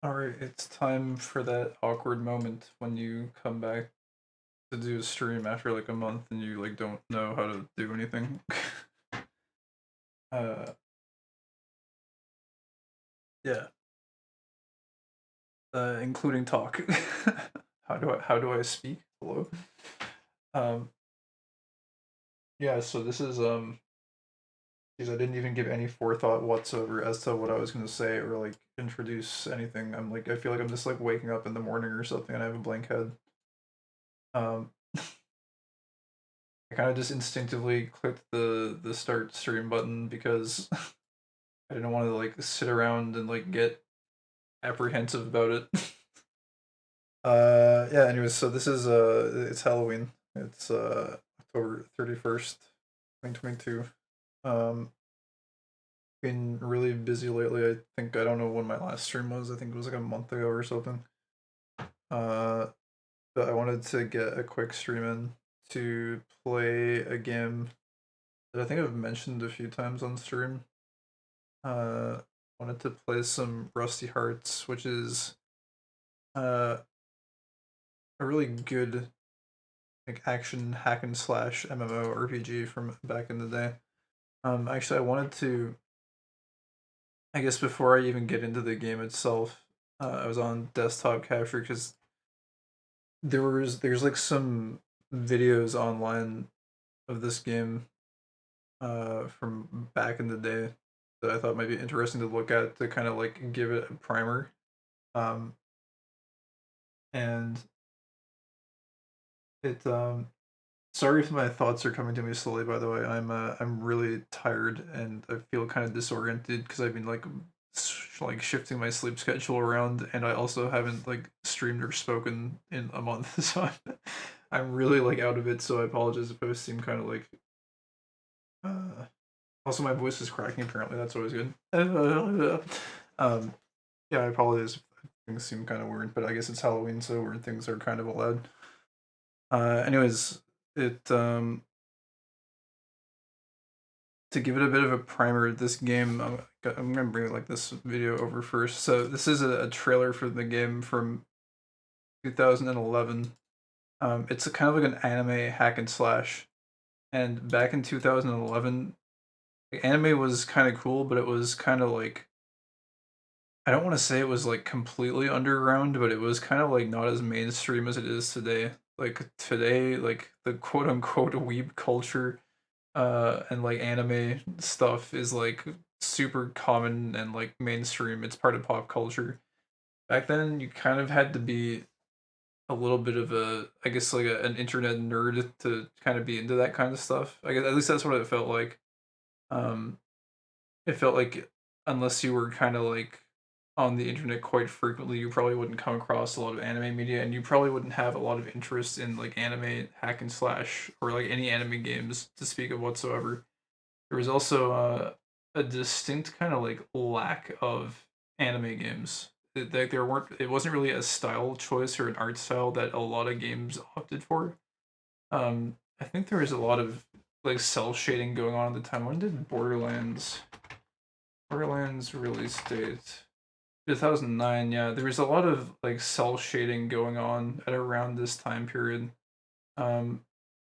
Alright, it's time for that awkward moment when you come back to do a stream after like a month and you like don't know how to do anything. uh yeah, including talk. How do I speak? Hello. Um yeah, so this is because I didn't even give any forethought whatsoever as to what I was gonna say or like introduce anything. I feel like I'm just like waking up in the morning or something and I have a blank head. Um I kind of just instinctively clicked the start stream button because I didn't want to like sit around and like get apprehensive about it. Yeah, anyways, so this is it's Halloween. It's October 31st, 2022. Um been really busy lately. I don't know when my last stream was. I think it was like a month ago or something. Uh but I wanted to get a quick stream in to play a game that I think I've mentioned a few times on stream. Wanted to play some Rusty Hearts, which is uh a really good like action hack and slash MMO RPG from back in the day. Actually, I wanted to. I guess before I even get into the game itself, I was on desktop capture because there's like some videos online of this game from back in the day that I thought might be interesting to look at to kind of like give it a primer. Um, and it Sorry if my thoughts are coming to me slowly. By the way, I'm really tired and I feel kind of disoriented because I've been like like shifting my sleep schedule around, and I also haven't like streamed or spoken in a month, so I'm really like out of it. So I apologize if I seem kind of like. Uh, Also, my voice is cracking. Apparently, that's always good. um, yeah, I apologize if things seem kind of weird, but I guess it's Halloween, so weird things are kind of allowed. Anyways, it to give it a bit of a primer, this game, I'm gonna bring like this video over first. So this is a trailer for the game from 2011. It's a kind of like an anime hack and slash. And back in 2011, anime was kind of cool, but it was kind of like I don't want to say it was like completely underground, but it was kind of like not as mainstream as it is today. Like today, like the quote unquote weeb culture and like anime stuff is like super common and like mainstream. It's part of pop culture. Back then you kind of had to be a little bit of a I guess like an internet nerd to kind of be into that kind of stuff. I guess at least that's what it felt like. um it felt like unless you were kind of like on the internet quite frequently, you probably wouldn't come across a lot of anime media, and you probably wouldn't have a lot of interest in like anime hack and slash or like any anime games to speak of whatsoever. There was also a distinct kind of like lack of anime games. Like there weren't. It wasn't really a style choice or an art style that a lot of games opted for. I think there was a lot of like cell shading going on at the time. When did Borderlands release date? 2009. Yeah, there was a lot of like cell shading going on at around this time period. Um,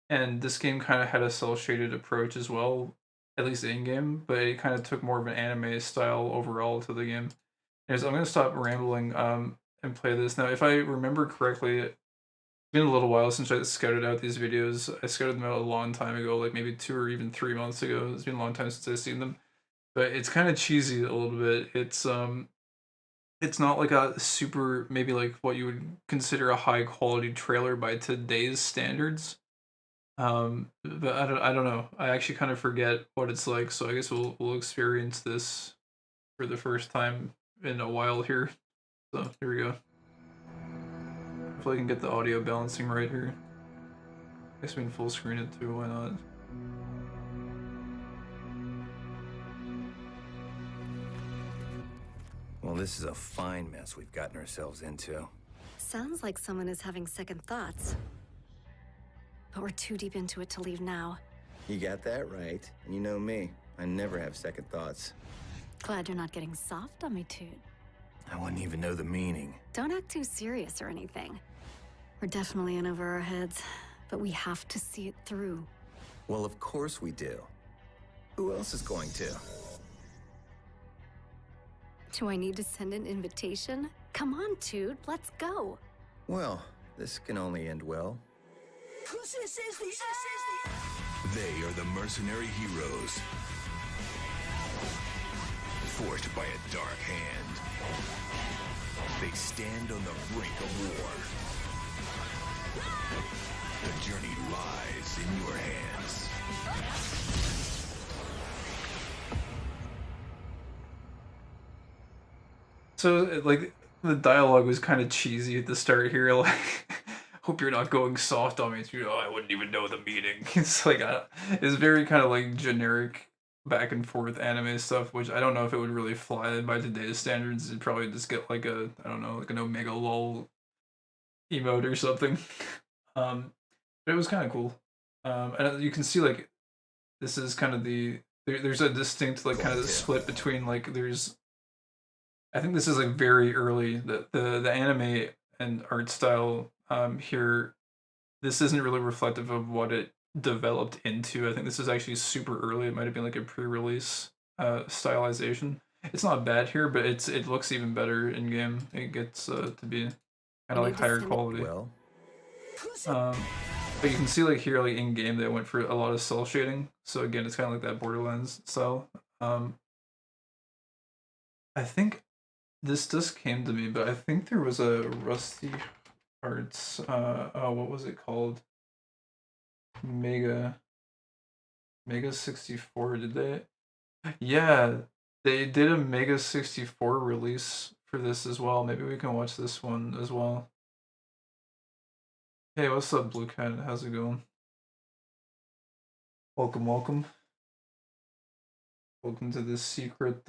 and this game kind of had a cell shaded approach as well, at least in game, but it kind of took more of an anime style overall to the game. Anyways, I'm gonna stop rambling and play this now. If I remember correctly, it's been a little while since I scouted out these videos. I scouted them out a long time ago, like maybe 2 or even 3 months ago. It's been a long time since I've seen them, but it's kind of cheesy a little bit. It's not like a super maybe like what you would consider a high quality trailer by today's standards. But I don't know. I actually kind of forget what it's like, so I guess we'll experience this for the first time in a while here. So here we go. Hopefully I can get the audio balancing right here. I guess we can full screen it too, why not? Well, this is a fine mess we've gotten ourselves into. Sounds like someone is having second thoughts. But we're too deep into it to leave now. You got that right. And you know me, I never have second thoughts. Glad you're not getting soft on me, Toot. I wouldn't even know the meaning. Don't act too serious or anything. We're definitely in over our heads, but we have to see it through. Well, of course we do. Who else is going to? Do I need to send an invitation? Come on, dude, let's go. Well, this can only end well. They are the mercenary heroes. Forced by a dark hand. They stand on the brink of war. The journey lies in your hands. So, like, the dialogue was kind of cheesy at the start here. Like, hope you're not going soft on me. Oh, I wouldn't even know the meaning. It's like, it's very kind of like generic back and forth anime stuff, which I don't know if it would really fly by today's standards. It'd probably just get like a, I don't know, like an Omega lol emote or something. But it was kind of cool. And you can see like this is kind of there's a distinct like kind of split between like I think this is like very early the anime and art style here. This isn't really reflective of what it developed into. I think this is actually super early. It might have been like a pre-release stylization. It's not bad here, but it looks even better in game. It gets to be kind of like higher quality. Well, but you can see like here, like in game, they went for a lot of cell shading. So again, it's kind of like that Borderlands style. I think this just came to me, but I think there was a Rusty Hearts. What was it called? Mega 64. Did they? Yeah, they did a Mega 64 release for this as well. Maybe we can watch this one as well. Hey, what's up, Blue Cat? How's it going? Welcome, welcome. Welcome to this secret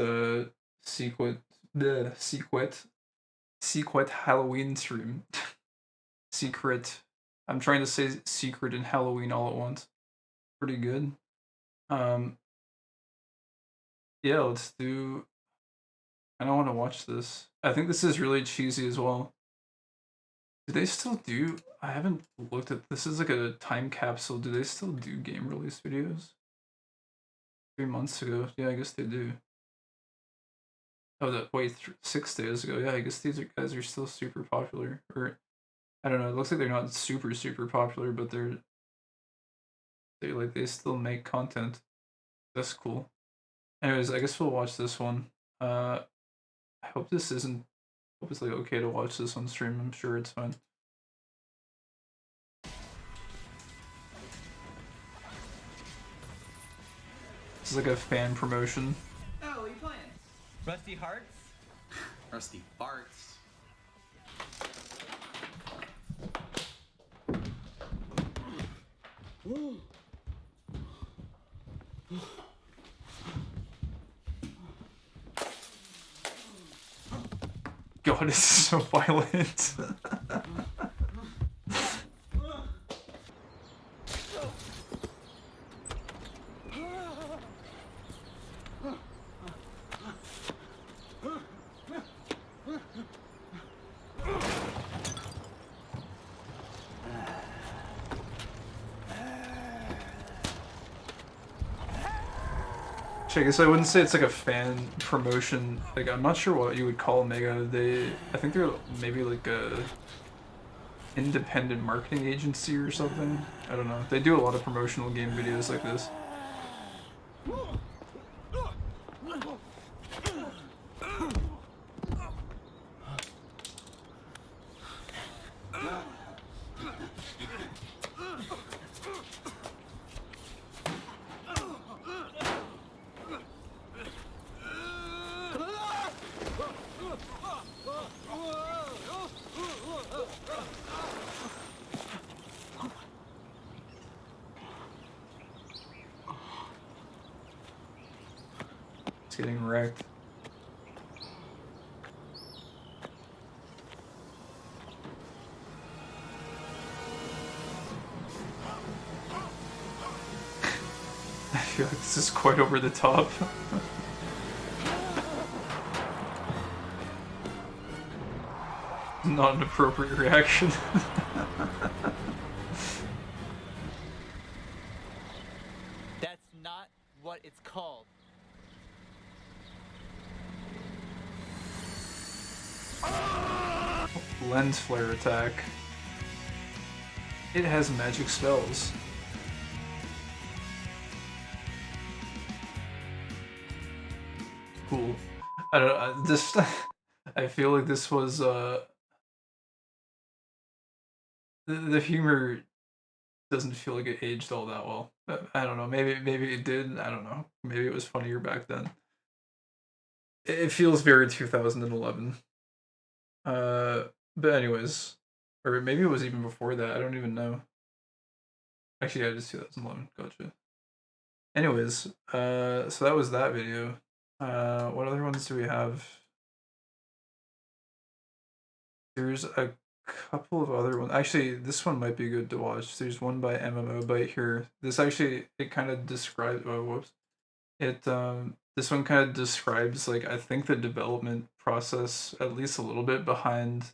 Halloween stream. Secret. I'm trying to say secret and Halloween all at once. Pretty good. Yeah, let's do. I don't want to watch this. I think this is really cheesy as well. Do they still do? I haven't looked at. This is like a time capsule. Do they still do game release videos? 3 months ago. Yeah, I guess they do. Oh, wait, 6 days ago. Yeah, I guess these guys are still super popular. Or I don't know. It looks like they're not super popular, but they still make content. That's cool. Anyways, I guess we'll watch this one. I hope this isn't. Hope it's like okay to watch this on stream. I'm sure it's fine. This is like a fan promotion. Oh, what are you playing? Rusty Hearts? Rusty Farts. God, this is so violent. I guess I wouldn't say it's like a fan promotion. Like, I'm not sure what you would call Mega. I think they're maybe like a independent marketing agency or something. I don't know. They do a lot of promotional game videos like this. It's getting wrecked. I feel like this is quite over the top. Not an appropriate reaction. That's not what it's called. Lens flare attack. It has magic spells. Cool. I don't know, this I feel like this was the humor doesn't feel like it aged all that well. I don't know, maybe it did, I don't know. Maybe it was funnier back then. It feels very 2011. But anyways, or maybe it was even before that, I don't even know. Actually, yeah, it is 2011, gotcha. Anyways, so that was that video. What other ones do we have? There's a couple of other ones. Actually, this one might be good to watch. There's one by MMO Bite here. This actually, it kind of describes, oh, whoops. This one kind of describes, like, I think the development process, at least a little bit, behind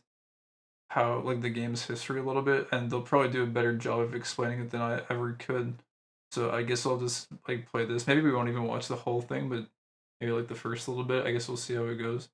how, like, the game's history a little bit, and they'll probably do a better job of explaining it than I ever could. So I guess I'll just, like, play this. Maybe we won't even watch the whole thing, but maybe, like, the first little bit. I guess we'll see how it goes.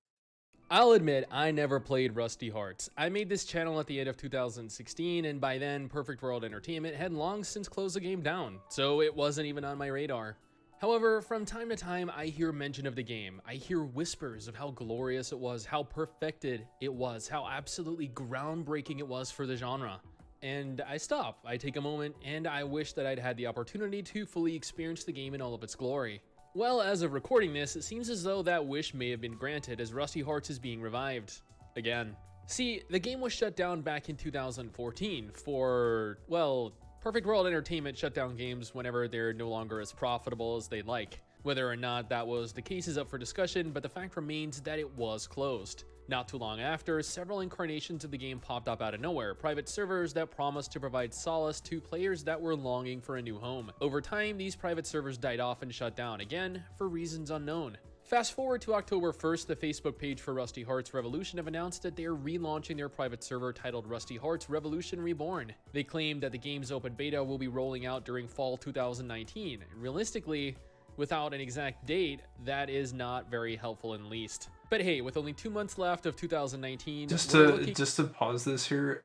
I'll admit, I never played Rusty Hearts. I made this channel at the end of 2016, and by then, Perfect World Entertainment had long since closed the game down, so it wasn't even on my radar. However, from time to time, I hear mention of the game. I hear whispers of how glorious it was, how perfected it was, how absolutely groundbreaking it was for the genre. And I stop, I take a moment, and I wish that I'd had the opportunity to fully experience the game in all of its glory. Well, as of recording this, it seems as though that wish may have been granted as Rusty Hearts is being revived. Again. See, the game was shut down back in 2014 for, well, Perfect World Entertainment shut down games whenever they're no longer as profitable as they'd like. Whether or not that was the case is up for discussion, but the fact remains that it was closed. Not too long after, several incarnations of the game popped up out of nowhere, private servers that promised to provide solace to players that were longing for a new home. Over time, these private servers died off and shut down again, for reasons unknown. Fast forward to October 1st, the Facebook page for Rusty Hearts Revolution have announced that they are relaunching their private server titled Rusty Hearts Revolution Reborn. They claim that the game's open beta will be rolling out during fall 2019. Realistically, without an exact date, that is not very helpful in the least. But hey, with only 2 months left of 2019, just to pause this here,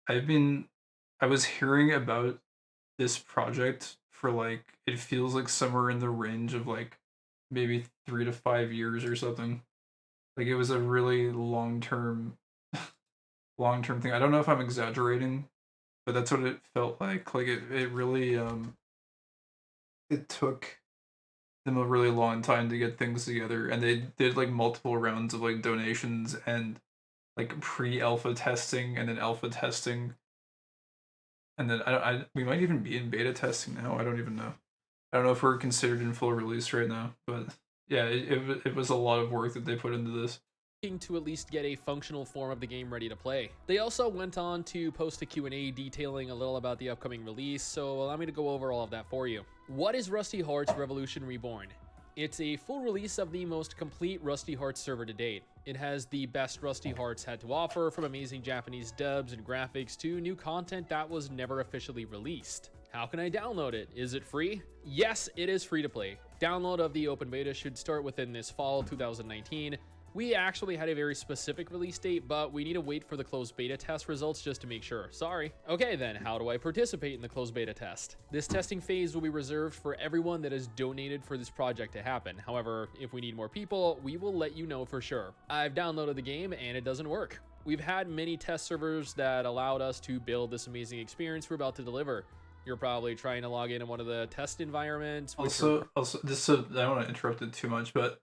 I was hearing about this project for, like, it feels like somewhere in the range of, like, maybe 3 to 5 years or something. Like, it was a really long-term thing. I don't know if I'm exaggerating, but that's what it felt like. Like, it really it took them a really long time to get things together, and they did, like, multiple rounds of, like, donations and, like, pre-alpha testing and then alpha testing, and then we might even be in beta testing now. I don't even know. I don't know if we're considered in full release right now, but yeah, it was a lot of work that they put into this. To at least get a functional form of the game ready to play. They also went on to post a Q&A detailing a little about the upcoming release, so allow me to go over all of that for you. What is Rusty Hearts Revolution Reborn? It's a full release of the most complete Rusty Hearts server to date. It has the best Rusty Hearts had to offer, from amazing Japanese dubs and graphics to new content that was never officially released. How can I download it? Is it free? Yes, it is free to play. Download of the open beta should start within this fall 2019. We actually had a very specific release date, but we need to wait for the closed beta test results just to make sure. Sorry. Okay then, how do I participate in the closed beta test? This testing phase will be reserved for everyone that has donated for this project to happen. However, if we need more people, we will let you know for sure. I've downloaded the game and it doesn't work. We've had many test servers that allowed us to build this amazing experience we're about to deliver. You're probably trying to log into one of the test environments. Also, just so I don't want to interrupt it too much, but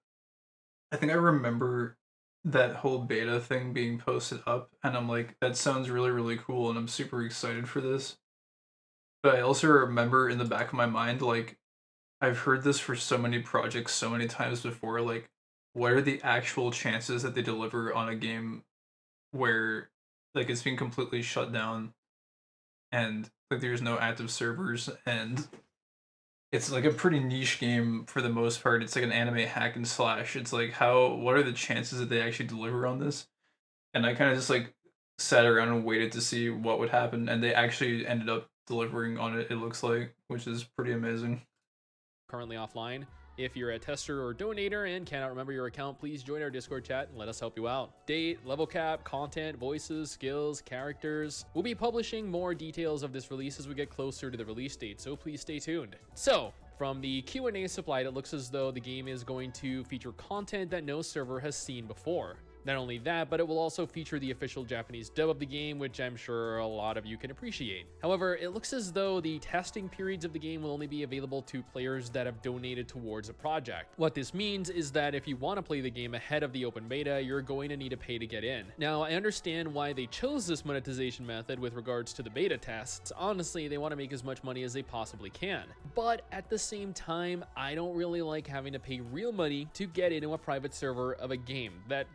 I think I remember that whole beta thing being posted up, and I'm like, that sounds really, really cool, and I'm super excited for this. But I also remember in the back of my mind, like, I've heard this for so many projects so many times before, like, what are the actual chances that they deliver on a game where, like, it's been completely shut down, and, like, there's no active servers, and it's like a pretty niche game for the most part. It's like an anime hack and slash. It's like, what are the chances that they actually deliver on this? And I kind of just, like, sat around and waited to see what would happen, and they actually ended up delivering on it, it looks like, which is pretty amazing. Currently offline. If you're a tester or donator and cannot remember your account, please join our Discord chat and let us help you out. Date, level cap, content, voices, skills, characters. We'll be publishing more details of this release as we get closer to the release date, so please stay tuned. So, from the Q&A supplied, it looks as though the game is going to feature content that no server has seen before. Not only that, but it will also feature the official Japanese dub of the game, which I'm sure a lot of you can appreciate. However, it looks as though the testing periods of the game will only be available to players that have donated towards a project. What this means is that if you want to play the game ahead of the open beta, you're going to need to pay to get in. Now, I understand why they chose this monetization method with regards to the beta tests. Honestly, they want to make as much money as they possibly can. But at the same time, I don't really like having to pay real money to get into a private server of a game that,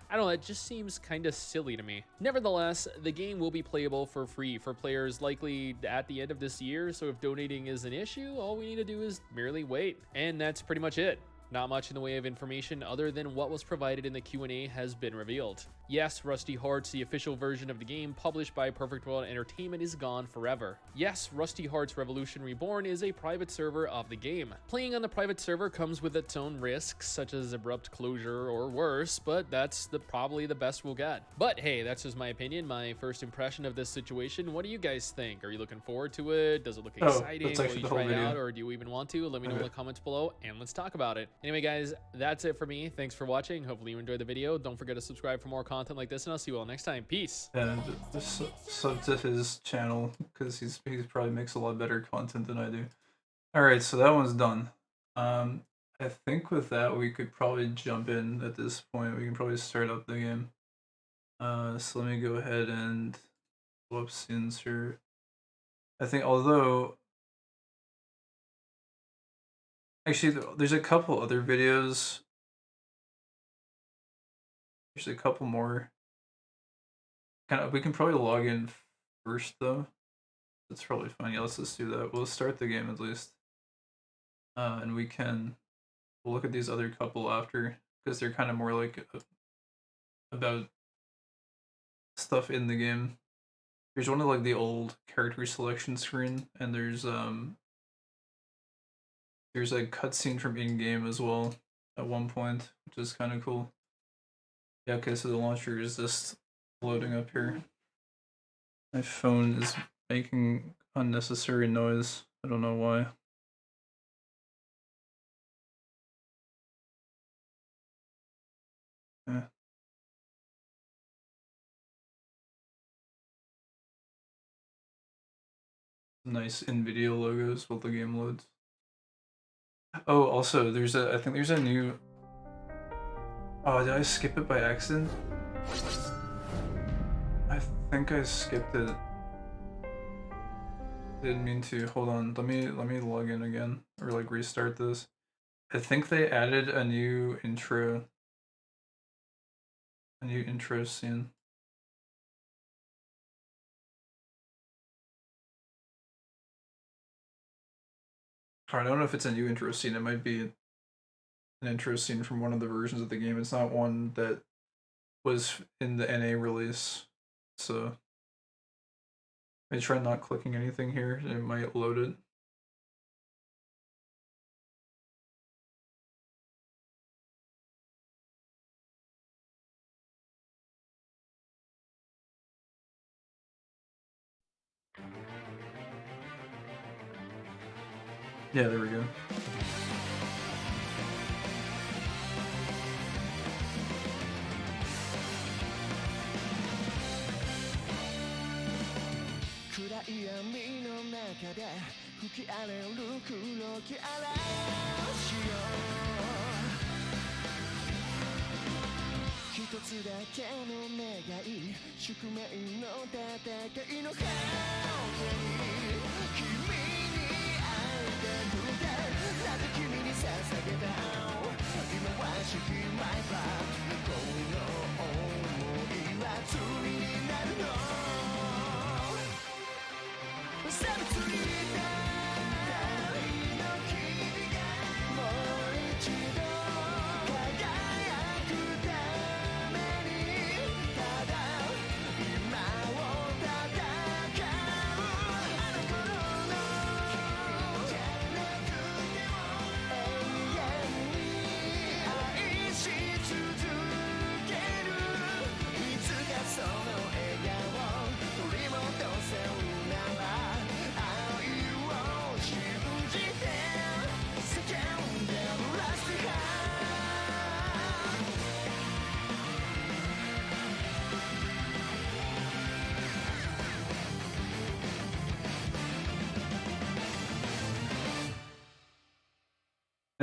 I don't know, it just seems kind of silly to me. Nevertheless, the game will be playable for free for players likely at the end of this year, so if donating is an issue, all we need to do is merely wait. And that's pretty much it. Not much in the way of information other than what was provided in the Q&A has been revealed. Yes, Rusty Hearts, the official version of the game published by Perfect World Entertainment, is gone forever. Yes, Rusty Hearts Revolution Reborn is a private server of the game. Playing on the private server comes with its own risks, such as abrupt closure or worse, but that's probably the best we'll get. But hey, that's just my opinion, my first impression of this situation. What do you guys think? Are you looking forward to it? Does it look exciting? That's Will actually you the whole try it video. out, or do you even want to? Let me know in the comments below, and let's talk about it. Anyway, guys, that's it for me. Thanks for watching. Hopefully you enjoyed the video. Don't forget to subscribe for more content like this, and I'll see you all next time. Peace. And just sub to his channel, because he probably makes a lot better content than I do. Alright, so that one's done. I think with that we could probably jump in at this point. We can probably start up the game. So let me go ahead and whoops insert. I think, although actually there's a couple other videos. There's a couple more. We can probably log in first though. That's probably fine. Yeah, let's just do that. We'll start the game at least. And we'll look at these other couple after, because they're kind of more like about stuff in the game. There's one of like the old character selection screen, and there's a cutscene from in-game as well at one point, which is kind of cool. Yeah, okay, so the launcher is just loading up here. My phone is making unnecessary noise. I don't know why. Yeah. Nice NVIDIA logos while the game loads. Oh, also, I think there's a new... Oh, did I skip it by accident? I think I skipped it. Didn't mean to. Hold on. Let me log in again, or like restart this. I think they added a new intro scene. I don't know if it's a new intro scene. It might be an intro scene from one of the versions of the game. It's not one that was in the NA release. So I try not clicking anything here. It might load it. Yeah, there we go.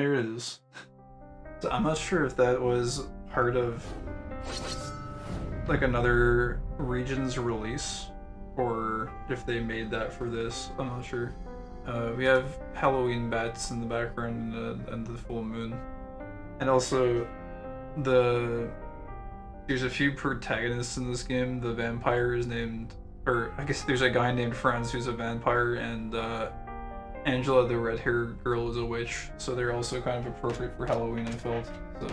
There it is. So I'm not sure if that was part of like another region's release or if they made that for this. I'm not sure. We have Halloween bats in the background and the full moon. And also there's a few protagonists in this game. The vampire is named, or I guess there's a guy named Franz who's a vampire, and Angela, the red-haired girl, is a witch. So they're also kind of appropriate for Halloween, I felt. So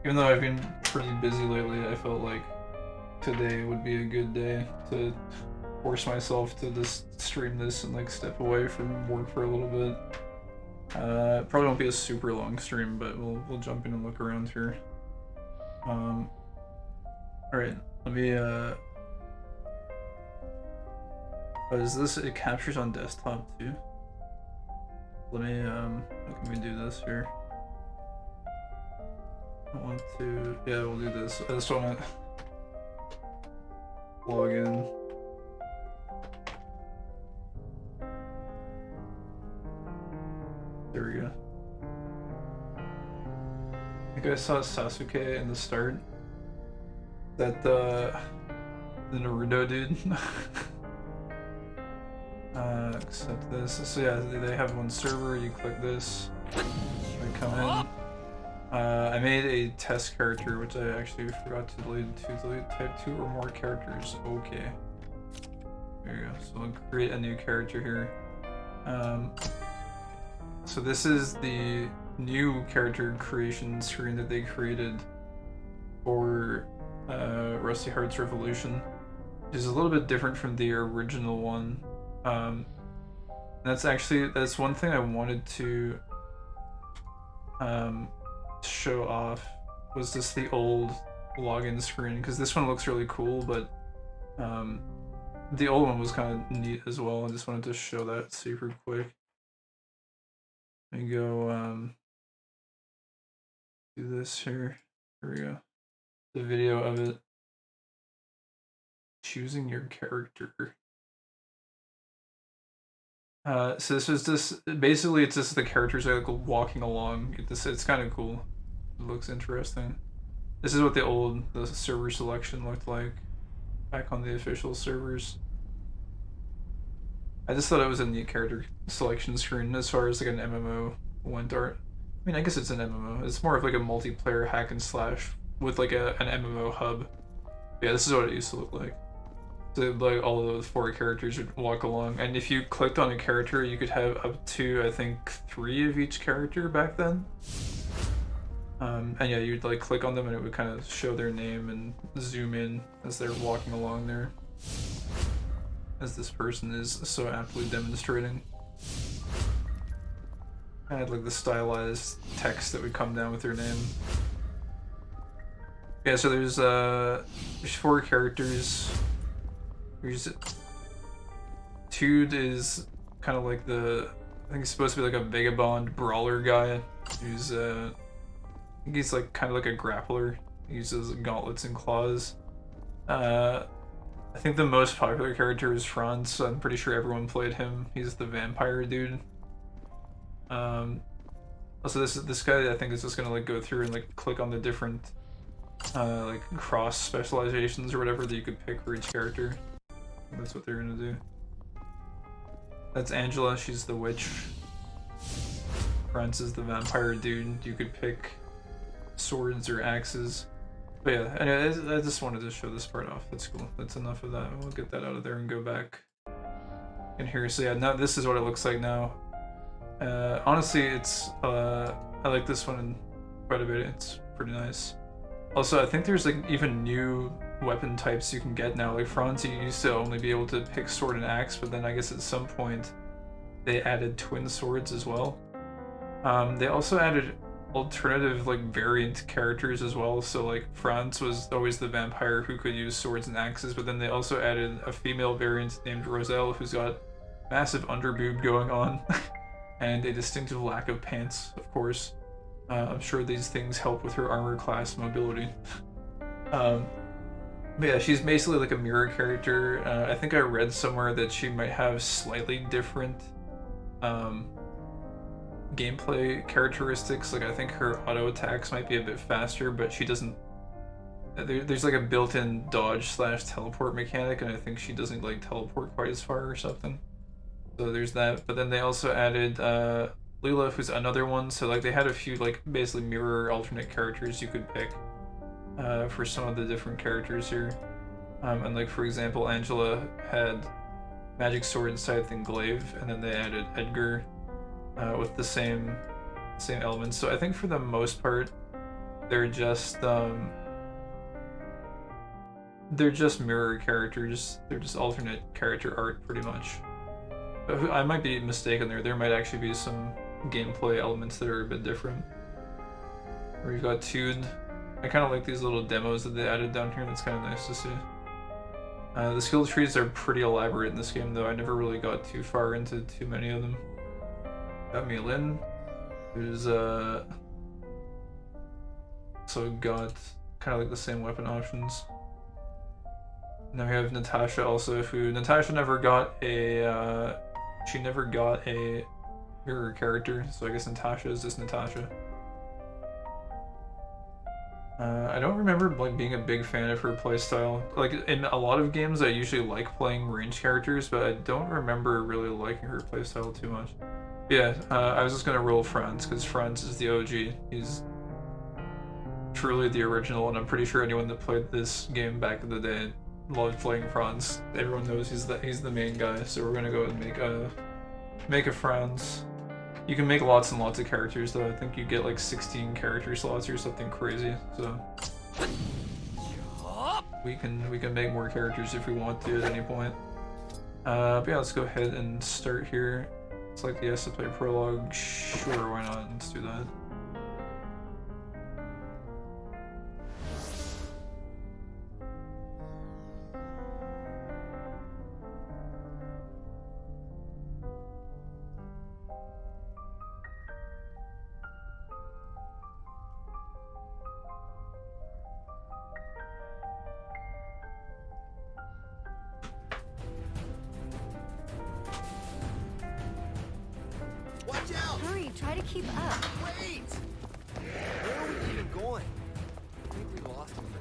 even though I've been pretty busy lately, I felt like today would be a good day to force myself to just stream this and like step away from work for a little bit. Probably won't be a super long stream, but we'll jump in and look around here. Alright, let me what is this? It captures on desktop too. Let me how can we do this here? I want to, yeah, we'll do this. I just wanna log in. There we go. I think I saw Sasuke in the start. That the Naruto dude. Accept this. So yeah, they have one server. You click this. I come in. I made a test character, which I actually forgot to delete. Type 2 or more characters. Okay. There you go. So I'll create a new character here. So this is the new character creation screen that they created for Rusty Hearts Revolution, which is a little bit different from the original one. That's one thing I wanted to show off, was just the old login screen, because this one looks really cool, but the old one was kind of neat as well. I just wanted to show that super quick. Let me go do this here. Here we go. The video of it. Choosing your character. So this is just basically it's just the characters are like walking along. It's kind of cool. It looks interesting. This is what the server selection looked like back on the official servers. I just thought it was a neat character selection screen as far as like an MMO went. Art. I mean, I guess it's an MMO. It's more of like a multiplayer hack and slash with like an MMO hub. Yeah, this is what it used to look like. So like all of those 4 characters would walk along, and if you clicked on a character, you could have up to I think 3 of each character back then. And yeah, you'd like click on them and it would kind of show their name and zoom in as they're walking along there, as this person is so aptly demonstrating. I had like the stylized text that would come down with their name. Yeah, so there's 4 characters. There's Tude is kind of like I think he's supposed to be like a vagabond brawler guy who's I think he's like kind of like a grappler. He uses gauntlets and claws. I think the most popular character is Franz, so I'm pretty sure everyone played him. He's the vampire dude. Also this guy I think is just gonna like go through and like click on the different like cross specializations or whatever that you could pick for each character. That's what they're gonna do. That's Angela, she's the witch. Franz is the vampire dude. You could pick swords or axes. But yeah, anyways, I just wanted to show this part off. That's cool. That's enough of that. We'll get that out of there and go back in here. So yeah, now this is what it looks like now. Honestly, it's I like this one quite a bit. It's pretty nice. Also, I think there's like even new weapon types you can get now. Like Franz, you used to only be able to pick sword and axe, but then I guess at some point they added twin swords as well. They also added alternative like variant characters as well. So like Franz was always the vampire who could use swords and axes, but then they also added a female variant named Roselle who's got massive underboob going on and a distinctive lack of pants, of course. I'm sure these things help with her armor class mobility. But yeah, she's basically like a mirror character. I think I read somewhere that she might have slightly different gameplay characteristics. Like, I think her auto attacks might be a bit faster, but she doesn't. There's like a built-in dodge / teleport mechanic, and I think she doesn't like teleport quite as far or something. So there's that. But then they also added Leela, who's another one. So like they had a few like basically mirror alternate characters you could pick for some of the different characters here. And like for example, Angela had Magic Sword, Scythe, and Glaive, and then they added Edgar with the same elements. So I think for the most part, they're just mirror characters. They're just alternate character art, pretty much. But I might be mistaken there. There might actually be some gameplay elements that are a bit different. We've got Tude. I kind of like these little demos that they added down here. That's kind of nice to see. The skill trees are pretty elaborate in this game, though. I never really got too far into too many of them. Got Lin, who's so got kind of like the same weapon options. And then we have Natasha also, who Natasha never got a mirror character, so I guess Natasha is just Natasha. I don't remember like being a big fan of her playstyle. Like in a lot of games, I usually like playing ranged characters, but I don't remember really liking her playstyle too much. Yeah, I was just gonna roll Franz because Franz is the OG. He's truly the original, and I'm pretty sure anyone that played this game back in the day loved playing Franz. Everyone knows he's the main guy, so we're gonna go and make a Franz. You can make lots and lots of characters, though. I think you get like 16 character slots or something crazy. So we can make more characters if we want to at any point. But yeah, let's go ahead and start here. It's like he has to play prologue. Sure, why not? Let's do that. Hurry, try to keep up. Wait! Where are we even going? I think we lost him for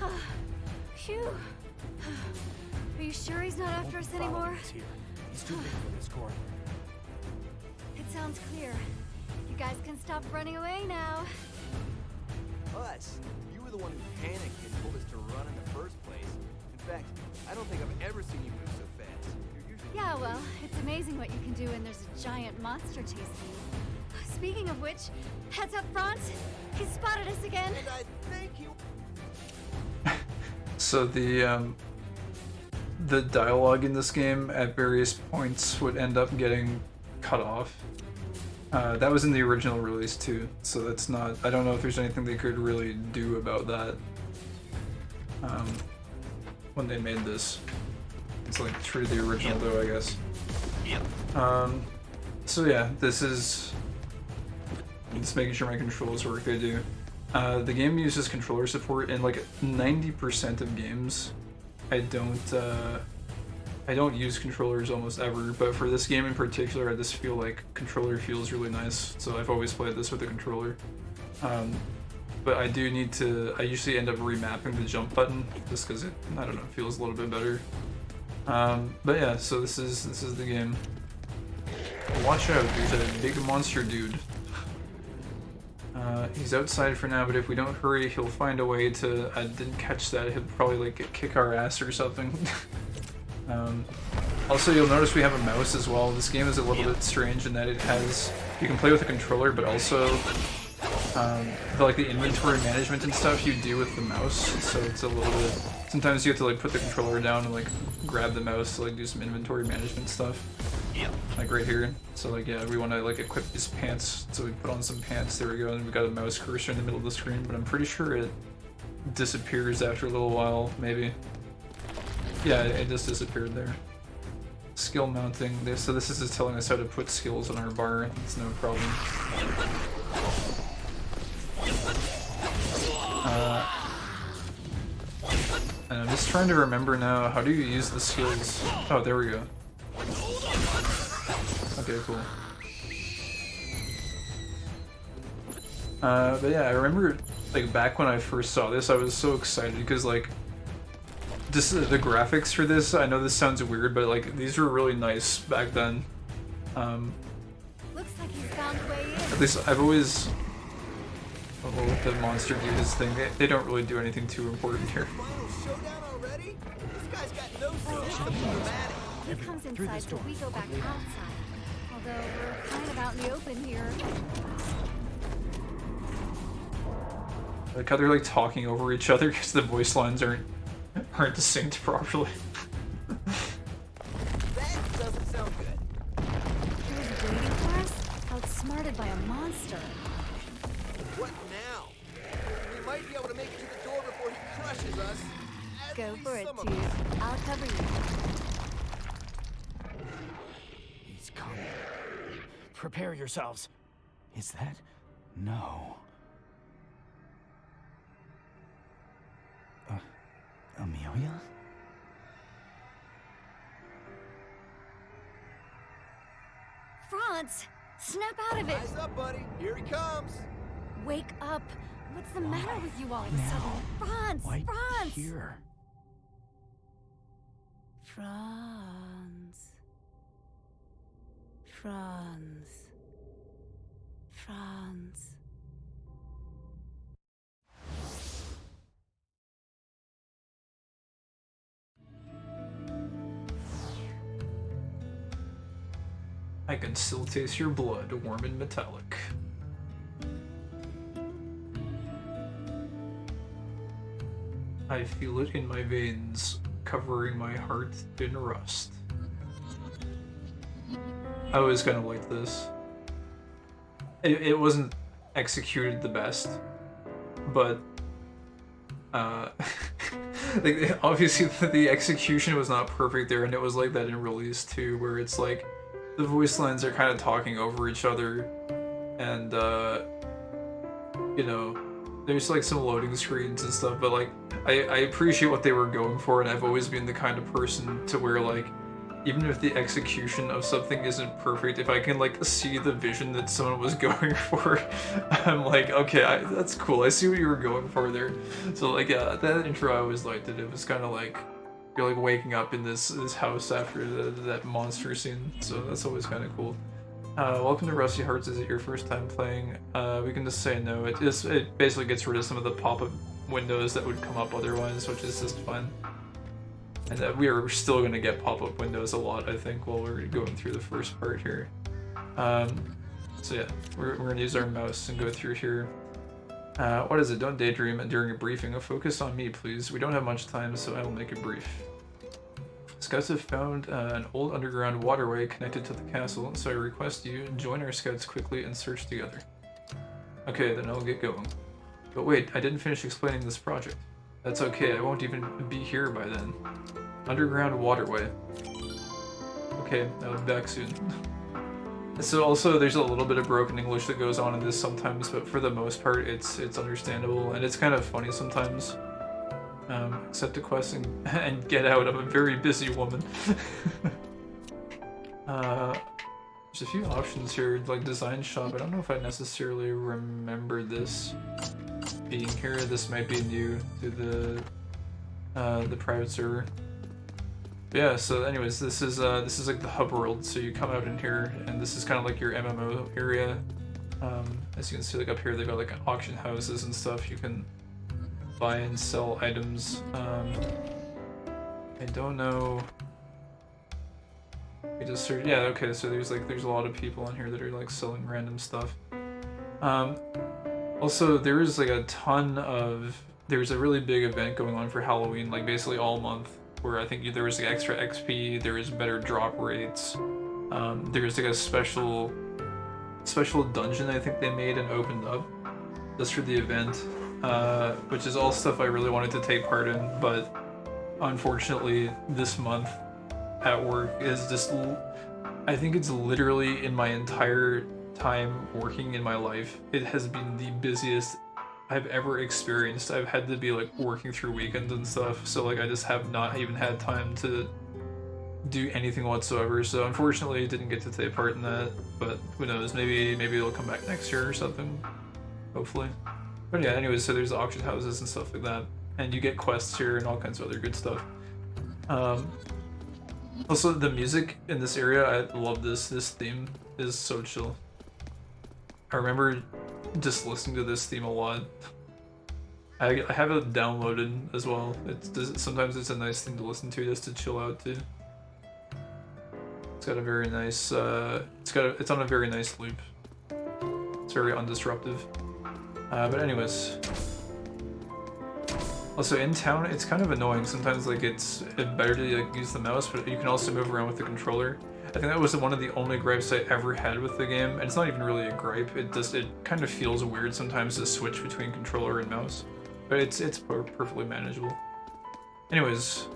now. Phew. Are you sure he's not after us anymore? He's too big for this corner. It sounds clear. You guys can stop running away now. Us? You were the one who panicked and told us to run in the first place. In fact, I don't think I've ever seen you move so fast. You're usually Yeah, well, it's amazing what you can do when there's a giant monster chasing you. Speaking of which, heads up front. He spotted us again. And I thank you. So the dialogue in this game at various points would end up getting cut off. That was in the original release too, so that's not. I don't know if there's anything they could really do about that. When they made this, it's like true to the original though, I guess. So yeah, this is just making sure my controls work. They do. The game uses controller support in like 90% of games. I don't use controllers almost ever, but for this game in particular, I just feel like controller feels really nice. So I've always played this with a controller. But I do need to. I usually end up remapping the jump button just because it, I don't know, feels a little bit better. But yeah, so this is the game. Watch out, there's a big monster dude. He's outside for now, but if we don't hurry, he'll find a way to. I didn't catch that. He'll probably like kick our ass or something. Also, you'll notice we have a mouse as well. This game is a little bit strange in that it has. You can play with a controller, but also the inventory management and stuff you do with the mouse. So it's a little bit. Sometimes you have to like put the controller down and like grab the mouse to like do some inventory management stuff. Like right here. So like yeah, we want to like equip these pants. So we put on some pants. There we go. And we got a mouse cursor in the middle of the screen. But I'm pretty sure it disappears after a little while. Maybe. Yeah, it just disappeared there. Skill mounting. So this is just telling us how to put skills on our bar. It's no problem. And I'm just trying to remember now. How do you use the skills? Oh, there we go. Okay, cool. But yeah, I remember like back when I first saw this, I was so excited because like just the graphics for this. I know this sounds weird, but like these were really nice back then. Looks like he's found a way in. At least I've always. Oh, the monster do his thing. They don't really do anything too important here. Final showdown already? This guy's got no sense of dramatic. He comes inside, so we go back outside. Although we're kind of out in the open here. Like how they're like talking over each other because the voice lines aren't synced properly. That doesn't sound good. Who's waiting for us? Outsmarted by a monster. What now? We might be able to make it to the door before he crushes us. At Go least for it, some of dude. us. I'll cover you. He's coming. Prepare yourselves. Is that? No. Amelia? Franz! Snap out of it! Eyes up, buddy. Here he comes. Wake up! What's the matter with you all of a Now. sudden? Franz! Why Franz! here? Franz. Franz. Franz. I can still taste your blood, warm and metallic. I feel it in my veins, covering my heart in rust. I always kind of liked this. It wasn't executed the best, but like obviously the execution was not perfect there, and it was like that in Release 2, where it's like the voice lines are kind of talking over each other, and you know, there's like some loading screens and stuff, but like I appreciate what they were going for, and I've always been the kind of person to where like even if the execution of something isn't perfect, if I can like see the vision that someone was going for, I'm like, okay, that's cool. I see what you were going for there. So like, yeah, that intro I always liked it. It was kind of like you're like waking up in this house after that monster scene. So that's always kind of cool. Welcome to Rusty Hearts. Is it your first time playing? We can just say no. It basically gets rid of some of the pop-up windows that would come up otherwise, which is just fun. And we are still going to get pop-up windows a lot, I think, while we're going through the first part here. So yeah, we're going to use our mouse and go through here. What is it? Don't daydream during a briefing. Focus on me, please. We don't have much time, so I will make it brief. Scouts have found an old underground waterway connected to the castle, so I request you join our scouts quickly and search together. Okay, then I'll get going. But wait, I didn't finish explaining this project. That's okay, I won't even be here by then. Underground waterway. Okay, I'll be back soon. So also, there's a little bit of broken English that goes on in this sometimes, but for the most part, it's understandable, and it's kind of funny sometimes. Accept a quest and get out. I'm a very busy woman. There's a few options here, like design shop. I don't know if I necessarily remember this being here. This might be new to the private server. But yeah, so anyways, this is like the hub world. So you come out in here, and this is kind of like your MMO area. As you can see, like up here, they've got like auction houses and stuff. You can buy and sell items. I don't know. We just search. Yeah, okay. So there's a lot of people on here that are like selling random stuff. Also, there is like a ton of. There's a really big event going on for Halloween, like basically all month, where I think there was like extra XP, there was better drop rates. There's like a special dungeon I think they made and opened up just for the event, which is all stuff I really wanted to take part in, but unfortunately this month at work is just, I think it's literally in my entire time working in my life, it has been the busiest I've ever experienced. I've had to be like working through weekends and stuff, so like I just have not even had time to do anything whatsoever. So unfortunately, didn't get to take part in that. But who knows? Maybe it'll come back next year or something. Hopefully. But yeah. Anyways, so there's auction houses and stuff like that, and you get quests here and all kinds of other good stuff. Also, the music in this area, I love this. This theme is so chill. I remember just listening to this theme a lot. I have it downloaded as well. Sometimes it's a nice thing to listen to just to chill out too. It's got a very nice. It's on a very nice loop. It's very undisruptive. But anyways. Also in town, it's kind of annoying. Sometimes like it's better to like use the mouse, but you can also move around with the controller. I think that was one of the only gripes I ever had with the game, and it's not even really a gripe. It kind of feels weird sometimes to switch between controller and mouse, but it's perfectly manageable. Anyways,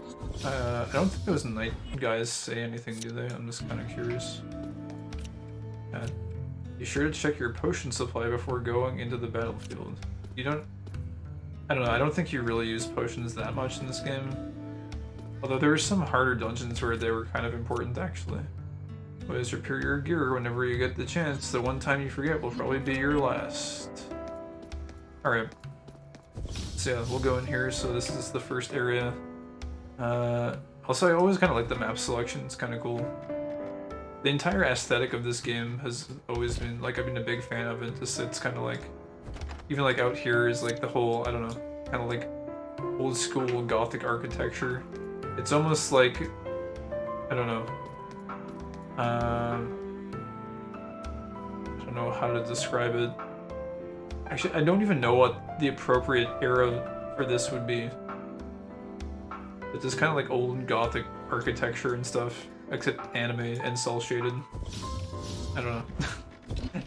I don't think those night guys say anything, do they? I'm just kind of curious. Be sure to check your potion supply before going into the battlefield. You don't. I don't know, I don't think you really use potions that much in this game. Although there were some harder dungeons where they were kind of important, actually. Always repair your gear whenever you get the chance. The one time you forget will probably be your last. Alright. So yeah, we'll go in here. So this is the first area. Also, I always kind of like the map selection. It's kind of cool. The entire aesthetic of this game has always been, like, I've been a big fan of it. It's kind of like... Even like out here is like the whole, I don't know, kind of like old school Gothic architecture. It's almost like, I don't know. I don't know how to describe it. Actually, I don't even know what the appropriate era for this would be. It's just kind of like old Gothic architecture and stuff, except anime and cel shaded. I don't know.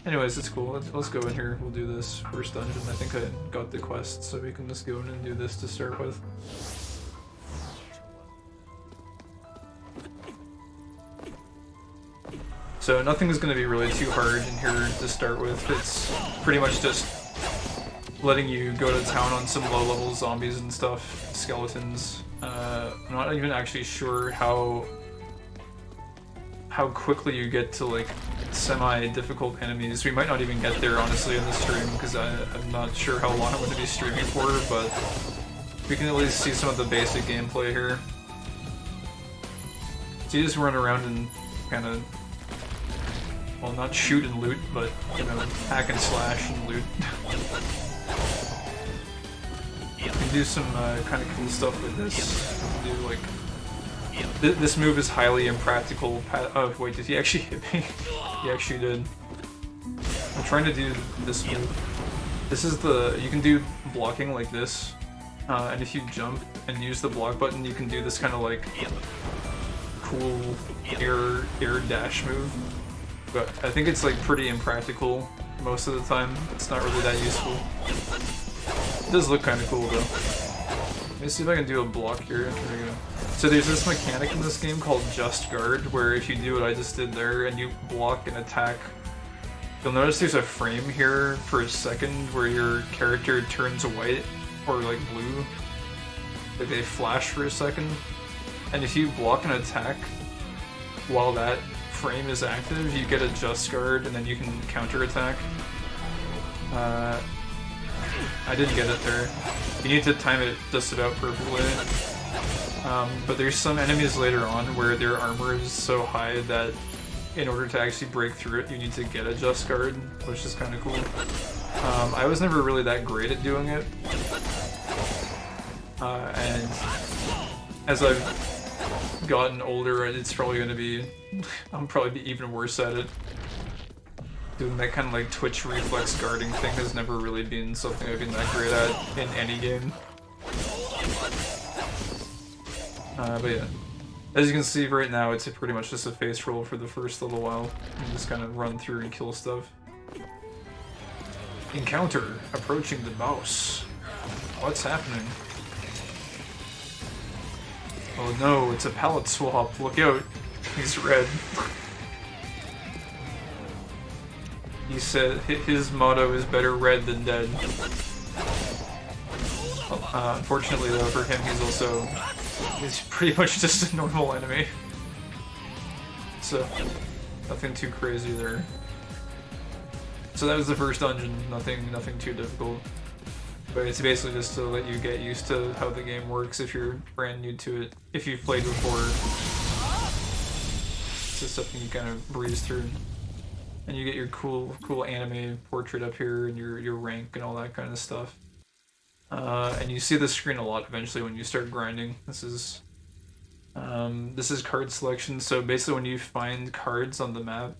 Anyways, it's cool. Let's go in here. We'll do this first dungeon. I think I got the quest, so we can just go in and do this to start with. So nothing's going to be really too hard in here to start with. It's pretty much just letting you go to town on some low-level zombies and stuff, skeletons. I'm not even actually sure how quickly you get to like semi-difficult enemies. We might not even get there honestly in the stream because I'm not sure how long I'm going to be streaming for, but we can at least see some of the basic gameplay here. So you just run around and kind of, well, not shoot and loot, but, you know, hack and slash and loot. You can do some kind of cool stuff with this. You can do like... This move is highly impractical. Oh, wait, did he actually hit me? He actually did. I'm trying to do this move. This is the... You can do blocking like this. And if you jump and use the block button, you can do this kind of like cool air dash move. But I think it's like pretty impractical most of the time. It's not really that useful. It does look kind of cool though. Let me see if I can do a block here. There we go. So there's this mechanic in this game called Just Guard, where if you do what I just did there and you block an attack, you'll notice there's a frame here for a second where your character turns white or like blue. Like they flash for a second. And if you block an attack while that frame is active, you get a Just Guard and then you can counter attack. I didn't get it there. You need to time it just about perfectly. But there's some enemies later on where their armor is so high that in order to actually break through it, you need to get a Just Guard, which is kind of cool. I was never really that great at doing it. And as I've gotten older, it's probably going to be... I'll probably be even worse at it. Doing that kind of like twitch reflex guarding thing has never really been something I've been that great at in any game. But yeah, as you can see right now, it's pretty much just a face roll for the first little while. You just kind of run through and kill stuff. Encounter approaching the boss. What's happening? Oh no, it's a palette swap. Look out. He's red. He said his motto is better red than dead. Unfortunately though, for him, he's pretty much just a normal enemy. so nothing too crazy there. So that was the first dungeon, nothing too difficult. But it's basically just to let you get used to how the game works if you're brand new to it. If you've played before, it's just something you kind of breeze through. And you get your cool anime portrait up here and your rank and all that kind of stuff. And you see the screen a lot eventually when you start grinding. This is card selection. So basically when you find cards on the map,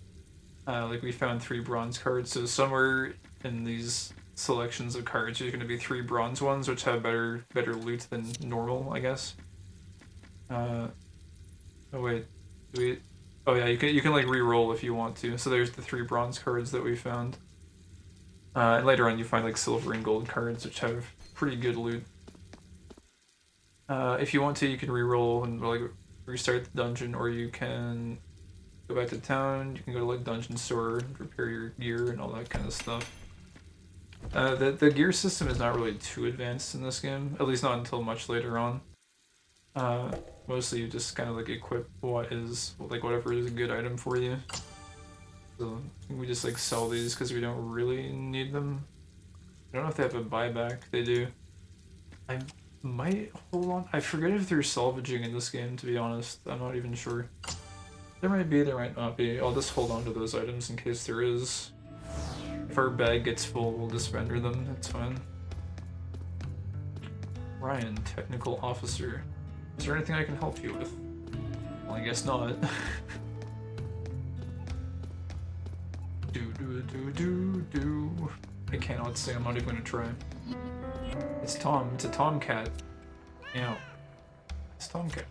like we found 3 bronze cards, so somewhere in these selections of cards there's going to be 3 bronze ones which have better loot than normal, I guess. Oh wait, oh yeah, you can like re-roll if you want to. So there's the 3 bronze cards that we found. And later on you find like silver and gold cards which have pretty good loot. If you want to, you can re-roll and like restart the dungeon, or you can go back to town. You can go to like dungeon store, repair your gear and all that kind of stuff. The gear system is not really too advanced in this game, at least not until much later on. Mostly you just kind of like equip whatever is a good item for you. So we just like sell these because we don't really need them. I don't know if they have a buyback. They do. I might hold on. I forget if there's salvaging in this game, to be honest. I'm not even sure. There might be, there might not be. I'll just hold on to those items in case there is. If our bag gets full, we'll just render them. That's fine. Ryan, technical officer. Is there anything I can help you with? Well, I guess not. do. I cannot say. I'm not even gonna try. It's Tom. It's a tomcat. Meow. It's Tomcat.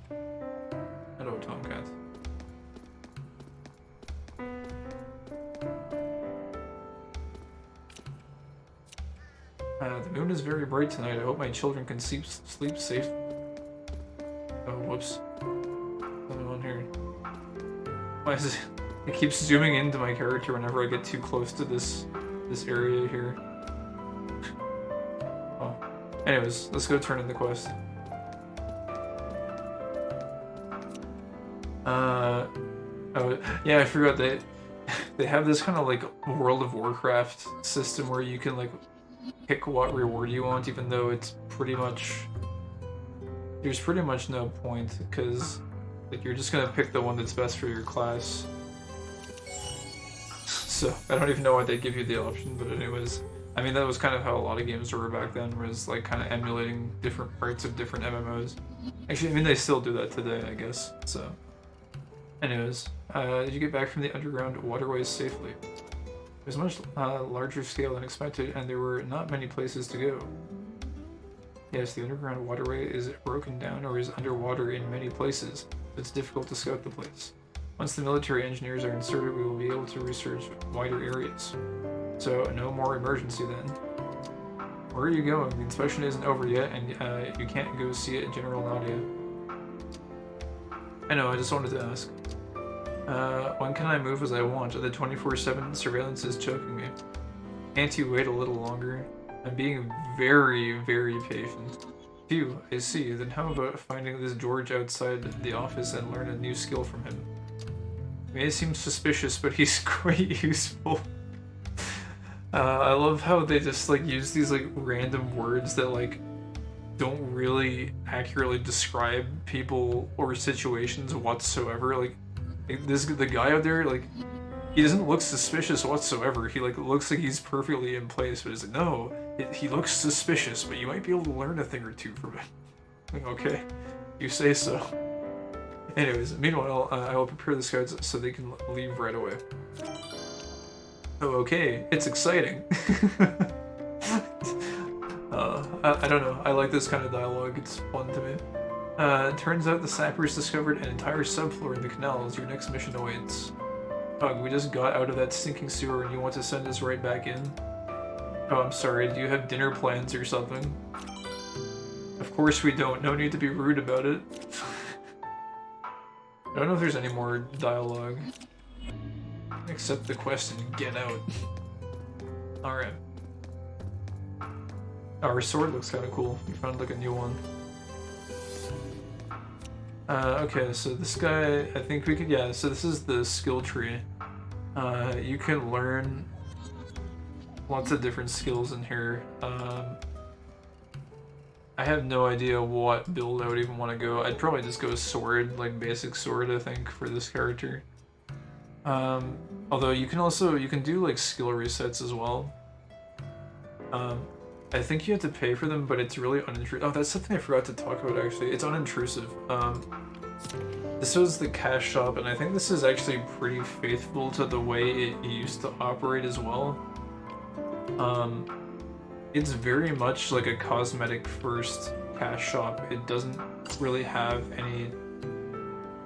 Hello, Tomcat. The moon is very bright tonight. I hope my children can sleep safe. Oh, whoops. Something on here. Why is it? It keeps zooming into my character whenever I get too close to this area here. Oh. Anyways, let's go turn in the quest. Oh yeah, I forgot they have this kind of like World of Warcraft system where you can like pick what reward you want, even though it's pretty much there's pretty much no point, because like you're just gonna pick the one that's best for your class. So I don't even know why they give you the option, but anyways, I mean that was kind of how a lot of games were back then, was like kind of emulating different parts of different MMOs. Actually, I mean they still do that today, I guess. So anyways, did you get back from the underground waterways safely? It was much larger scale than expected, and there were not many places to go. Yes, the underground waterway is broken down or is underwater in many places. It's difficult to scout the place. Once the military engineers are inserted, we will be able to research wider areas. So, no more emergency then. Where are you going? The inspection isn't over yet, and you can't go see it in General Nadia. I know, I just wanted to ask. When can I move as I want? The 24/7 surveillance is choking me. Can't you wait a little longer? I'm being very, very patient. Phew, I see. Then how about finding this George outside the office and learn a new skill from him? He may seem suspicious, but he's quite useful. I love how they just like use these like random words that like don't really accurately describe people or situations whatsoever. Like the guy out there, like he doesn't look suspicious whatsoever. He like looks like he's perfectly in place, but it's like no, he looks suspicious, but you might be able to learn a thing or two from it. Like, okay, you say so. Anyways, meanwhile, I will prepare the scouts so they can leave right away. Oh, okay, it's exciting. I don't know, I like this kind of dialogue, it's fun to me. It turns out the sappers discovered an entire subfloor in the canals. Your next mission awaits. Ugh, we just got out of that stinking sewer and you want to send us right back in? Oh, I'm sorry, do you have dinner plans or something? Of course we don't, no need to be rude about it. I don't know if there's any more dialogue. Accept the quest and get out. Alright. Our sword looks kind of cool. We found like a new one. Okay, so this guy, I think we could, yeah, so this is the skill tree. You can learn lots of different skills in here. I have no idea what build I would even want to go. I'd probably just go sword, like basic sword, I think, for this character. Although you can do like skill resets as well. I think you have to pay for them, but it's really unintrusive. Oh, that's something I forgot to talk about actually. It's unintrusive. This was the cash shop, and I think this is actually pretty faithful to the way it used to operate as well. It's very much like a cosmetic first cash shop. It doesn't really have any...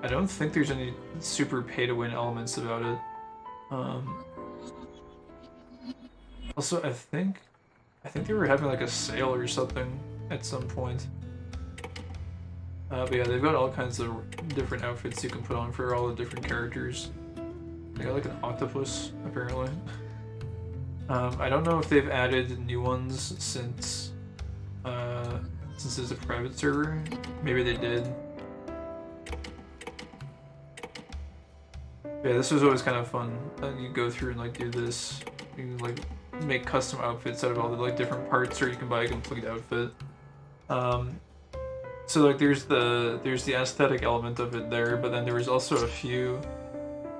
I don't think there's any super pay-to-win elements about it. Also, I think they were having like a sale or something at some point. But yeah, they've got all kinds of different outfits you can put on for all the different characters. They got like an octopus, apparently. I don't know if they've added new ones since it's a private server. Maybe they did. Yeah, this was always kind of fun. You go through and like do this. You can like make custom outfits out of all the like different parts, or you can buy a complete outfit. So like there's the aesthetic element of it there, but then there was also a few.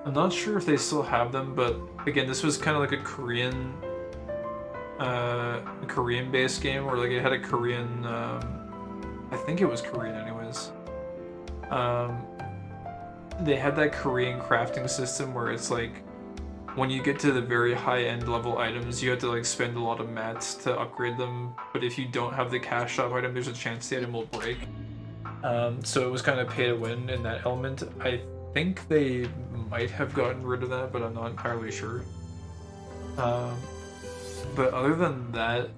I'm not sure if they still have them, but again, this was kind of like a Korean-based game where like it had a Korean. I think it was Korean, anyways. They had that Korean crafting system where it's like when you get to the very high-end level items, you have to like spend a lot of mats to upgrade them, but if you don't have the cash shop item, there's a chance the item will break. So it was kind of pay to win in that element. I think they might have gotten rid of that, but I'm not entirely sure. But other than that,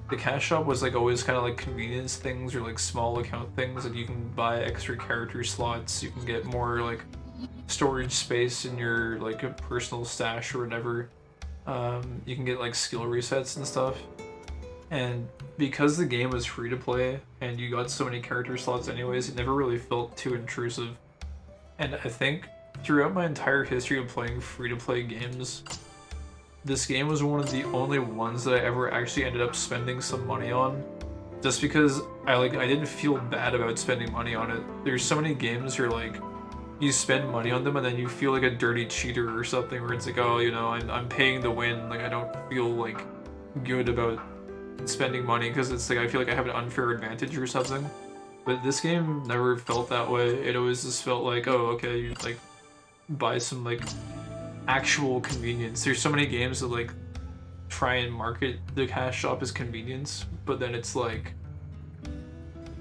the cash shop was like always kind of like convenience things or like small account things, and you can buy extra character slots, you can get more like storage space in your like a personal stash or whatever. You can get like skill resets and stuff. And because the game was free to play and you got so many character slots anyways, it never really felt too intrusive. And I think throughout my entire history of playing free to play games, this game was one of the only ones that I ever actually ended up spending some money on. Just because I didn't feel bad about spending money on it. There's so many games where like you spend money on them and then you feel like a dirty cheater or something, where it's like, oh, you know, I'm paying to win, like I don't feel like good about spending money because it's like I feel like I have an unfair advantage or something. But this game never felt that way. It always just felt like, oh, okay, you like buy some like actual convenience. There's so many games that like try and market the cash shop as convenience, but then it's like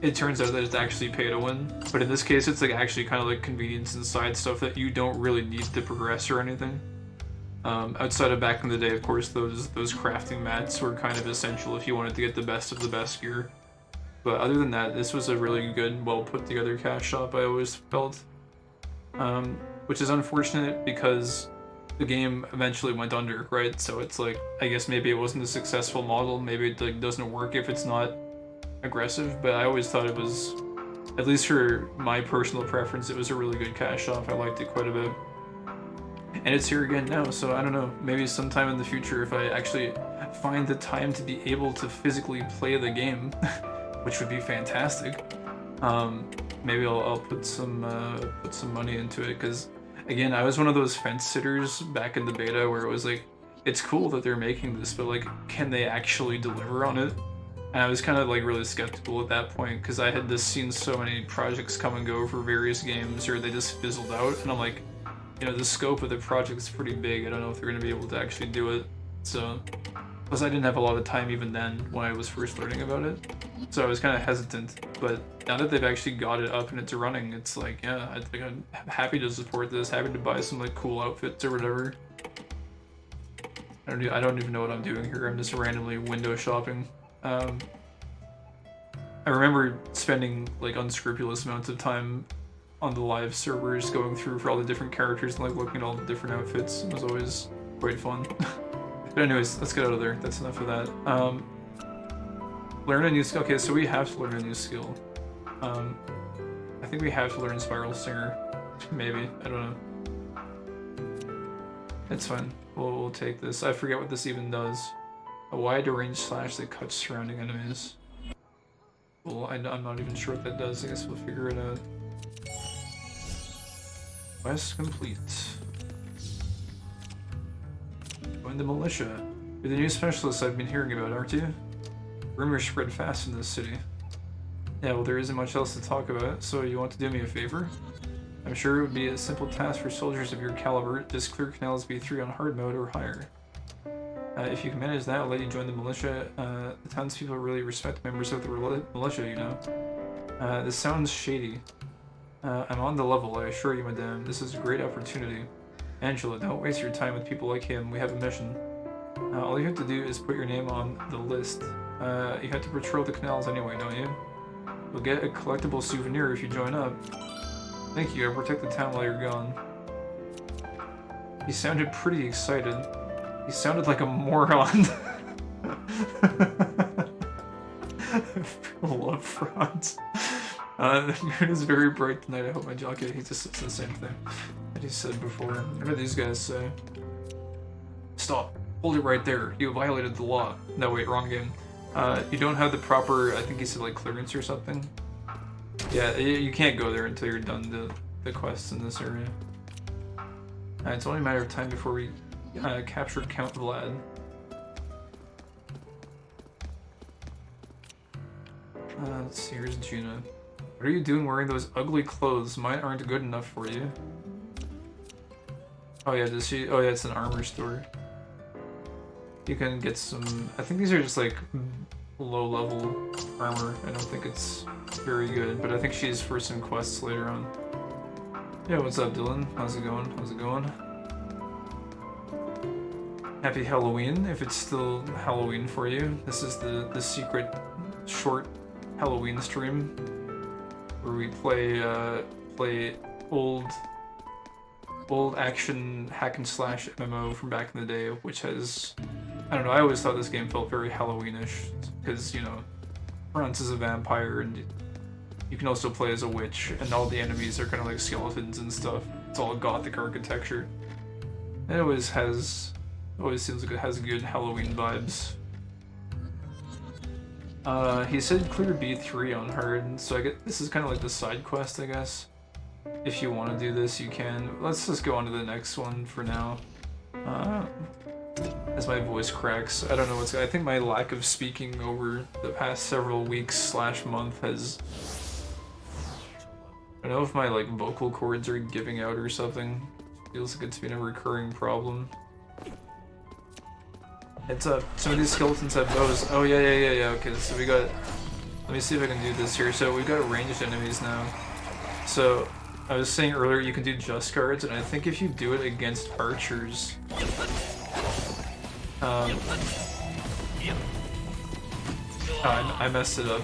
it turns out that it's actually pay to win. But in this case, it's like actually kind of like convenience inside stuff that you don't really need to progress or anything. Outside of back in the day, of course, those crafting mats were kind of essential if you wanted to get the best of the best gear. But other than that, this was a really good, well put together cash shop, I always felt. Which is unfortunate because the game eventually went under, right? So it's like, I guess maybe it wasn't a successful model, maybe it like doesn't work if it's not aggressive, but I always thought it was, at least for my personal preference, it was a really good cash shop. I liked it quite a bit. And it's here again now, so I don't know, maybe sometime in the future if I actually find the time to be able to physically play the game, which would be fantastic, maybe I'll put some money into it, because again, I was one of those fence sitters back in the beta where it was like, it's cool that they're making this, but like, can they actually deliver on it? And I was kind of like really skeptical at that point because I had just seen so many projects come and go for various games, or they just fizzled out, and I'm like, you know, the scope of the project is pretty big. I don't know if they're going to be able to actually do it. So, plus I didn't have a lot of time even then when I was first learning about it. So I was kind of hesitant. But now that they've actually got it up and it's running, it's like, yeah, I think I'm happy to support this, happy to buy some like cool outfits or whatever. I don't even know what I'm doing here. I'm just randomly window shopping. I remember spending like unscrupulous amounts of time on the live servers going through for all the different characters and like looking at all the different outfits. It was always quite fun. But anyways, let's get out of there. That's enough of that. Learn a new skill. Okay, so we have to learn a new skill. I I think we have to learn Spiral Singer. Maybe. I don't know. It's fine. We'll take this. I forget what this even does. A wide range slash that cuts surrounding enemies. Well, I'm not even sure what that does. I guess we'll figure it out. Quest complete. Join the militia. You're the new specialist I've been hearing about, aren't you? Rumors spread fast in this city. Yeah, well, there isn't much else to talk about, so you want to do me a favor? I'm sure it would be a simple task for soldiers of your caliber. Just clear canals B3 on hard mode or higher. If you can manage that, I'll let you join the militia. The townspeople really respect members of the militia, you know. This sounds shady. I'm on the level, I assure you, madame. This is a great opportunity. Angela, don't waste your time with people like him. We have a mission. All you have to do is put your name on the list. You have to patrol the canals anyway, don't you? You'll get a collectible souvenir if you join up. Thank you, I'll protect the town while you're gone. He sounded pretty excited. He sounded like a moron. I love Franz. The moon is very bright tonight. I hope my jockey. He just says the same thing that he said before. What do these guys say? Stop. Hold it right there. You violated the law. No, wait, wrong game. You don't have the proper, I think he said like clearance or something. Yeah, you can't go there until you're done the quests in this area. It's only a matter of time before we capture Count Vlad. Let's see, here's Gina. What are you doing wearing those ugly clothes? Mine aren't good enough for you. Oh yeah, does she? Oh yeah, it's an armor store. You can get some, I think these are just like low level armor. I don't think it's very good, but I think she's for some quests later on. Yeah, what's up, Dylan? How's it going? How's it going? Happy Halloween, if it's still Halloween for you. This is the secret short Halloween stream where we play old action hack and slash MMO from back in the day, which has, I don't know, I always thought this game felt very Halloweenish because, you know, Franz is a vampire and you can also play as a witch and all the enemies are kind of like skeletons and stuff. It's all gothic architecture. It always seems like it has good Halloween vibes. He said clear B3 on hard, so I get this is kind of like the side quest, I guess. If you want to do this, you can. Let's just go on to the next one for now. As my voice cracks, I don't know what's. I think my lack of speaking over the past several weeks / month has. I don't know if my like vocal cords are giving out or something. Feels like it's been a recurring problem. It's up. Some of these skeletons have bows. Oh yeah. Okay, so we got. Let me see if I can do this here. So we've got ranged enemies now. So I was saying earlier you can do just guards, and I think if you do it against archers, I messed it up.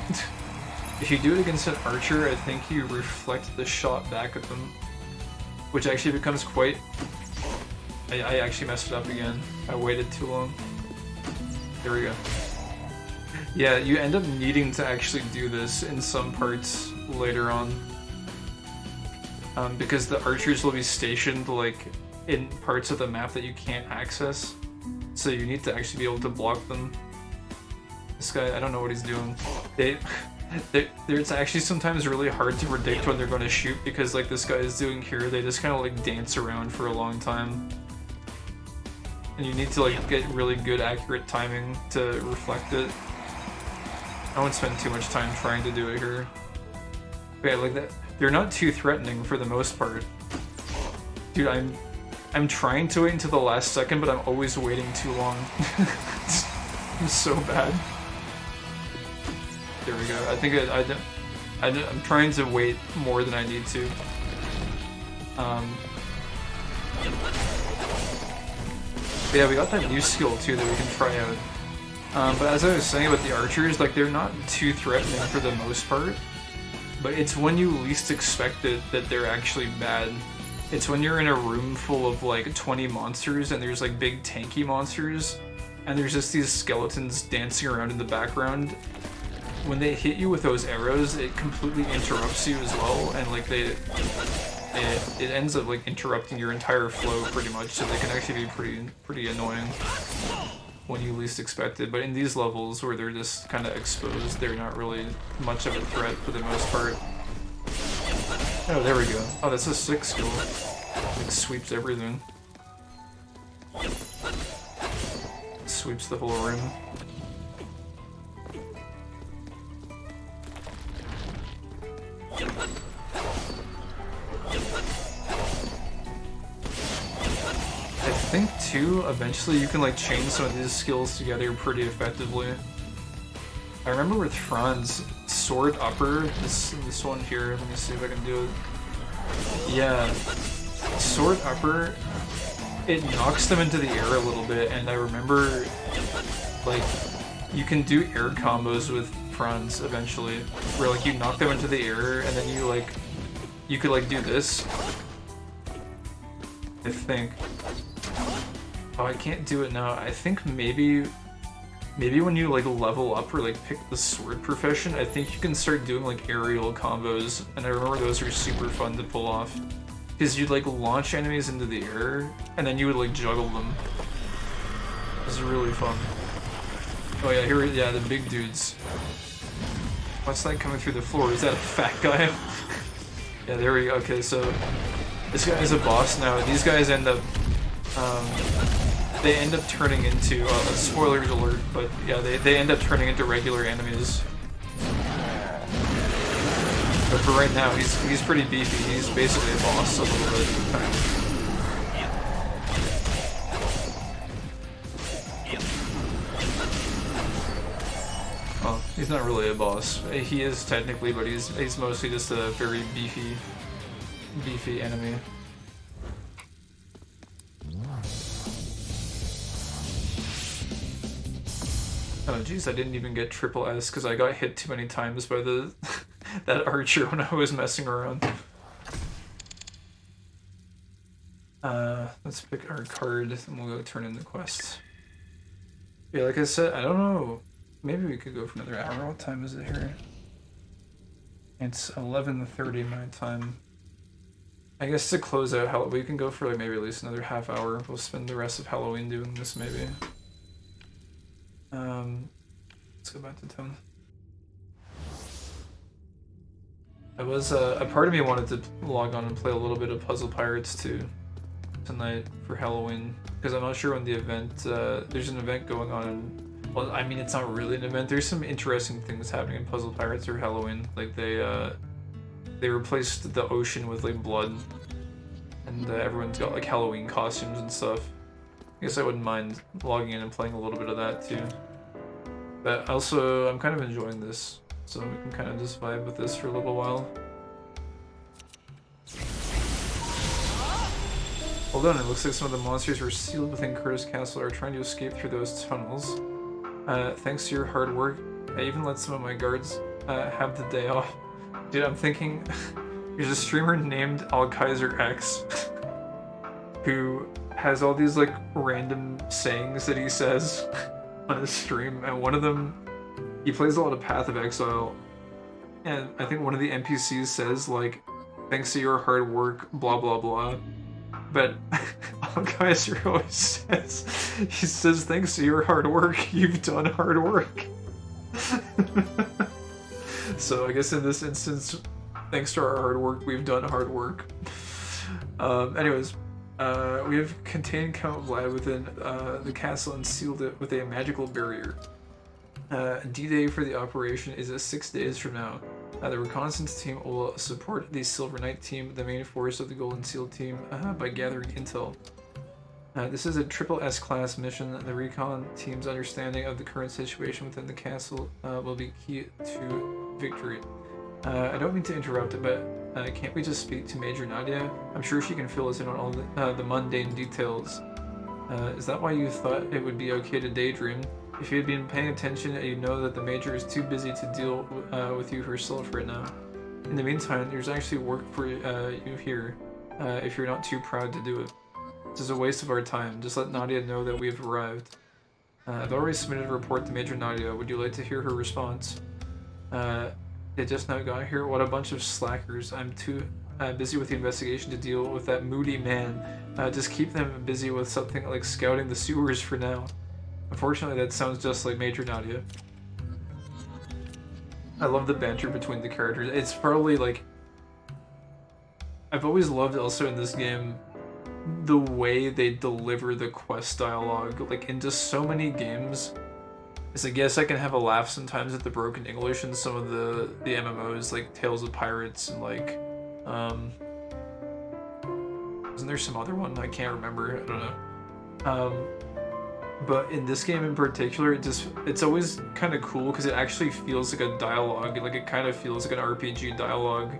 If you do it against an archer, I think you reflect the shot back at them, which actually becomes quite. I actually messed it up again. I waited too long. There we go. Yeah, you end up needing to actually do this in some parts later on. Because the archers will be stationed like in parts of the map that you can't access. So you need to actually be able to block them. This guy, I don't know what he's doing. It's actually sometimes really hard to predict when they're going to shoot because like this guy is doing here, they just kind of like dance around for a long time. And you need to like get really good accurate timing to reflect it. I won't spend too much time trying to do it here. But yeah, like that. They're not too threatening for the most part. Dude, I'm trying to wait until the last second, but I'm always waiting too long. I'm so bad. There we go. I think I'm trying to wait more than I need to. But yeah, we got that new skill too that we can try out. But as I was saying about the archers, like they're not too threatening for the most part. But it's when you least expect it that they're actually bad. It's when you're in a room full of like 20 monsters and there's like big tanky monsters and there's just these skeletons dancing around in the background when they hit you with those arrows, it completely interrupts you as well, and like it ends up like interrupting your entire flow pretty much, so they can actually be pretty annoying when you least expect it. But in these levels where they're just kind of exposed, they're not really much of a threat for the most part. Oh, there we go. Oh, that's a sick skill. It sweeps everything. Sweeps the whole room. I think too, eventually you can like chain some of these skills together pretty effectively. I remember with Franz, sword upper, this one here, let me see if I can do it. Yeah, sword upper, it knocks them into the air a little bit, and I remember like you can do air combos with Franz eventually, where like you knock them into the air and then you could like do this. I think. Oh, I can't do it now. I think maybe when you like level up or like pick the sword profession, I think you can start doing like aerial combos, and I remember those were super fun to pull off. Because you'd like launch enemies into the air, and then you would like juggle them. It was really fun. Oh yeah, yeah, the big dudes. What's that coming through the floor? Is that a fat guy? Yeah, there we go. Okay, so this guy is a boss now. These guys end up they end up turning into, spoilers alert, but yeah, they end up turning into regular enemies. But for right now, he's pretty beefy. He's basically a boss a little bit at the time. Well, he's not really a boss. He is technically, but he's mostly just a very beefy enemy. Oh jeez, I didn't even get triple S because I got hit too many times by the that archer when I was messing around. Let's pick our card and we'll go turn in the quest. Yeah, like I said, I don't know. Maybe we could go for another hour. What time is it here? It's 11:30 my time. I guess to close out we can go for like maybe at least another half hour. We'll spend the rest of Halloween doing this maybe. Let's go back to tone. I was a part of me wanted to log on and play a little bit of Puzzle Pirates too tonight for Halloween, because I'm not sure when the event there's an event going on, and well, I mean, it's not really an event. There's some interesting things happening in Puzzle Pirates for Halloween. Like they replaced the ocean with like blood, and everyone's got like Halloween costumes and stuff. I guess I wouldn't mind logging in and playing a little bit of that too. But also, I'm kind of enjoying this, so we can kind of just vibe with this for a little while. Hold on, it looks like some of the monsters who are sealed within Curtis Castle are trying to escape through those tunnels. Thanks to your hard work, I even let some of my guards have the day off. Dude, I'm thinking, there's a streamer named Alkaiser X who has all these like random sayings that he says on his stream, and one of them, he plays a lot of Path of Exile, and I think one of the NPCs says like, thanks to your hard work, blah blah blah. But Alkaiser always says, he says, thanks to your hard work, you've done hard work. So I guess in this instance, thanks to our hard work, we've done hard work. Anyways, we have contained Count Vlad within the castle and sealed it with a magical barrier. D-Day for the operation is 6 days from now. The reconnaissance team will support the Silver Knight team, the main force of the Golden Seal team, by gathering intel. This is a triple S class mission. The recon team's understanding of the current situation within the castle will be key to victory. I don't mean to interrupt, but can't we just speak to Major Nadia? I'm sure she can fill us in on all the mundane details. Is that why you thought it would be okay to daydream? If you had been paying attention, you'd know that the Major is too busy to deal with you herself right now. In the meantime, there's actually work for you here, if you're not too proud to do it. This is a waste of our time. Just let Nadia know that we have arrived. I've already submitted a report to Major Nadia. Would you like to hear her response? They just now got here. What a bunch of slackers. I'm too busy with the investigation to deal with that moody man. Just keep them busy with something like scouting the sewers for now. Unfortunately, that sounds just like Major Nadia. I love the banter between the characters. It's probably like... I've always loved also in this game the way they deliver the quest dialogue. Like in just so many games, it's like, yes, I can have a laugh sometimes at the broken English in some of the MMOs, like Tales of Pirates and like, isn't there some other one? I can't remember, I don't know. But in this game in particular, it's always kind of cool because it actually feels like a dialogue, like it kind of feels like an RPG dialogue.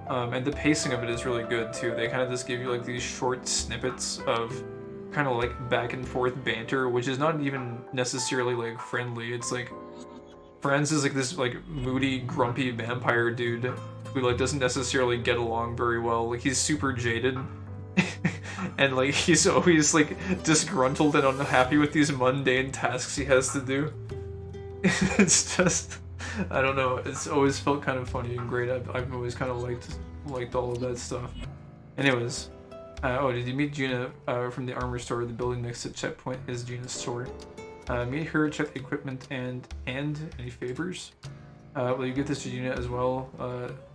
And the pacing of it is really good too. They kind of just give you like these short snippets of kind of like back and forth banter, which is not even necessarily like friendly. It's like Franz is like this like moody, grumpy vampire dude who like doesn't necessarily get along very well. Like he's super jaded. And like he's always like disgruntled and unhappy with these mundane tasks he has to do. It's just, I don't know, it's always felt kind of funny and great. I've always kind of liked all of that stuff. Anyways, oh, did you meet Gina from the armor store? The building next to Checkpoint is Gina's store. Meet her, check the equipment, and any favors? Will you give this to Gina as well?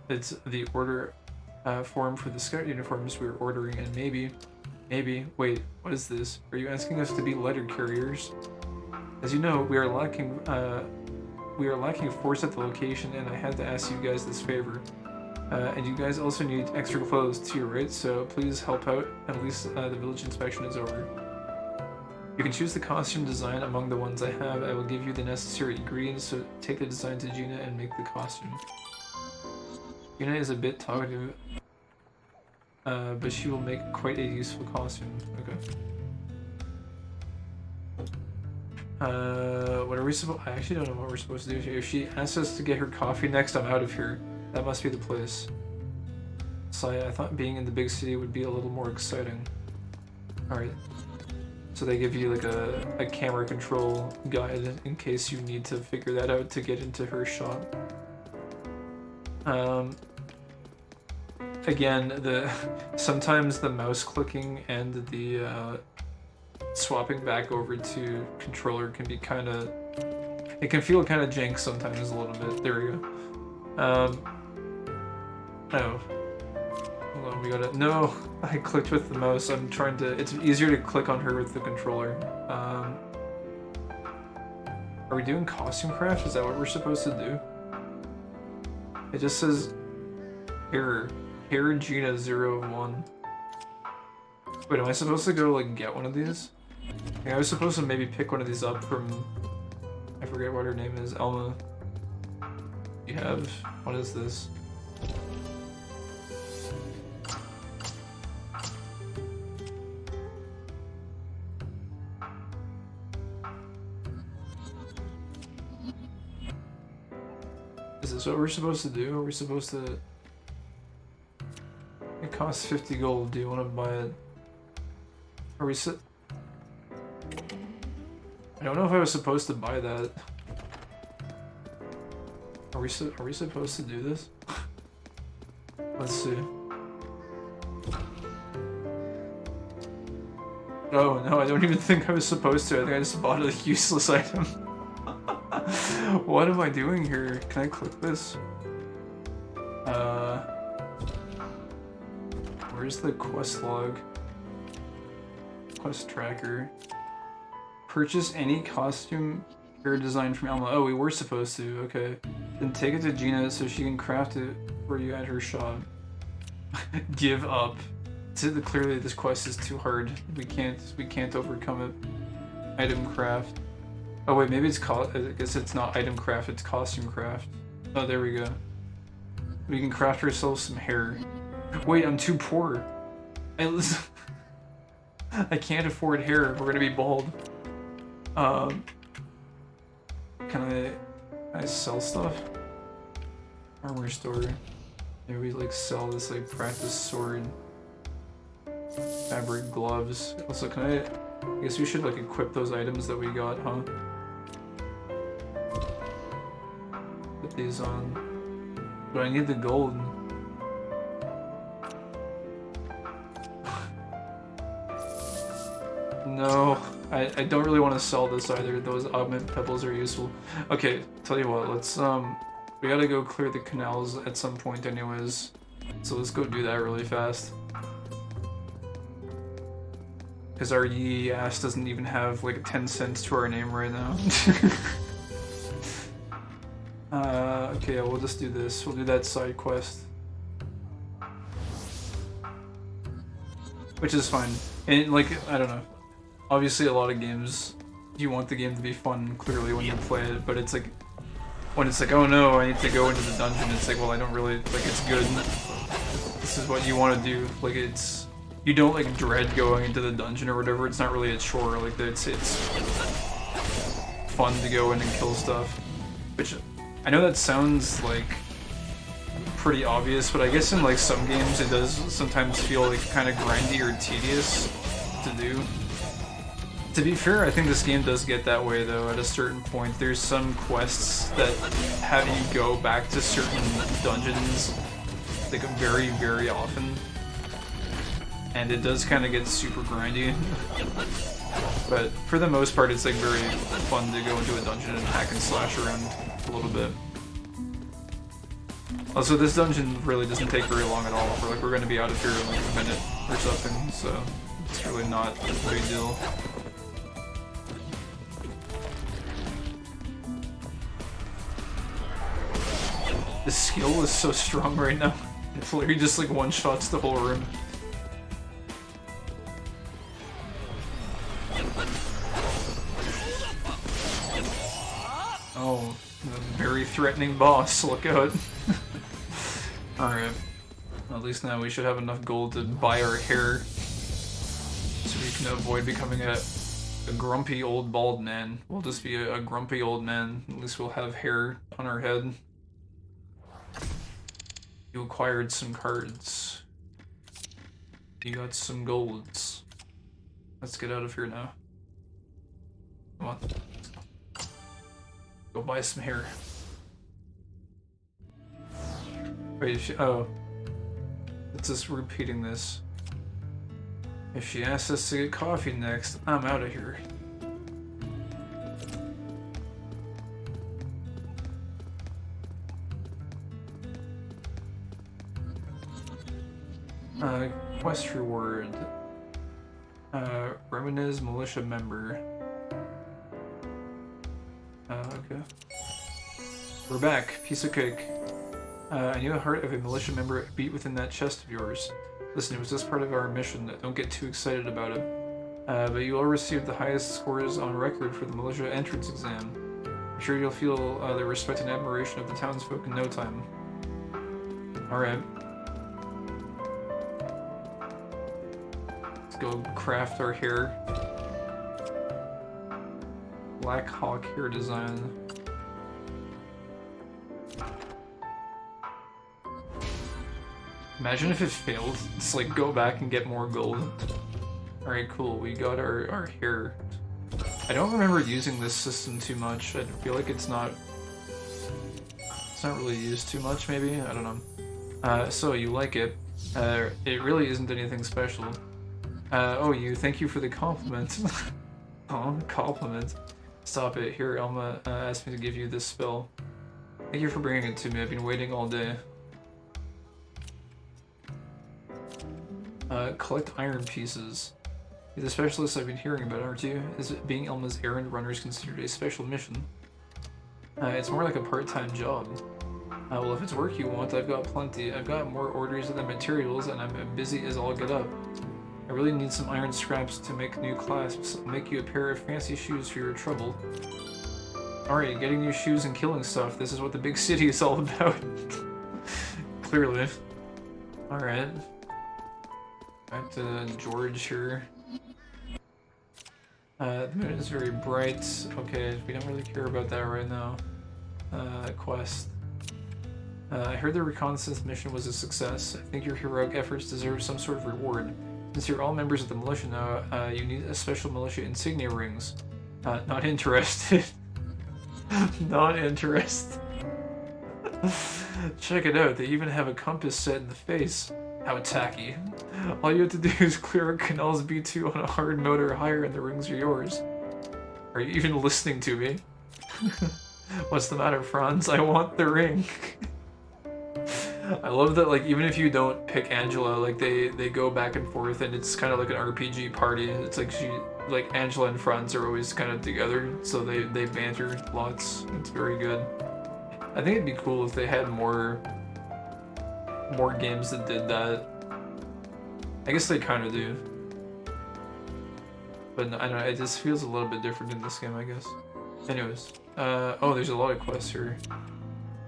It's the order form for the scout uniforms we were ordering, and maybe, wait, what is this? Are you asking us to be letter carriers? As you know, we are lacking force at the location, and I had to ask you guys this favor. And you guys also need extra clothes too, right? So please help out, at least the village inspection is over. You can choose the costume design among the ones I have. I will give you the necessary ingredients, so take the design to Gina and make the costume. Gina is a bit talkative, but she will make quite a useful costume. Okay. What are we supposed? I actually don't know what we're supposed to do here. If she asks us to get her coffee next, I'm out of here. That must be the place. So I thought being in the big city would be a little more exciting. Alright. So they give you like a camera control guide in case you need to figure that out to get into her shop. Again, sometimes the mouse clicking and the swapping back over to controller can be kind of... It can feel kind of jank sometimes a little bit. There we go. Oh. Hold on, we gotta... No! I clicked with the mouse. I'm trying to... It's easier to click on her with the controller. Are we doing costume craft? Is that what we're supposed to do? It just says... Error. Error Gina 0 of 1. Wait, am I supposed to go, like, get one of these? I was supposed to maybe pick one of these up from... I forget what her name is. Elma. You have... What is this? Is this what we're supposed to do? Are we supposed to... It costs 50 gold. Do you want to buy it? Are we I don't know if I was supposed to buy that. Are we supposed to do this? Let's see. Oh no, I don't even think I was supposed to. I think I just bought a useless item. What am I doing here? Can I click this? Where's the quest log? Quest tracker. Purchase any costume or design from Elma. Oh, we were supposed to. Okay. Then take it to Gina so she can craft it for you at her shop. Give up. Clearly this quest is too hard. We can't overcome it. Item craft. Oh wait, maybe it's I guess it's not item craft, it's costume craft. Oh, there we go. We can craft ourselves some hair. Wait, I'm too poor. I can't afford hair. We're gonna be bald. Can I sell stuff? Armor store. Maybe we like sell this like practice sword. Fabric gloves. Also, I guess we should like equip those items that we got, huh? put these on. But I need the gold. No, I don't really want to sell this either. Those augment pebbles are useful. Okay, tell you what, let's we gotta go clear the canals at some point anyways. So let's go do that really fast. Because our yee ass doesn't even have like 10 cents to our name right now. Okay, we'll just do this. We'll do that side quest. Which is fine. And like, I don't know. Obviously a lot of games, you want the game to be fun clearly when you play it, but it's like, when it's like, oh no, I need to go into the dungeon, it's like, well, I don't really, like, it's good. This is what you want to do. Like, it's, you don't like dread going into the dungeon or whatever, it's not really a chore, like, it's fun to go in and kill stuff. Which, I know that sounds like pretty obvious, but I guess in like some games it does sometimes feel like kind of grindy or tedious to do. To be fair, I think this game does get that way though at a certain point. There's some quests that have you go back to certain dungeons like very, very often. And it does kind of get super grindy. But for the most part it's like very fun to go into a dungeon and hack and slash around a little bit. Also, this dungeon really doesn't take very long at all. We're going to be out of here in like a minute or something, so it's really not a big deal. The skill is so strong right now. It's literally just like one-shots the whole room. Oh, a very threatening boss, look out. Alright. Well, at least now we should have enough gold to buy our hair. So we can avoid becoming a grumpy old bald man. We'll just be a grumpy old man. At least we'll have hair on our head. You acquired some cards. You got some golds. Let's get out of here now. Come on. Go buy some hair. Wait, oh. It's just repeating this. If she asks us to get coffee next, I'm out of here. Quest reward. Remenez militia member. Okay. We're back. Piece of cake. I knew the heart of a militia member beat within that chest of yours. Listen, it was just part of our mission. Don't get too excited about it. But you all received the highest scores on record for the militia entrance exam. I'm sure you'll feel the respect and admiration of the townsfolk in no time. Alright. Let's go craft our hair. Black Hawk hair design. Imagine if it failed. It's like go back and get more gold. Alright, cool. We got our hair. I don't remember using this system too much. I feel like it's not really used too much, maybe? I don't know. So you like it. It really isn't anything special. Oh, thank you for the compliment. Oh, compliment. Stop it. Here, Elma asked me to give you this spell. Thank you for bringing it to me. I've been waiting all day. Collect iron pieces. You're the specialist I've been hearing about, aren't you? Is it being Elma's errand runners considered a special mission? It's more like a part-time job. Well, if it's work you want, I've got plenty. I've got more orders than materials, and I'm busy as all get up. I really need some iron scraps to make new clasps. I'll make you a pair of fancy shoes for your trouble. Alright, getting new shoes and killing stuff. This is what the big city is all about. Clearly. Alright. Back to George here. The moon is very bright. Okay, we don't really care about that right now. Quest. I heard the reconnaissance mission was a success. I think your heroic efforts deserve some sort of reward. Since you're all members of the militia now, you need a special militia insignia rings. Not interested. Not interested. Check it out, they even have a compass set in the face. How tacky. All you have to do is clear a Canals B2 on a hard mode or higher and the rings are yours. Are you even listening to me? What's the matter, Franz? I want the ring. I love that, like, even if you don't pick Angela, like, they go back and forth and it's kind of like an RPG party. It's like Angela and Franz are always kind of together, so they banter lots. It's very good. I think it'd be cool if they had more games that did that. I guess they kind of do. But I don't know, it just feels a little bit different in this game, I guess. Anyways, oh, there's a lot of quests here.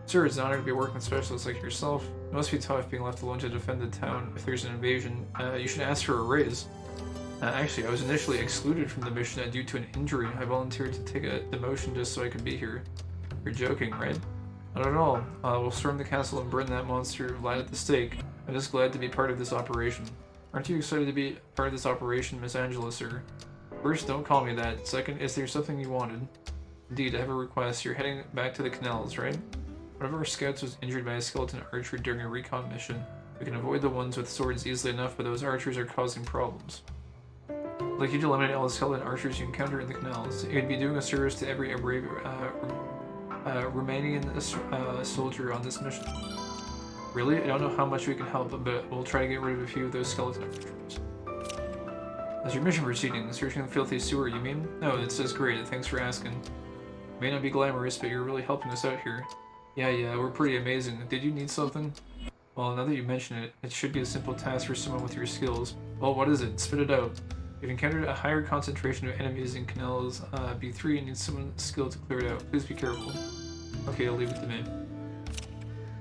Sir, it's an honor to be working with specialists like yourself. It must be tough being left alone to defend the town if there's an invasion. You should ask for a raise. Actually, I was initially excluded from the mission due to an injury. I volunteered to take a demotion just so I could be here. You're joking, right? Not at all. We'll storm the castle and burn that monster light at the stake. I'm just glad to be part of this operation. Aren't you excited to be part of this operation, Miss Angela, sir? First, don't call me that. Second, is there something you wanted? Indeed, I have a request. You're heading back to the canals, right? One of our scouts was injured by a skeleton archer during a recon mission. We can avoid the ones with swords easily enough, but those archers are causing problems. I'd like you to eliminate all the skeleton archers you encounter in the canals. You'd be doing a service to every Romanian soldier on this mission. Really? I don't know how much we can help, but we'll try to get rid of a few of those skeleton archers. How's your mission proceeding? Searching the filthy sewer, you mean? No, it's just great. Thanks for asking. It may not be glamorous, but you're really helping us out here. Yeah, we're pretty amazing. Did you need something? Well, now that you mention it, it should be a simple task for someone with your skills. Well, what is it? Spit it out. You've encountered a higher concentration of enemies in Canals B3 and need someone's skill to clear it out. Please be careful. Okay, I'll leave it to me.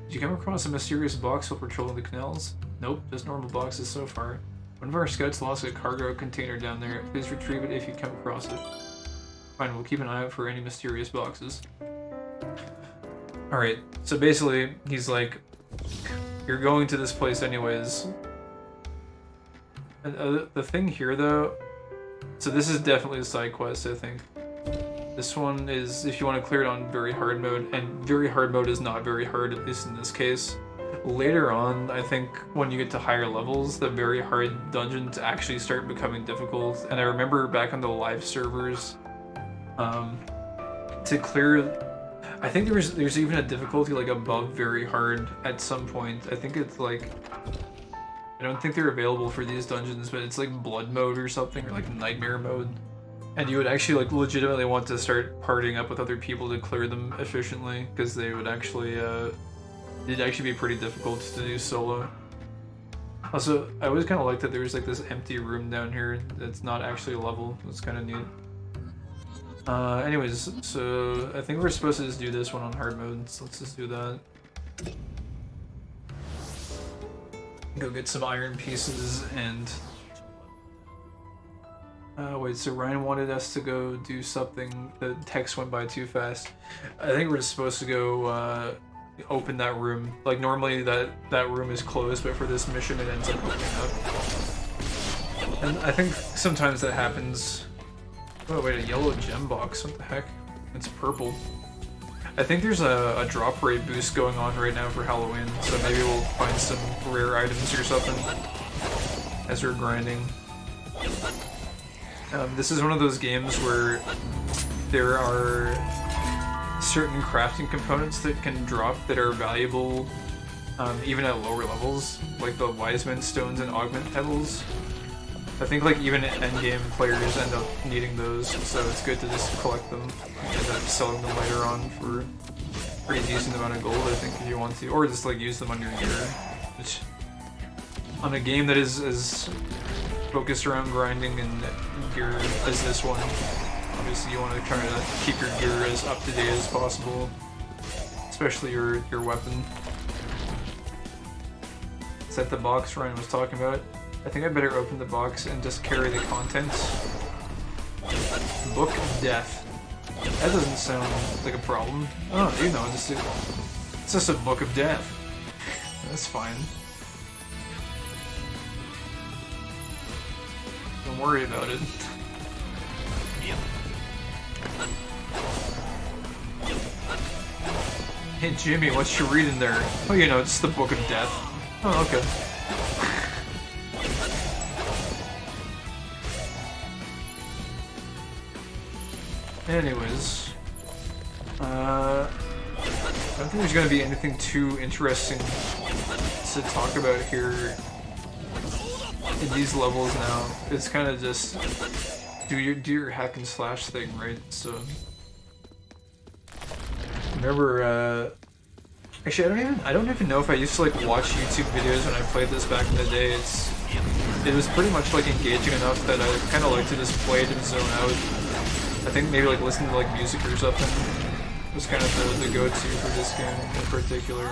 Did you come across a mysterious box while patrolling the canals? Nope, just normal boxes so far. One of our scouts lost a cargo container down there. Please retrieve it if you come across it. Fine, we'll keep an eye out for any mysterious boxes. Alright, so basically, he's like, you're going to this place anyways. And, the thing here, though, so this is definitely a side quest, I think. This one is if you want to clear it on very hard mode, and very hard mode is not very hard, at least in this case. Later on, I think when you get to higher levels, the very hard dungeons actually start becoming difficult. And I remember back on the live servers, to clear, I think there's even a difficulty like above very hard at some point. I think it's like, I don't think they're available for these dungeons, but it's like blood mode or something, or like nightmare mode. And you would actually like legitimately want to start partying up with other people to clear them efficiently, because they would actually, it'd actually be pretty difficult to do solo. Also, I always kind of like that there's like this empty room down here that's not actually a level. It's kind of neat. Anyways, so I think we're supposed to just do this one on hard mode, so let's just do that. Go get some iron pieces and... wait, so Ryan wanted us to go do something. The text went by too fast. I think we're supposed to go open that room. Like normally that room is closed, but for this mission it ends up opening up. And I think sometimes that happens. Oh wait, a yellow gem box, what the heck? It's purple. I think there's a drop rate boost going on right now for Halloween, so maybe we'll find some rare items or something as we're grinding. This is one of those games where there are certain crafting components that can drop that are valuable even at lower levels, like the Wiseman Stones and Augment Pebbles. I think like even endgame players end up needing those, so it's good to just collect them and end up selling them later on for a pretty decent amount of gold, I think, if you want to, or just like use them on your gear, which on a game that is as focused around grinding and gear as this one, obviously you want to try to keep your gear as up to date as possible, especially your weapon. Is that the box Ryan was talking about? I think I better open the box and just carry the contents. Book of Death. That doesn't sound like a problem. Oh, you know, it's just a Book of Death. That's fine. Don't worry about it. Hey Jimmy, what you reading there? Oh, you know, it's the Book of Death. Oh, okay. Anyways, I don't think there's gonna be anything too interesting to talk about here in these levels now. It's kind of just do your hack and slash thing, right? So remember, actually, I don't even know if I used to like watch YouTube videos when I played this back in the day. It was pretty much like engaging enough that I kind of like to just play it and zone out. I think maybe like listening to like music or something was kind of the go-to for this game in particular.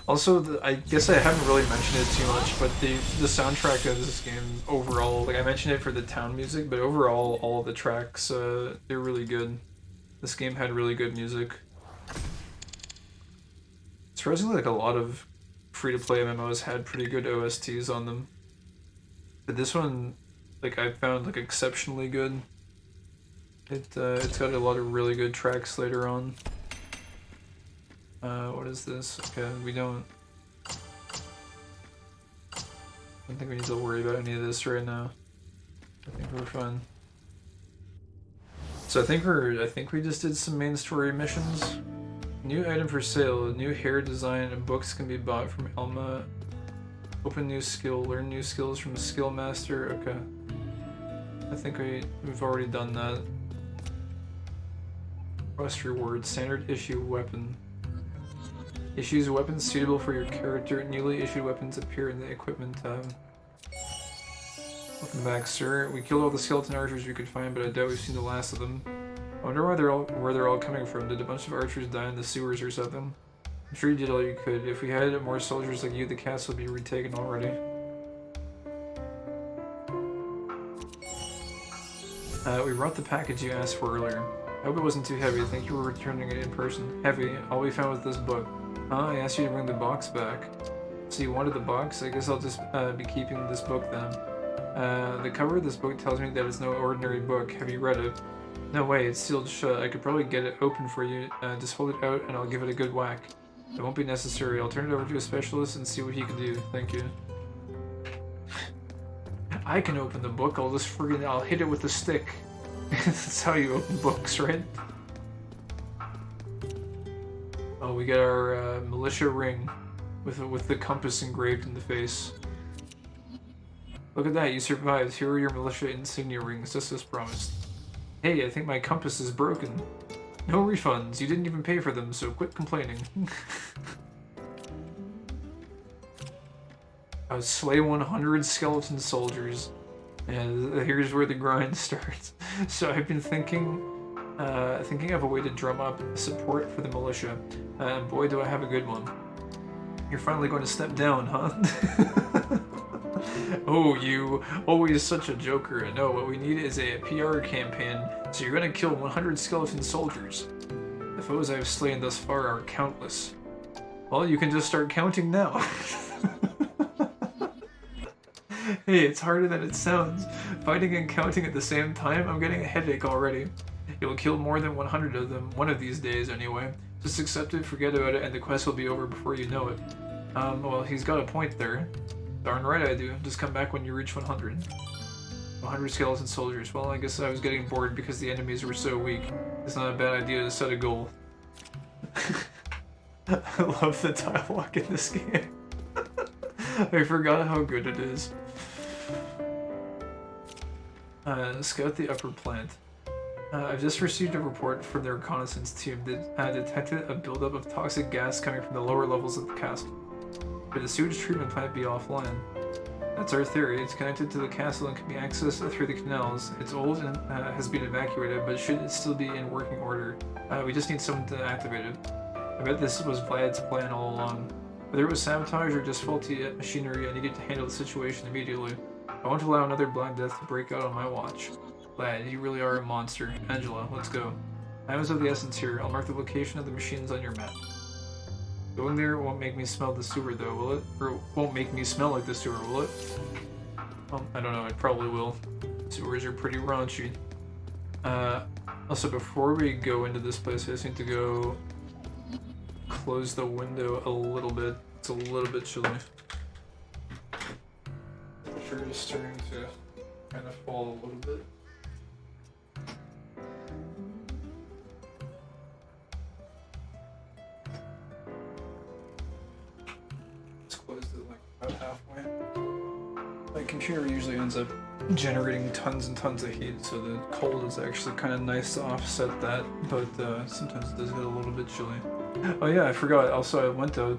Also, I guess I haven't really mentioned it too much, but the soundtrack of this game overall, like I mentioned it for the town music, but overall all of the tracks, they're really good. This game had really good music. Surprisingly, like a lot of free-to-play MMOs had pretty good OSTs on them. But this one, like I found like exceptionally good. It's got a lot of really good tracks later on. What is this? Okay, I don't think we need to worry about any of this right now. I think we're fine. So I think we just did some main story missions. New item for sale. New hair design and books can be bought from Elma. Open new skill. Learn new skills from skill master. Okay. I think we've already done that. Quest reward. Standard issue weapon. Issues weapons suitable for your character. Newly issued weapons appear in the equipment tab. Welcome back, sir. We killed all the skeleton archers we could find, but I doubt we've seen the last of them. I wonder where they're all coming from. Did a bunch of archers die in the sewers or something? I'm sure you did all you could. If we had more soldiers like you, the castle would be retaken already. We brought the package you asked for earlier. I hope it wasn't too heavy. Thank you for returning it in person. Heavy. All we found was this book. Huh? I asked you to bring the box back. So you wanted the box? I guess I'll just be keeping this book then. The cover of this book tells me that it's no ordinary book. Have you read it? No way, it's sealed shut. I could probably get it open for you. Just hold it out and I'll give it a good whack. It won't be necessary. I'll turn it over to a specialist and see what he can do. Thank you. I can open the book. I'll hit it with a stick. That's how you open books, right? Oh, we got our militia ring with the compass engraved in the face. Look at that, you survived. Here are your militia insignia rings, just as promised. Hey, I think my compass is broken. No refunds. You didn't even pay for them, so quit complaining. I would slay 100 skeleton soldiers. And here's where the grind starts. So I've been thinking of a way to drum up support for the militia. And boy, do I have a good one. You're finally going to step down, huh? Oh, you always such a joker. No, what we need is a PR campaign, so you're gonna kill 100 skeleton soldiers. The foes I have slain thus far are countless. Well, you can just start counting now. Hey, it's harder than it sounds. Fighting and counting at the same time, I'm getting a headache already. You'll kill more than 100 of them, one of these days anyway. Just accept it, forget about it, and the quest will be over before you know it. Well, he's got a point there. Darn right I do. Just come back when you reach 100. 100 skeleton soldiers. Well, I guess I was getting bored because the enemies were so weak. It's not a bad idea to set a goal. I love the dialogue in this game. I forgot how good it is. Scout the upper plant. I've just received a report from the reconnaissance team that detected a buildup of toxic gas coming from the lower levels of the castle. Could the sewage treatment plant be offline? That's our theory. It's connected to the castle and can be accessed through the canals. It's old and has been evacuated, but should still be in working order. We just need someone to activate it. I bet this was Vlad's plan all along. Whether it was sabotage or just faulty machinery, I needed to handle the situation immediately. I won't allow another Black Death to break out on my watch. Vlad, you really are a monster. Angela, let's go. Time is of the essence here. I'll mark the location of the machines on your map. Going there won't make me smell the sewer though, will it? Or won't make me smell like the sewer, will it? Well, I don't know, it probably will. Sewers are pretty raunchy. Also, before we go into this place, I just need to go close the window a little bit. It's a little bit chilly. Temperature is starting to kind of fall a little bit. Let's close it like about halfway. My computer usually ends up generating tons and tons of heat, so the cold is actually kind of nice to offset that, but sometimes it does get a little bit chilly. Oh yeah, I forgot. Also, I went out